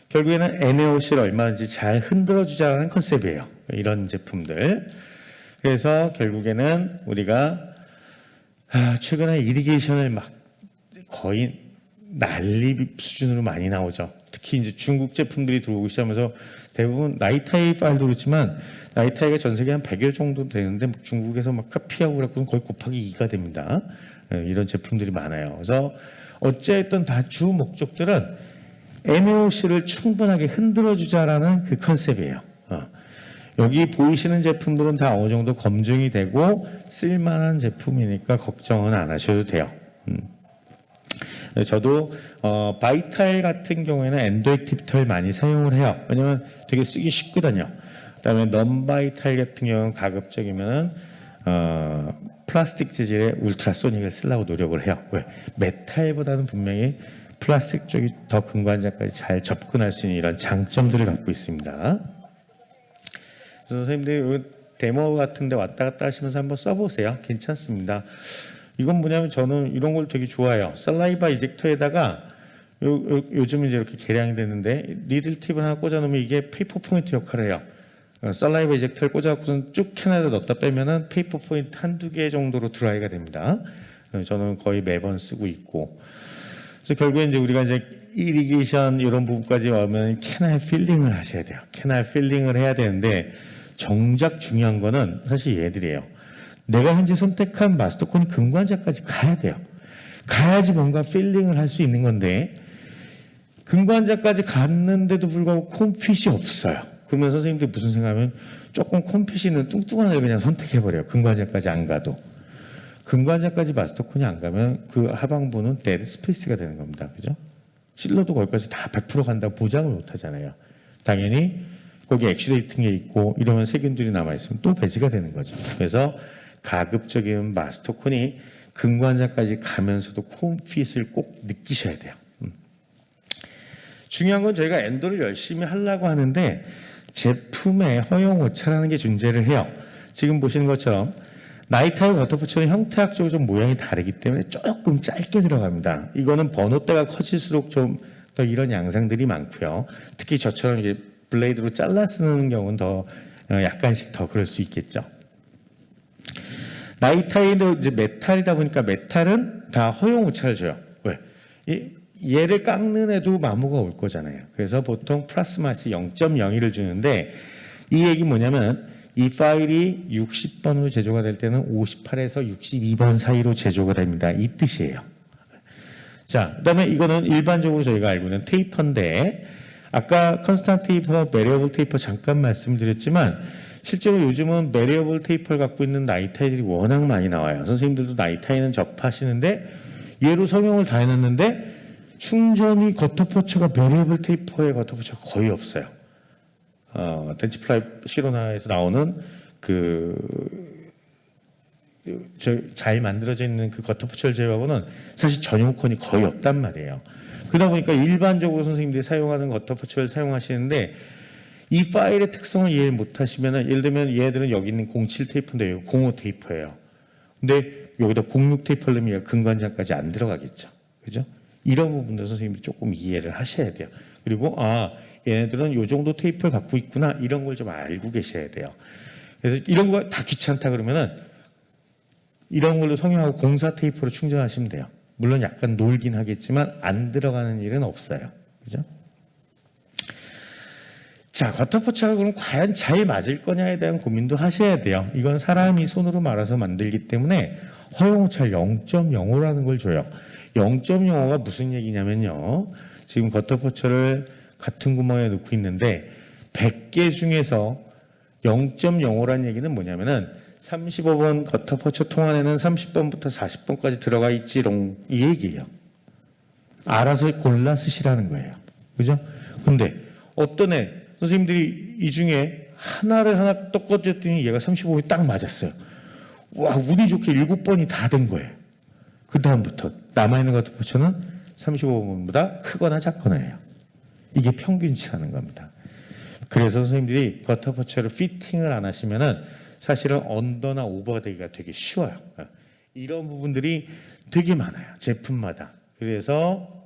결국에는 NaOC를 얼마든지 잘 흔들어주자는 컨셉이에요. 이런 제품들. 그래서 결국에는 우리가 최근에 이리게이션을 막 거의 난리 수준으로 많이 나오죠. 특히 이제 중국 제품들이 들어오기 시작하면서 대부분 나이타이 파일도 그렇지만 나이타이가 전 세계 한 100여 정도 되는데 중국에서 막 카피하고 그래서 거의 곱하기 2가 됩니다. 이런 제품들이 많아요. 그래서 어찌됐든 다 주 목적들은 NaOC를 충분하게 흔들어주자라는 그 컨셉이에요. 여기 보이시는 제품들은 다 어느 정도 검증이 되고 쓸만한 제품이니까 걱정은 안 하셔도 돼요. 저도 바이탈 같은 경우에는 엔도액티비터를 많이 사용을 해요. 왜냐면 되게 쓰기 쉽거든요. 그다음에 넘바이탈 같은 경우는 가급적이면 플라스틱 재질의 울트라소닉을 쓰려고 노력을 해요. 왜? 메탈보다는 분명히 플라스틱 쪽이 더 근관자까지 잘 접근할 수 있는 이런 장점들을 갖고 있습니다. 그래서 선생님들 데모 같은 데 왔다 갔다 하시면서 한번 써보세요. 괜찮습니다. 이건 뭐냐면 저는 이런 걸 되게 좋아해요. 살라이바 이젝터에다가 요즘 이제 이렇게 개량이 됐는데 리들 팁을 하나 꽂아놓으면 이게 페이퍼 포인트 역할을 해요. 살라이바 이젝터를 꽂아갖고선 쭉 캔에다 넣었다 빼면은 페이퍼 포인트 한두 개 정도로 드라이가 됩니다. 저는 거의 매번 쓰고 있고. 그래서 결국에 이제 우리가 이제 이리게이션 이런 부분까지 오면 캐날 필링을 하셔야 돼요. 캐날 필링을 해야 되는데 정작 중요한 거는 사실 얘들이에요. 내가 현재 선택한 마스터콘이 근관자까지 가야 돼요. 가야지 뭔가 필링을 할 수 있는 건데 근관자까지 갔는데도 불구하고 콤핏이 없어요. 그러면 선생님들이 무슨 생각하면 조금 콤핏이 있는 뚱뚱한 애를 그냥 선택해버려요. 근관자까지 안 가도. 근관자까지 마스터콘이 안 가면 그 하방부는 데드 스페이스가 되는 겁니다. 그죠? 실러도 거기까지 다 100% 간다고 보장을 못 하잖아요. 당연히 거기 엑시데이팅 게 있고 이러면 세균들이 남아있으면 또 배지가 되는 거죠. 그래서 가급적이면 마스터콘이 근관자까지 가면서도 콤핏을 꼭 느끼셔야 돼요. 중요한 건 저희가 엔도를 열심히 하려고 하는데 제품에 허용 오차라는 게 존재를 해요. 지금 보시는 것처럼 나이타이 워터포처는 형태학적으로 좀 모양이 다르기 때문에 조금 짧게 들어갑니다. 이거는 번호대가 커질수록 좀 더 이런 양상들이 많고요. 특히 저처럼 이제 블레이드로 잘라 쓰는 경우는 더 약간씩 더 그럴 수 있겠죠. 나이타이도 이제 메탈이다 보니까 메탈은 다 허용 오차를 줘요. 왜? 얘를 깎는 애도 마모가 올 거잖아요. 그래서 보통 플러스 마이너스 0.01을 주는데 이 얘기 뭐냐면 이 파일이 60번으로 제조가 될 때는 58에서 62번 사이로 제조가 됩니다. 이 뜻이에요. 자, 그다음에 이거는 일반적으로 저희가 알고 있는 테이퍼인데 아까 컨스탄트 테이퍼, 베리어블 테이퍼 잠깐 말씀드렸지만 실제로 요즘은 베리어블 테이퍼를 갖고 있는 나이타이들이 워낙 많이 나와요. 선생님들도 나이타이는 접하시는데 얘로 성형을 다 해놨는데 충전이 거터포처가 베리어블 테이퍼의 거터포처가 거의 없어요. 덴치플라이 시로나에서 나오는 잘 만들어져 있는 그 거터포처를 제외하고는 사실 전용콘이 거의 없단 말이에요. 그러다 보니까 일반적으로 선생님들이 사용하는 거터포처를 사용하시는데 이 파일의 특성을 이해 못하시면 예를 들면 얘들은 여기 있는 07 테이프인데 여기 05 테이프예요. 근데 여기다 06 테이프를 넣으면 근관자까지 안 들어가겠죠. 그죠? 이런 부분도 선생님이 조금 이해를 하셔야 돼요. 그리고 얘네들은 이 정도 테이프를 갖고 있구나 이런 걸 좀 알고 계셔야 돼요. 그래서 이런 거 다 귀찮다 그러면은 이런 걸로 성형하고 공사 테이프로 충전하시면 돼요. 물론 약간 놀긴 하겠지만 안 들어가는 일은 없어요. 그죠? 자, 거터포처가 그럼 과연 잘 맞을 거냐에 대한 고민도 하셔야 돼요. 이건 사람이 손으로 말아서 만들기 때문에 허용오차 0.05라는 걸 줘요. 0.05가 무슨 얘기냐면요. 지금 거터포처를 같은 구멍에 넣고 있는데 100개 중에서 0.05라는 얘기는 뭐냐면은 35번 거터포처 통 안에는 30번부터 40번까지 들어가 있지롱 이 얘기예요. 알아서 골라 쓰시라는 거예요. 그죠? 근데 어떤 애 선생님들이 이 중에 하나를 하나 꺾어줬더니 얘가 35번이 딱 맞았어요. 와, 운이 좋게 7번이 다 된 거예요. 그 다음부터 남아있는 거터포처는 35번보다 크거나 작거나예요. 이게 평균치라는 겁니다. 그래서 선생님들이 거터포처를 피팅을 안 하시면은 사실은 언더나 오버되기가 되게 쉬워요. 이런 부분들이 되게 많아요. 제품마다. 그래서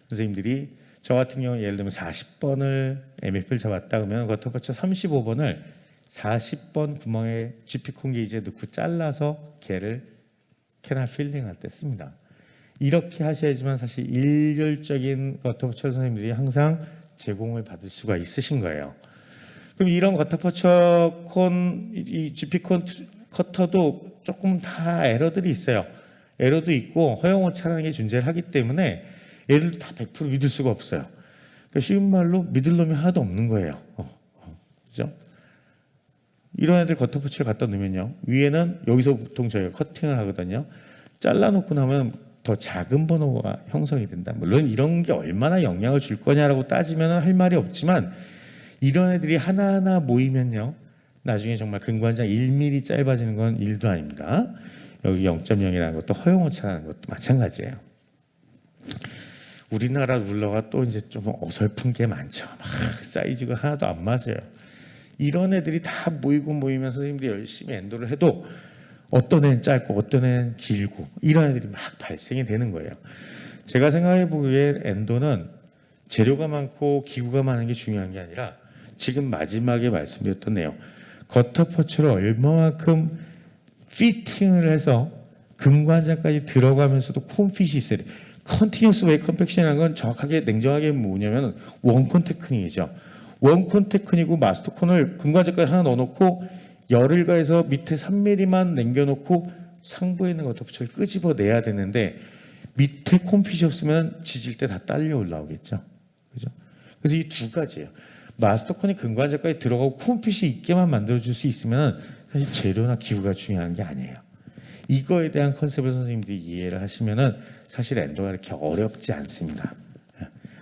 선생님들이 저 같은 경우 예를 들면 40번을 MF를 잡았다 그러면 거터포처 35번을 40번 구멍에 GP콘 게이지에 넣고 잘라서 걔를 캐날 필링할 때 씁니다. 이렇게 하셔야지만 사실 일률적인 거터포처 선생님들이 항상 제공을 받을 수가 있으신 거예요. 그럼 이런 거터포처 콘, 이 GP콘 커터도 조금 다 에러들이 있어요. 에러도 있고 허용오차라는 게 존재를 하기 때문에 얘를 다 100% 믿을 수가 없어요. 그러니까 쉬운 말로 믿을 놈이 하나도 없는 거예요. 그죠? 이런 애들 거터포처를 갖다 놓으면요. 위에는 여기서 보통 저희가 커팅을 하거든요. 잘라놓고 나면 더 작은 번호가 형성이 된다. 물론 이런 게 얼마나 영향을 줄 거냐라고 따지면 할 말이 없지만 이런 애들이 하나하나 모이면요. 나중에 정말 근관장 1mm 짧아지는 건 일도 아닙니다. 여기 0.0이라는 것도 허용오차라는 것도 마찬가지예요. 우리나라 룰러가 또 이제 좀 어설픈 게 많죠. 막 사이즈가 하나도 안 맞아요. 이런 애들이 다 모이면서 선생님들이 열심히 엔도를 해도 어떤 애는 짧고 어떤 애는 길고 이런 애들이 막 발생이 되는 거예요. 제가 생각해 보기에 엔도는 재료가 많고 기구가 많은 게 중요한 게 아니라 지금 마지막에 말씀드렸던 내용, 거터 퍼츠를 얼마만큼 피팅을 해서 금관장까지 들어가면서도 콤핏이 있어야 돼. 컨티뉴스 웨이 컴팩션이라는 건 정확하게 냉정하게 뭐냐면 원콘 테크닉이죠. 원콘 테크닉이고 마스터콘을 금관장까지 하나 넣어놓고 열을 가해서 밑에 3mm만 남겨놓고 상부에 있는 거터 퍼츠를 끄집어내야 되는데 밑에 콤핏이 없으면 지질 때 다 딸려 올라오겠죠. 그죠? 그래서 이 두 가지예요. 마스터콘이 금관장까지 들어가고 콤핏이 있게만 만들어줄 수 있으면 사실 재료나 기구가 중요한 게 아니에요. 이거에 대한 컨셉을 선생님들이 이해를 하시면은 사실 엔도가 이렇게 어렵지 않습니다.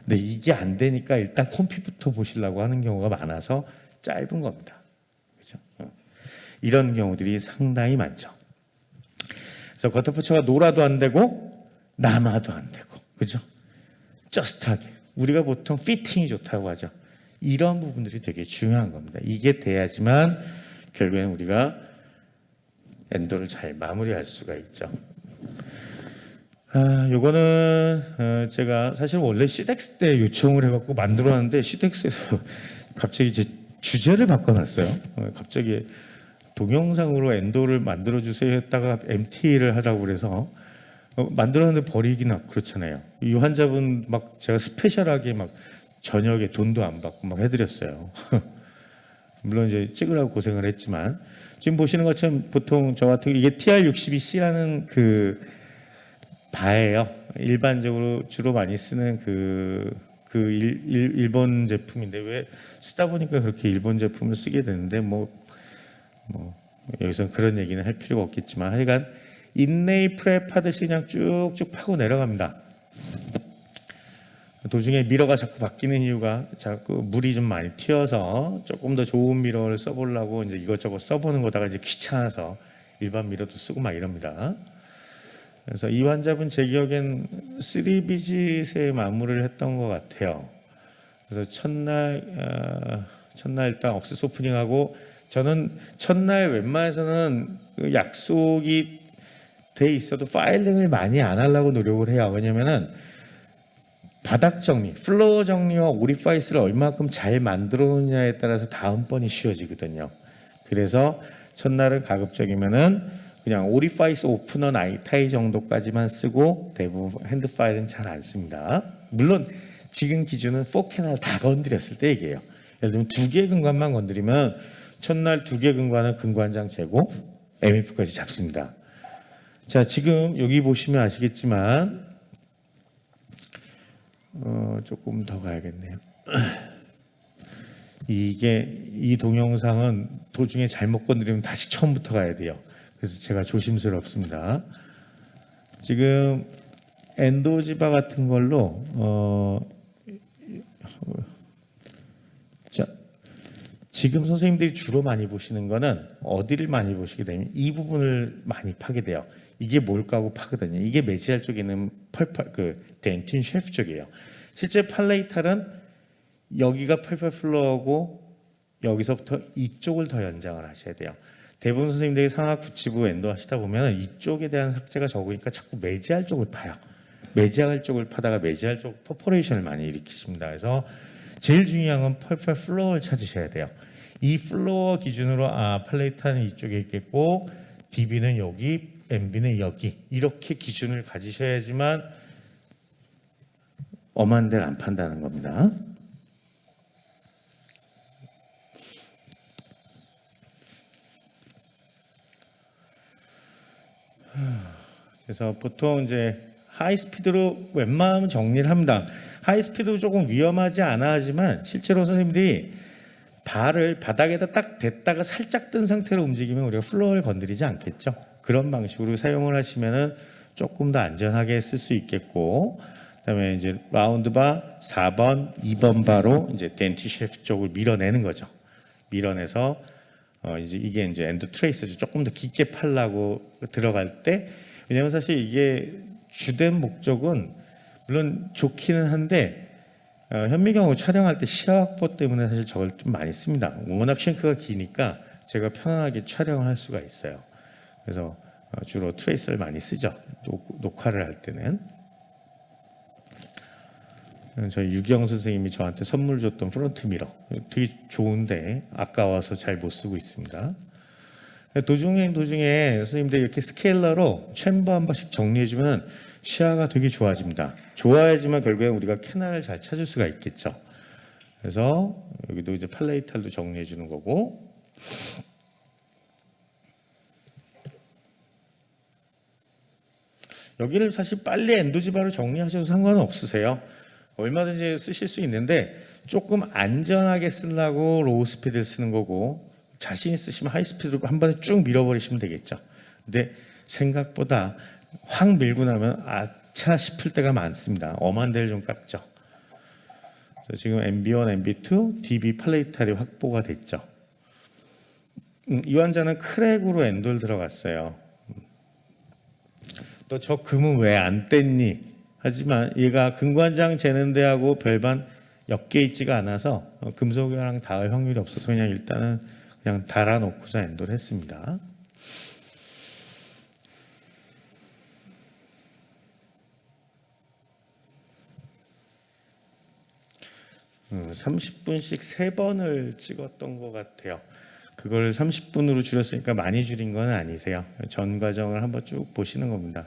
근데 이게 안 되니까 일단 콤핏부터 보시려고 하는 경우가 많아서 짧은 겁니다. 그죠? 이런 경우들이 상당히 많죠. 그래서 겉터포츠가 노라도 안 되고 남아도 안 되고, 그죠? 저스트하게 우리가 보통 피팅이 좋다고 하죠. 이런 부분들이 되게 중요한 겁니다. 이게 돼야지만 결국에는 우리가 엔도를 잘 마무리할 수가 있죠. 요거는 제가 사실 원래 시덱스 때 요청을 해갖고 만들어놨는데 시덱스에서 갑자기 이제 주제를 바꿔놨어요. 갑자기 동영상으로 엔도를 만들어주세요 했다가 MT를 하라고 그래서 만들었는데 버리기는 그렇잖아요. 이 환자분 막 제가 스페셜하게 막 저녁에 돈도 안 받고 막 해드렸어요. 물론 이제 찍으라고 고생을 했지만 지금 보시는 것처럼 보통 저 같은 이게 TR62C라는 그 바예요. 일반적으로 주로 많이 쓰는 일본 제품인데 왜 쓰다 보니까 그렇게 일본 제품을 쓰게 되는데 뭐 여기서 그런 얘기는 할 필요가 없겠지만 하여간 인레이 프랩 하듯이 그냥 쭉쭉 파고 내려갑니다. 도중에 미러가 자꾸 바뀌는 이유가 자꾸 물이 좀 많이 튀어서 조금 더 좋은 미러를 써보려고 이제 이것저것 써보는 거다가 이제 귀찮아서 일반 미러도 쓰고 막 이럽니다. 그래서 이 환자분 제 기억엔 3비짓에 마무리를 했던 것 같아요. 그래서 첫날 일단 억세스 오프닝하고 저는 첫날 웬만해서는 그 약속이 돼 있어도 파일링을 많이 안 하려고 노력을 해요. 왜냐면은 바닥 정리, 플로어 정리와 오리파이스를 얼마큼 잘 만들어 놓느냐에 따라서 다음번이 쉬워지거든요. 그래서 첫날은 가급적이면은 그냥 오리파이스 오프너 나이타이 정도까지만 쓰고 대부분 핸드 파일은 잘 안 씁니다. 물론 지금 기준은 4캐널 다 건드렸을 때 얘기해요. 예를 들면 2개의 근관만 건드리면 첫날 2개 근관은 근관장 재고 MF까지 잡습니다. 자, 지금 여기 보시면 아시겠지만 조금 더 가야겠네요. 이 동영상은 도중에 잘못 건드리면 다시 처음부터 가야 돼요. 그래서 제가 조심스럽습니다. 지금 엔도지바 같은 걸로 자, 지금 선생님들이 주로 많이 보시는 거는 어디를 많이 보시게 되면 이 부분을 많이 파게 돼요. 이게 뭘까 하고 파거든요. 이게 메지알 쪽에 있는 덴틴 셰프 쪽이에요. 실제 팔레이탈은 여기가 펄펄 플로어고 여기서부터 이쪽을 더 연장을 하셔야 돼요. 대부분 선생님들이 상하 구치부 엔도 하시다 보면 이쪽에 대한 삭제가 적으니까 자꾸 메지알 쪽을 파요. 메지알 쪽을 파다가 메지알 쪽 퍼포레이션을 많이 일으키십니다. 그래서 제일 중요한 건 펄펄 플로어를 찾으셔야 돼요. 이 플로어 기준으로 팔레이탈은 이쪽에 있겠고 DB는 여기, MB는 여기 이렇게 기준을 가지셔야지만 엄한 데를 안 판다는 겁니다. 그래서 보통 이제 하이 스피드로 웬만하면 정리를 합니다. 하이 스피드도 조금 위험하지 않아 하지만 실제로 선생님들이 발을 바닥에다 딱 댔다가 살짝 뜬 상태로 움직이면 우리가 플로어를 건드리지 않겠죠. 그런 방식으로 사용을 하시면은 조금 더 안전하게 쓸 수 있겠고, 그다음에 이제 라운드 바 4번, 2번 바로 이제 덴티 셰프 쪽을 밀어내는 거죠. 밀어내서 이제 이게 이제 엔드 트레이스죠. 조금 더 깊게 팔라고 들어갈 때, 왜냐면 사실 이게 주된 목적은 물론 좋기는 한데 현미경을 촬영할 때 시야 확보 때문에 사실 저걸 좀 많이 씁니다. 워낙 싱크가 기니까 제가 편안하게 촬영할 수가 있어요. 그래서 주로 트레이서를 많이 쓰죠. 녹화를 할 때는. 저희 유경 선생님이 저한테 선물 줬던 프론트 미러 되게 좋은데 아까워서 잘 못 쓰고 있습니다. 도중에 선생님들 이렇게 스케일러로 챔버 한 번씩 정리해주면 시야가 되게 좋아집니다. 좋아야지만 결국엔 우리가 캐나를 잘 찾을 수가 있겠죠. 그래서 여기도 이제 팔레이탈도 정리해 주는 거고, 여기를 사실 빨리 엔도지바로 정리하셔도 상관은 없으세요. 얼마든지 쓰실 수 있는데 조금 안전하게 쓰려고 로우 스피드를 쓰는 거고, 자신 있으시면 하이 스피드로 한 번에 쭉 밀어버리시면 되겠죠. 근데 생각보다 확 밀고 나면 아차 싶을 때가 많습니다. 엄한 데를 좀 깎죠. 지금 MB1, MB2, DB 팔레이탈이 확보가 됐죠. 이 환자는 크랙으로 엔도를 들어갔어요. 또 저 금은 왜 안 뗐니? 하지만 얘가 근관장 재는 데하고 별반 엮여 있지가 않아서 금속이랑 닿을 확률이 없어서 그냥 일단은 그냥 달아놓고서 엔도를 했습니다. 30분씩 3번을 찍었던 것 같아요. 그걸 30분으로 줄였으니까 많이 줄인 건 아니세요. 전 과정을 한번 쭉 보시는 겁니다.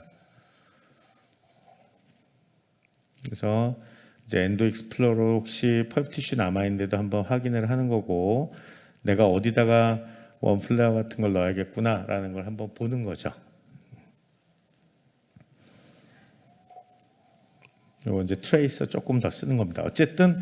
그래서 이제 엔도 익스플로러 혹시 펄프 티슈 남아있는데도 한번 확인을 하는 거고, 내가 어디다가 원플레어 같은 걸 넣어야겠구나라는 걸 한번 보는 거죠. 이거 이제 트레이서 조금 더 쓰는 겁니다. 어쨌든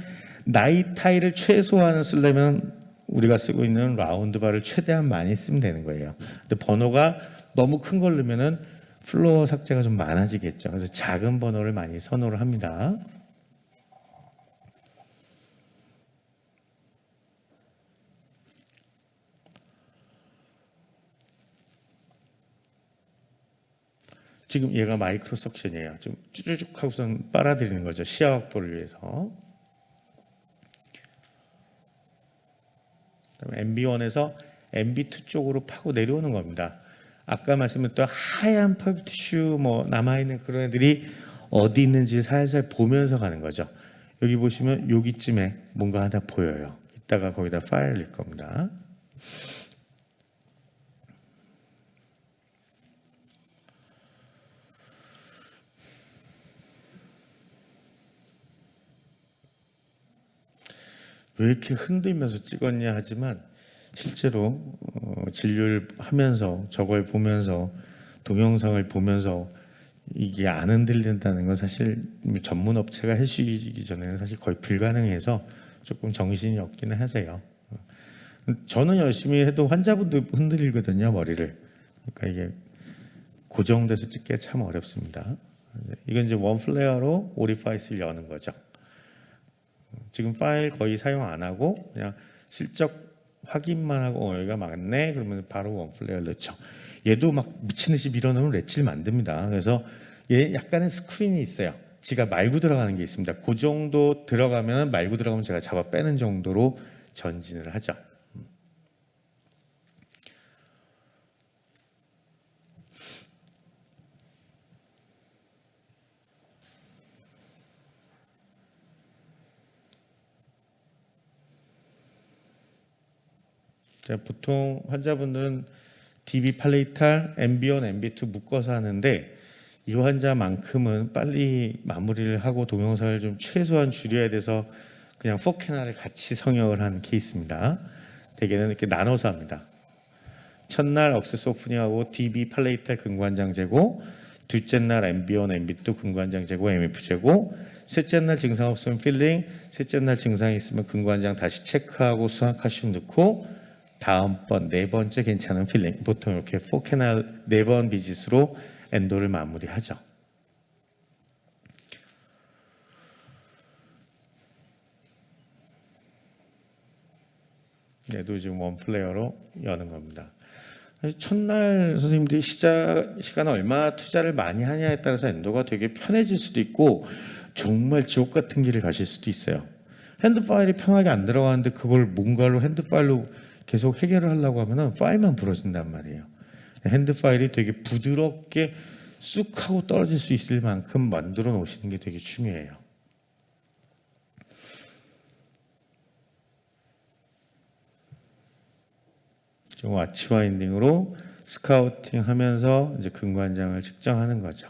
나이 타일을 최소한 쓰려면 우리가 쓰고 있는 라운드 바를 최대한 많이 쓰면 되는 거예요. 근데 번호가 너무 큰 걸 넣으면은 플로어 삭제가 좀 많아지겠죠. 그래서 작은 번호를 많이 선호를 합니다. 지금 얘가 마이크로 석션이에요. 좀 쭈쭈쭉 하고선 빨아들이는 거죠. 시야 확보를 위해서. MB1에서 MB2 쪽으로 파고 내려오는 겁니다. 아까 말씀드렸던 하얀 펄프 티슈 뭐 남아있는 그런 애들이 어디 있는지 살살 보면서 가는 거죠. 여기 보시면 여기쯤에 뭔가 하나 보여요. 이따가 거기다 파일을 넣을 겁니다. 왜 이렇게 흔들면서 찍었냐 하지만 실제로 진료를 하면서 저걸 보면서 동영상을 보면서 이게 안 흔들린다는 건 사실 전문 업체가 해주기 전에는 사실 거의 불가능해서 조금 정신이 없기는 하세요. 저는 열심히 해도 환자분도 흔들리거든요, 머리를. 그러니까 이게 고정돼서 찍기가 참 어렵습니다. 이건 이제 원 플레어로 오리파이스를 여는 거죠. 지금 파일 거의 사용 안 하고 그냥 슬쩍 확인만 하고 여기가 맞네 그러면 바로 원 플레이어를 넣죠. 얘도 막 미친 듯이 밀어넣으면 렛치를 만듭니다. 그래서 얘 약간의 스크린이 있어요. 지가 말고 들어가는 게 있습니다. 그 정도 들어가면 말고 들어가면 제가 잡아 빼는 정도로 전진을 하죠. 보통 환자분들은 DB 팔레이탈, MB1, MB2 묶어서 하는데 이 환자만큼은 빨리 마무리를 하고 동영상을 좀 최소한 줄여야 돼서 그냥 4캐나를 같이 성형을 하는 케이스입니다. 대개는 이렇게 나눠서 합니다. 첫날 억세스 오프닝하고 DB 팔레이탈 근관장 제고, 둘째 날 MB1, MB2 근관장 제고, MF 제고, 셋째 날 증상 없으면 필링, 셋째 날 증상이 있으면 근관장 다시 체크하고 수학칼슘 넣고 다음번 네 번째 괜찮은 필링, 보통 이렇게 4캐날 4번 비짓으로 엔도를 마무리하죠. 얘도 지금 원 플레이어로 여는 겁니다. 사실 첫날 선생님들이 시간을 얼마나 투자를 많이 하냐에 따라서 엔도가 되게 편해질 수도 있고 정말 지옥 같은 길을 가실 수도 있어요. 핸드 파일이 편하게 안 들어가는데 그걸 뭔가로 핸드 파일로 계속 해결을 하려고 하면은 파일만 부러진단 말이에요. 핸드 파일이 되게 부드럽게 쑥 하고 떨어질 수 있을 만큼 만들어 놓으시는 게 되게 중요해요. 지금 와치 와인딩으로 스카우팅 하면서 이제 근관장을 측정하는 거죠.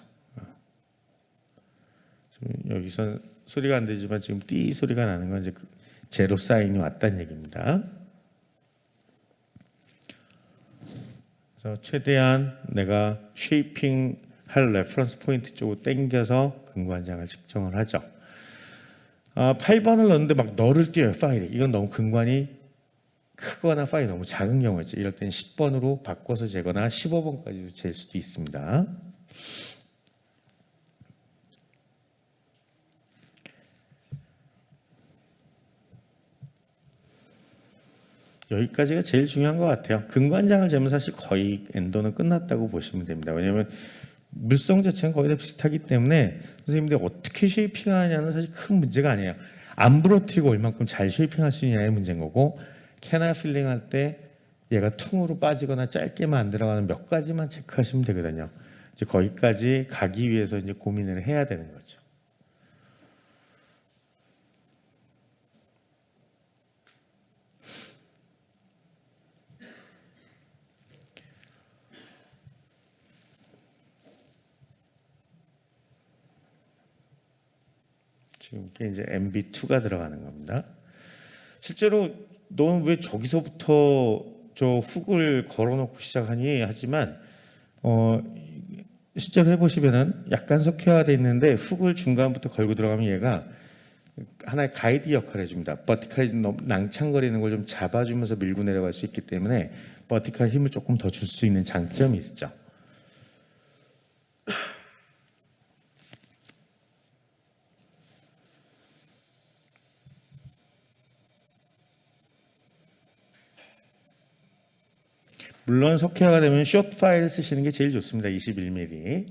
지금 여기서 소리가 안 되지만 지금 띠 소리가 나는 건 이제 제로 사인이 왔다는 얘기입니다. 그래서 최대한 내가 쉐이핑 할 레퍼런스 포인트 쪽으로 당겨서 근관장을 측정을 하죠. 8번을 넣는데 막 너를 띄어요 파일이. 이건 너무 근관이 크거나 파일이 너무 작은 경우였죠. 이럴 때는 10번으로 바꿔서 재거나 15번까지도 잴 수도 있습니다. 여기까지가 제일 중요한 것 같아요. 근관장을 재면 사실 거의 엔도는 끝났다고 보시면 됩니다. 왜냐하면 물성 자체는 거의 다 비슷하기 때문에 선생님들이 어떻게 쉐이핑하냐는 사실 큰 문제가 아니에요. 안 부러뜨리고 얼만큼 잘 쉐이핑할 수 있냐의 문제인 거고 캐나 필링 할 때 얘가 퉁으로 빠지거나 짧게만 안 들어가는 몇 가지만 체크하시면 되거든요. 이제 거기까지 가기 위해서 이제 고민을 해야 되는 거죠. 지금 이게 이제 MB2가 들어가는 겁니다. 실제로 너는 왜 저기서부터 저 훅을 걸어놓고 시작하니 하지만 실제로 해보시면은 약간 석회화돼 있는데 훅을 중간부터 걸고 들어가면 얘가 하나의 가이드 역할을 해줍니다. 버티칼이 낭창거리는 걸 좀 잡아주면서 밀고 내려갈 수 있기 때문에 버티칼 힘을 조금 더 줄 수 있는 장점이 있죠. 물론 석회화가 되면 숏 파일 쓰시는 게 제일 좋습니다. 21mm.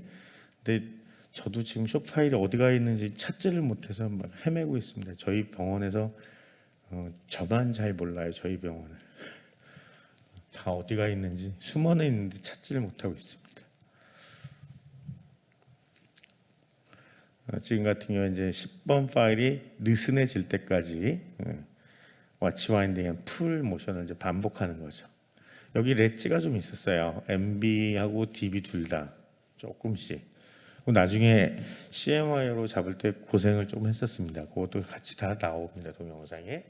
근데 저도 지금 숏 파일이 어디가 있는지 찾지를 못해서 헤매고 있습니다. 저희 병원에서 저만 잘 몰라요. 저희 병원을 다 어디가 있는지 숨어는 있는데 찾지를 못하고 있습니다. 지금 같은 경우에 이제 10번 파일이 느슨해질 때까지 와치 와인딩 앤 풀 모션을 이제 반복하는 거죠. 여기 렛지가 좀 있었어요. MB하고 DB 둘 다 조금씩. 나중에 CMY로 잡을 때 고생을 좀 했었습니다. 그것도 같이 다 나옵니다. 동영상에.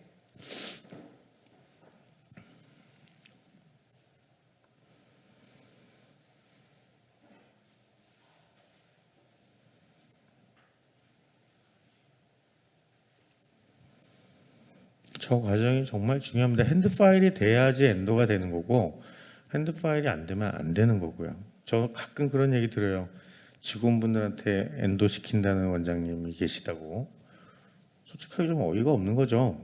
저 과정이 정말 중요합니다. 핸드 파일이 돼야지 엔도가 되는 거고 핸드 파일이 안 되면 안 되는 거고요. 저 가끔 그런 얘기 들어요. 직원분들한테 엔도 시킨다는 원장님이 계시다고. 솔직하게 좀 어이가 없는 거죠.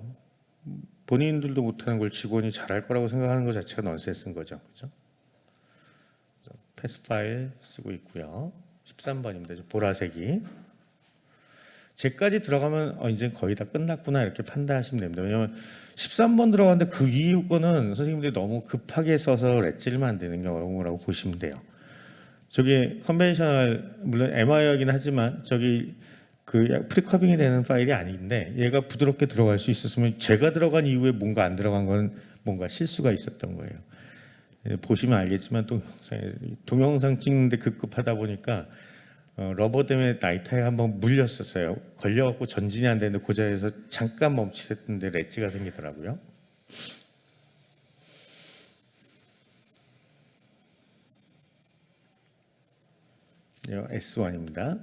본인들도 못하는 걸 직원이 잘할 거라고 생각하는 것 자체가 넌센스인 거죠. 그죠? 패스 파일 쓰고 있고요. 13번입니다. 보라색이. 쟤까지 들어가면 이제 거의 다 끝났구나 이렇게 판단하시면 됩니다. 왜냐하면 13번 들어갔는데 그 이후 거는 선생님들이 너무 급하게 써서 렛지를 만드는 경우라고 보시면 돼요. 저기 컨벤셔널 물론 MI이긴 하지만 저기 그 프리커빙이 되는 파일이 아닌데 얘가 부드럽게 들어갈 수 있었으면 제가 들어간 이후에 뭔가 안 들어간 건 뭔가 실수가 있었던 거예요. 보시면 알겠지만 동영상 찍는데 급급하다 보니까 러버 때문에 나이타에 한번 물렸었어요. 걸려갖고 전진이 안 되는데 그 자리에서 잠깐 멈칫했는데 렛지가 생기더라고요. S1입니다.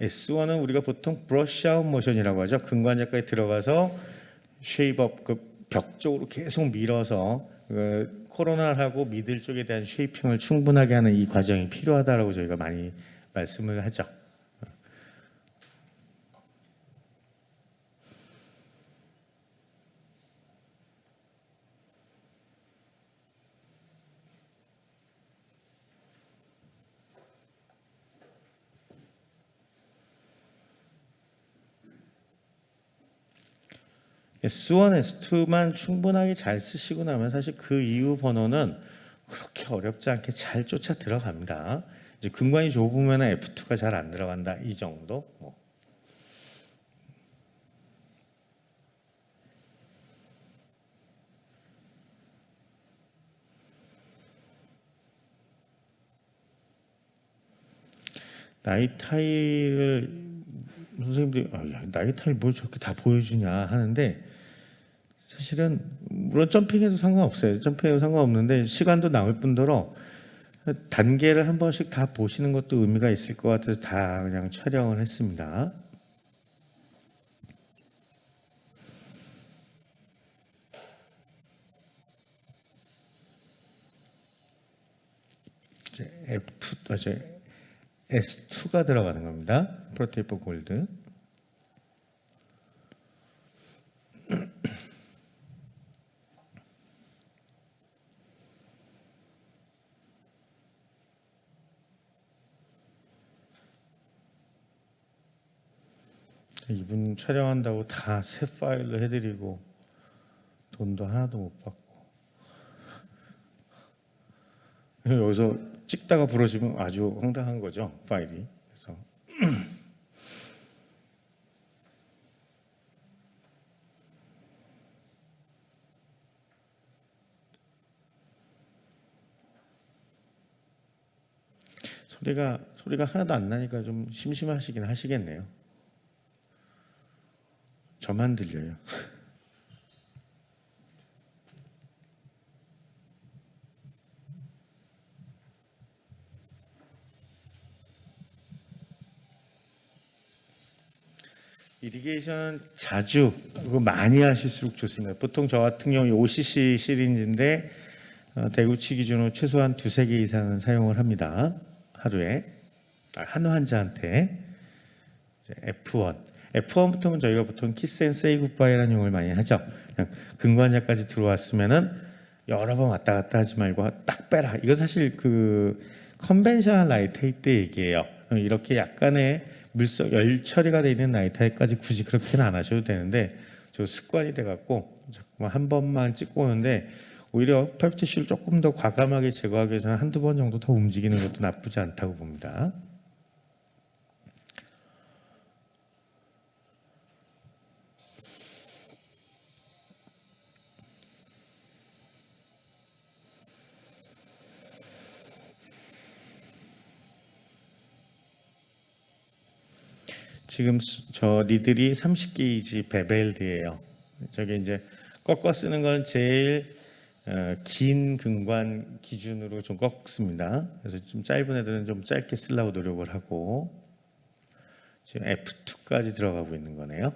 S1은 우리가 보통 브러쉬 아웃 모션이라고 하죠. 근관절까지 들어가서 쉐입업 그 벽 쪽으로 계속 밀어서 코로나하고 미들 쪽에 대한 쉐이핑을 충분하게 하는 이 과정이 필요하다라고 저희가 많이 말씀을 하죠. S1, S2만 충분하게 잘 쓰시고 나면 사실 그 이후 번호는 그렇게 어렵지 않게 잘 쫓아 들어갑니다. 이제 근관이 좁으면 F2가 잘 안 들어간다 이 정도. 나이 타일을 선생님들이 나이 타일 뭘 저렇게 다 보여주냐 하는데 사실은 물론 점핑해도 상관없어요. 점핑해도 상관없는데 시간도 남을 뿐더러 단계를 한 번씩 다 보시는 것도 의미가 있을 것 같아서 다 그냥 촬영을 했습니다. 이제 S2가 들어가는 겁니다. 프로테이프 골드. 이분 촬영한다고 다 새 파일로 해드리고 돈도 하나도 못 받고 여기서 찍다가 부러지면 아주 황당한 거죠 파일이. 그래서 소리가 하나도 안 나니까 좀 심심하시긴 하시겠네요. 저만 들려요. 이리게이션 자주 그리고 많이 하실수록 좋습니다. 보통 저 같은 경우 OCC 시리즈인데 대구치 기준으로 최소한 2-3개 이상은 사용을 합니다. 하루에 한 환자한테. F1부터는 저희가 보통 키스 앤 세이 굿바이라는 용어를 많이 하죠. 그냥 근관자까지 들어왔으면은 여러 번 왔다 갔다 하지 말고 딱 빼라. 이건 사실 그 컨벤셔널 나이타입 때 얘기예요. 이렇게 약간의 물성 열 처리가 되어 있는 나이타입까지 굳이 그렇게는 안 하셔도 되는데 저 습관이 돼갖고 자꾸만 한 번만 찍고 오는데 오히려 펄티슈를 조금 더 과감하게 제거하기 위해서는 한두 번 정도 더 움직이는 것도 나쁘지 않다고 봅니다. 지금 저 니들이 30게이지 베벨드예요. 저게 이제 꺾어 쓰는 건 제일 긴 근관 기준으로 좀 꺾습니다. 그래서 좀 짧은 애들은 좀 짧게 쓰려고 노력을 하고 지금 F2까지 들어가고 있는 거네요.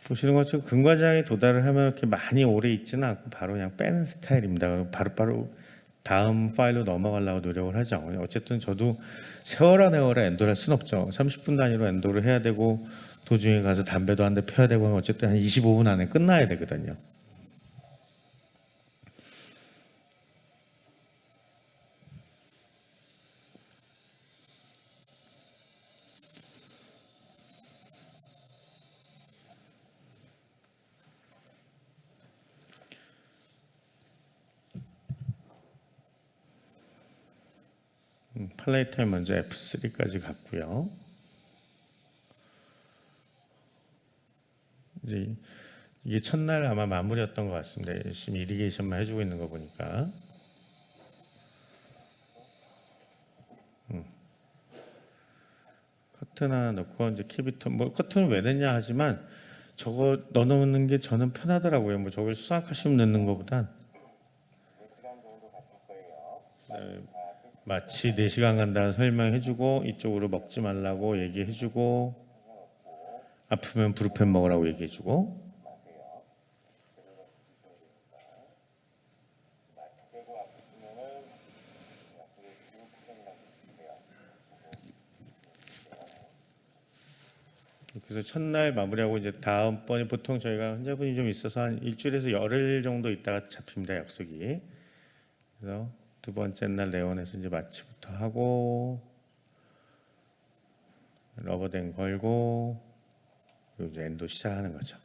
보시는 것처럼 근관장에 도달을 하면 이렇게 많이 오래 있지는 않고 바로 그냥 빼는 스타일입니다. 바로 다음 파일로 넘어가려고 노력을 하죠. 어쨌든 저도 세월아 엔도를 할 수는 없죠. 30분 단위로 엔도를 해야 되고 도중에 가서 담배도 한 대 펴야 되고 어쨌든 한 25분 안에 끝나야 되거든요. 플레이타임 먼저 F3까지 갔고요. 이제 이게 첫날 아마 마무리였던 것 같습니다. 열심히 이리게이션만 해주고 있는 거 보니까. 커튼 하나 넣고 이제 키비터 뭐 커튼을 왜 넣냐 하지만 저거 넣어놓는 게 저는 편하더라고요. 뭐 저걸 수학하시면 넣는 것보단 마치 4시간 간다는 설명해주고 이쪽으로 먹지 말라고 얘기해주고 아프면 브루펜 먹으라고 얘기해주고 그래서 첫날 마무리하고 이제 다음번에 보통 저희가 환자분이 좀 있어서 한 일주일에서 열흘 정도 있다가 잡힙니다, 약속이. 그래서 두 번째 날 내원에서 이제 마취부터 하고 러버댐 걸고 그리고 이제 엔도 시작하는 거죠.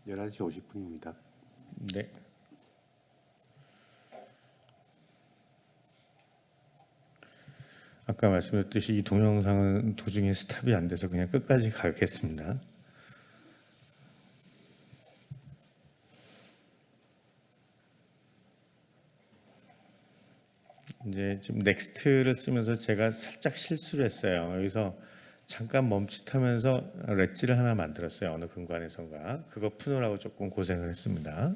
11시 50분입니다. 네. 아까 말씀드렸듯이 이 동영상은 도중에 스탑이 안 돼서 그냥 끝까지 가겠습니다. 이제 지금 넥스트를 쓰면서 제가 살짝 실수를 했어요. 여기서 잠깐 멈칫하면서 렛지를 하나 만들었어요. 어느 근관에선가. 그거 푸느라고 조금 고생을 했습니다.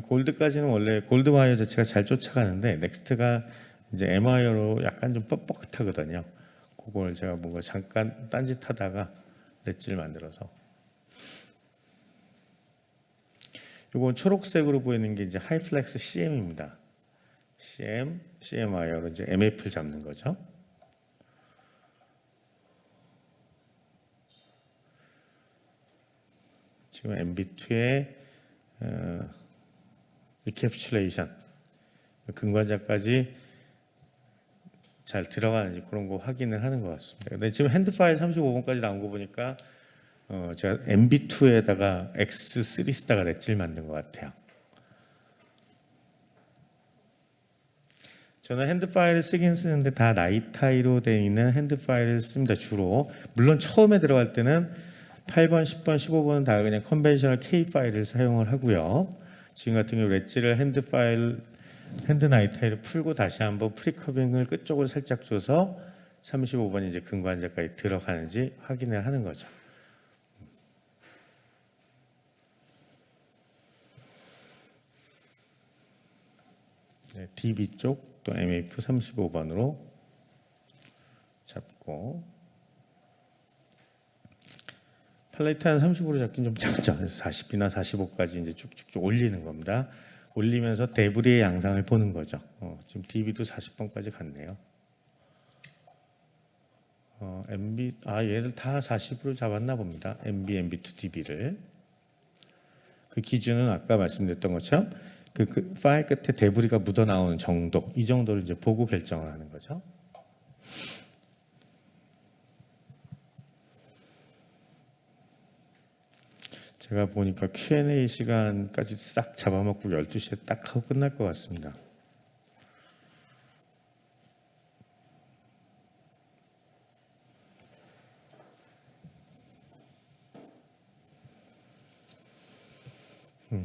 골드까지는 원래 골드 와이어 자체가 잘 쫓아가는데 넥스트가 이제 M 와이어로 약간 좀 뻣뻣하거든요. 그걸 제가 뭔가 잠깐 딴짓하다가 렛지를 만들어서. 이건 초록색으로 보이는 게 이제 하이플렉스 CM입니다. CM 와이어로 이제 MF를 잡는 거죠. 지금 MB2의 리캡슐레이션 근관자까지 잘 들어가는지 그런 거 확인을 하는 것 같습니다. 근데 지금 핸드 파일 35번까지 나온 거 보니까 제가 MB2에다가 X3 쓰다가 렛지를 만든 것 같아요. 저는 핸드 파일을 쓰긴 쓰는데 다 나이타이로 되어 있는 핸드 파일을 씁니다. 주로. 물론 처음에 들어갈 때는 8번, 10번, 15번은 다 그냥 컨벤셔널 K 파일을 사용을 하고요. 지금 같은 경우 렛지를 핸드 나이타이를 풀고 다시 한번 프리커빙을 끝쪽으로 살짝 줘서 35번 이제 근관자까지 들어가는지 확인을 하는 거죠. 네, DB 쪽 또 MF 35번으로 잡고 팔레트 한 30으로 잡긴 좀 작죠. 40이나 45까지 이제 쭉쭉쭉 올리는 겁니다. 올리면서 데브리의 양상을 보는 거죠. 지금 DB도 40번까지 갔네요. MB 얘를 다 40으로 잡았나 봅니다. MB, MB2, DB를. 그 기준은 아까 말씀드렸던 것처럼 그 파일 끝에 데브리가 묻어 나오는 정도, 이 정도를 이제 보고 결정을 하는 거죠. 제가 보니까 Q&A 시간까지 싹 잡아먹고 12시에 딱 하고 끝날 것 같습니다.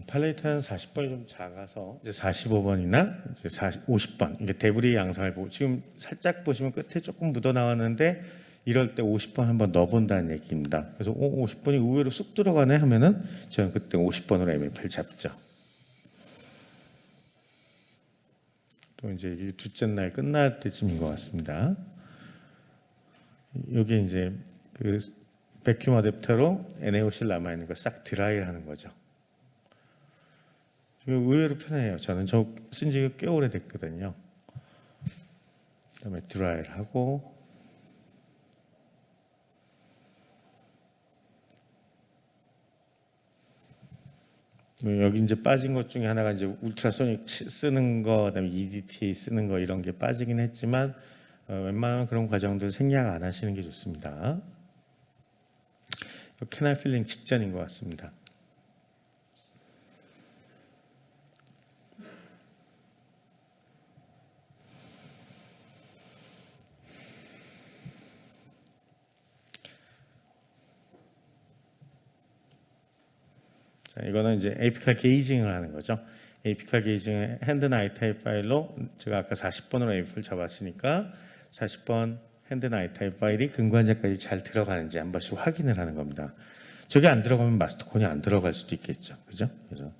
팔레이트는 40번이 좀 작아서 이제 45번이나 이제 50번 이게 데브리 양상을 보고 지금 살짝 보시면 끝에 조금 묻어 나왔는데 이럴 때 50번 한번 넣어본다는 얘기입니다. 그래서 50번이 의외로 쑥 들어가네 하면은 저는 그때 50번으로 MF를 잡죠. 또 이제 이게 둘째 날 끝날 때쯤인 것 같습니다. 여기 이제 그 백큐 어댑터로 NaOC를 남아 있는 거 싹 드라이를 하는 거죠. 의외로 편해요. 저는 저 쓴 지가 꽤 오래됐거든요. 그다음에 드라이를 하고 여기 이제 빠진 것 중에 하나가 이제 울트라소닉 쓰는 거, 그다음에 EDTA 쓰는 거 이런 게 빠지긴 했지만 웬만하면 그런 과정들 생략 안 하시는 게 좋습니다. 캐널 필링 직전인 것 같습니다. 이거는 이제 에이피칼 게이징을 하는 거죠. 에이피칼 게이징을 핸드 나이타입 파일로 제가 아까 40번으로 에이피를 잡았으니까 40번 핸드 나이타입 파일이 근관자까지 잘 들어가는지 한 번씩 확인을 하는 겁니다. 저게 안 들어가면 마스터콘이 안 들어갈 수도 있겠죠. 그죠? 그래서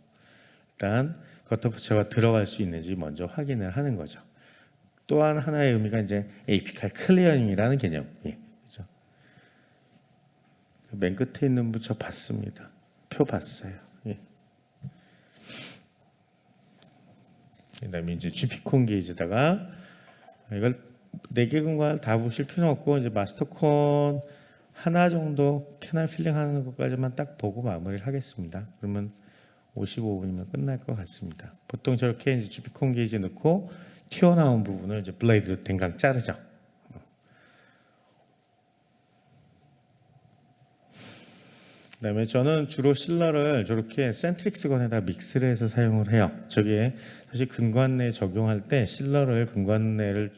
일단 커터포처가 들어갈 수 있는지 먼저 확인을 하는 거죠. 또한 하나의 의미가 이제 에이피칼 클리어링이라는 개념이 그죠? 맨 끝에 있는 분 저 봤습니다. 표 봤어요. 예. 그다음에 이제 GP콘 게이지다가 이걸 4개 근관을 다 보실 필요는 없고 이제 마스터콘 하나 정도 캐널 필링하는 것까지만 딱 보고 마무리를 하겠습니다. 그러면 55분이면 끝날 것 같습니다. 보통 저렇게 이제 GP콘 게이지 넣고 튀어나온 부분을 이제 블레이드로 댕강 자르죠. 그다음에 저는 주로 실러를 저렇게 센트릭스건에다 믹스를 해서 사용을 해요. 저게 사실 근관내 적용할 때 실러를 근관내를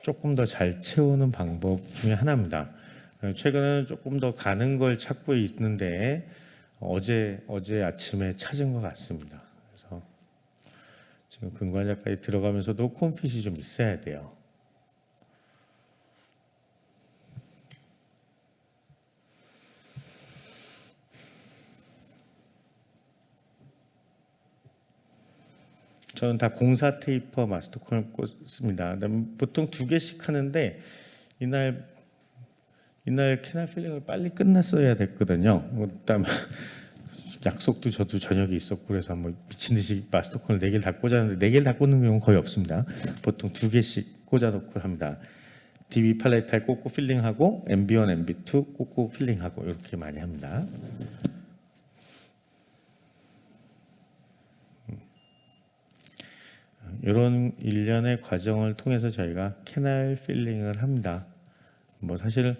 조금 더 잘 채우는 방법 중에 하나입니다. 최근에는 조금 더 가는 걸 찾고 있는데 어제 아침에 찾은 것 같습니다. 그래서 지금 근관자까지 들어가면서도 콤핏이 좀 있어야 돼요. 저는 다 공사 테이퍼 마스터콘을 꽂습니다. 보통 2개씩 하는데 이날 캐널 필링을 빨리 끝났어야 됐거든요. 그다음에 약속도 저도 저녁에 있었고 그래서 뭐 미친 듯이 마스터콘을 4개를 다 꽂았는데 4개를 다 꽂는 경우는 거의 없습니다. 보통 2개씩 꽂아놓고 합니다. DB 팔레탈 꽂고 필링하고 MB1, MB2 꽂고 필링하고 이렇게 많이 합니다. 이런 일련의 과정을 통해서 저희가 캐널 필링을 합니다. 뭐 사실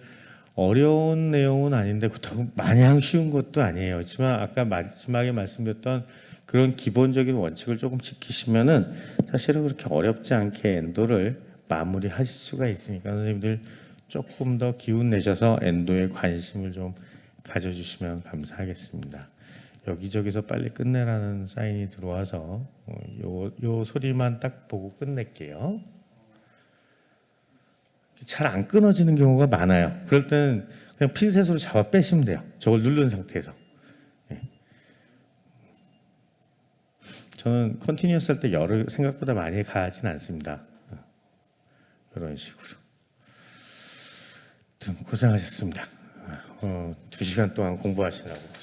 어려운 내용은 아닌데 그렇다고 마냥 쉬운 것도 아니에요. 하지만 아까 마지막에 말씀드렸던 그런 기본적인 원칙을 조금 지키시면은 사실은 그렇게 어렵지 않게 엔도를 마무리하실 수가 있으니까 선생님들 조금 더 기운 내셔서 엔도에 관심을 좀 가져주시면 감사하겠습니다. 여기저기서 빨리 끝내라는 사인이 들어와서 요 소리만 딱 보고 끝낼게요. 잘 안 끊어지는 경우가 많아요. 그럴 때는 그냥 핀셋으로 잡아 빼시면 돼요. 저걸 누른 상태에서. 예. 저는 컨티뉴어스 할 때 열을 생각보다 많이 가하진 않습니다. 이런 식으로. 고생하셨습니다. 2시간 동안 공부하시느라고.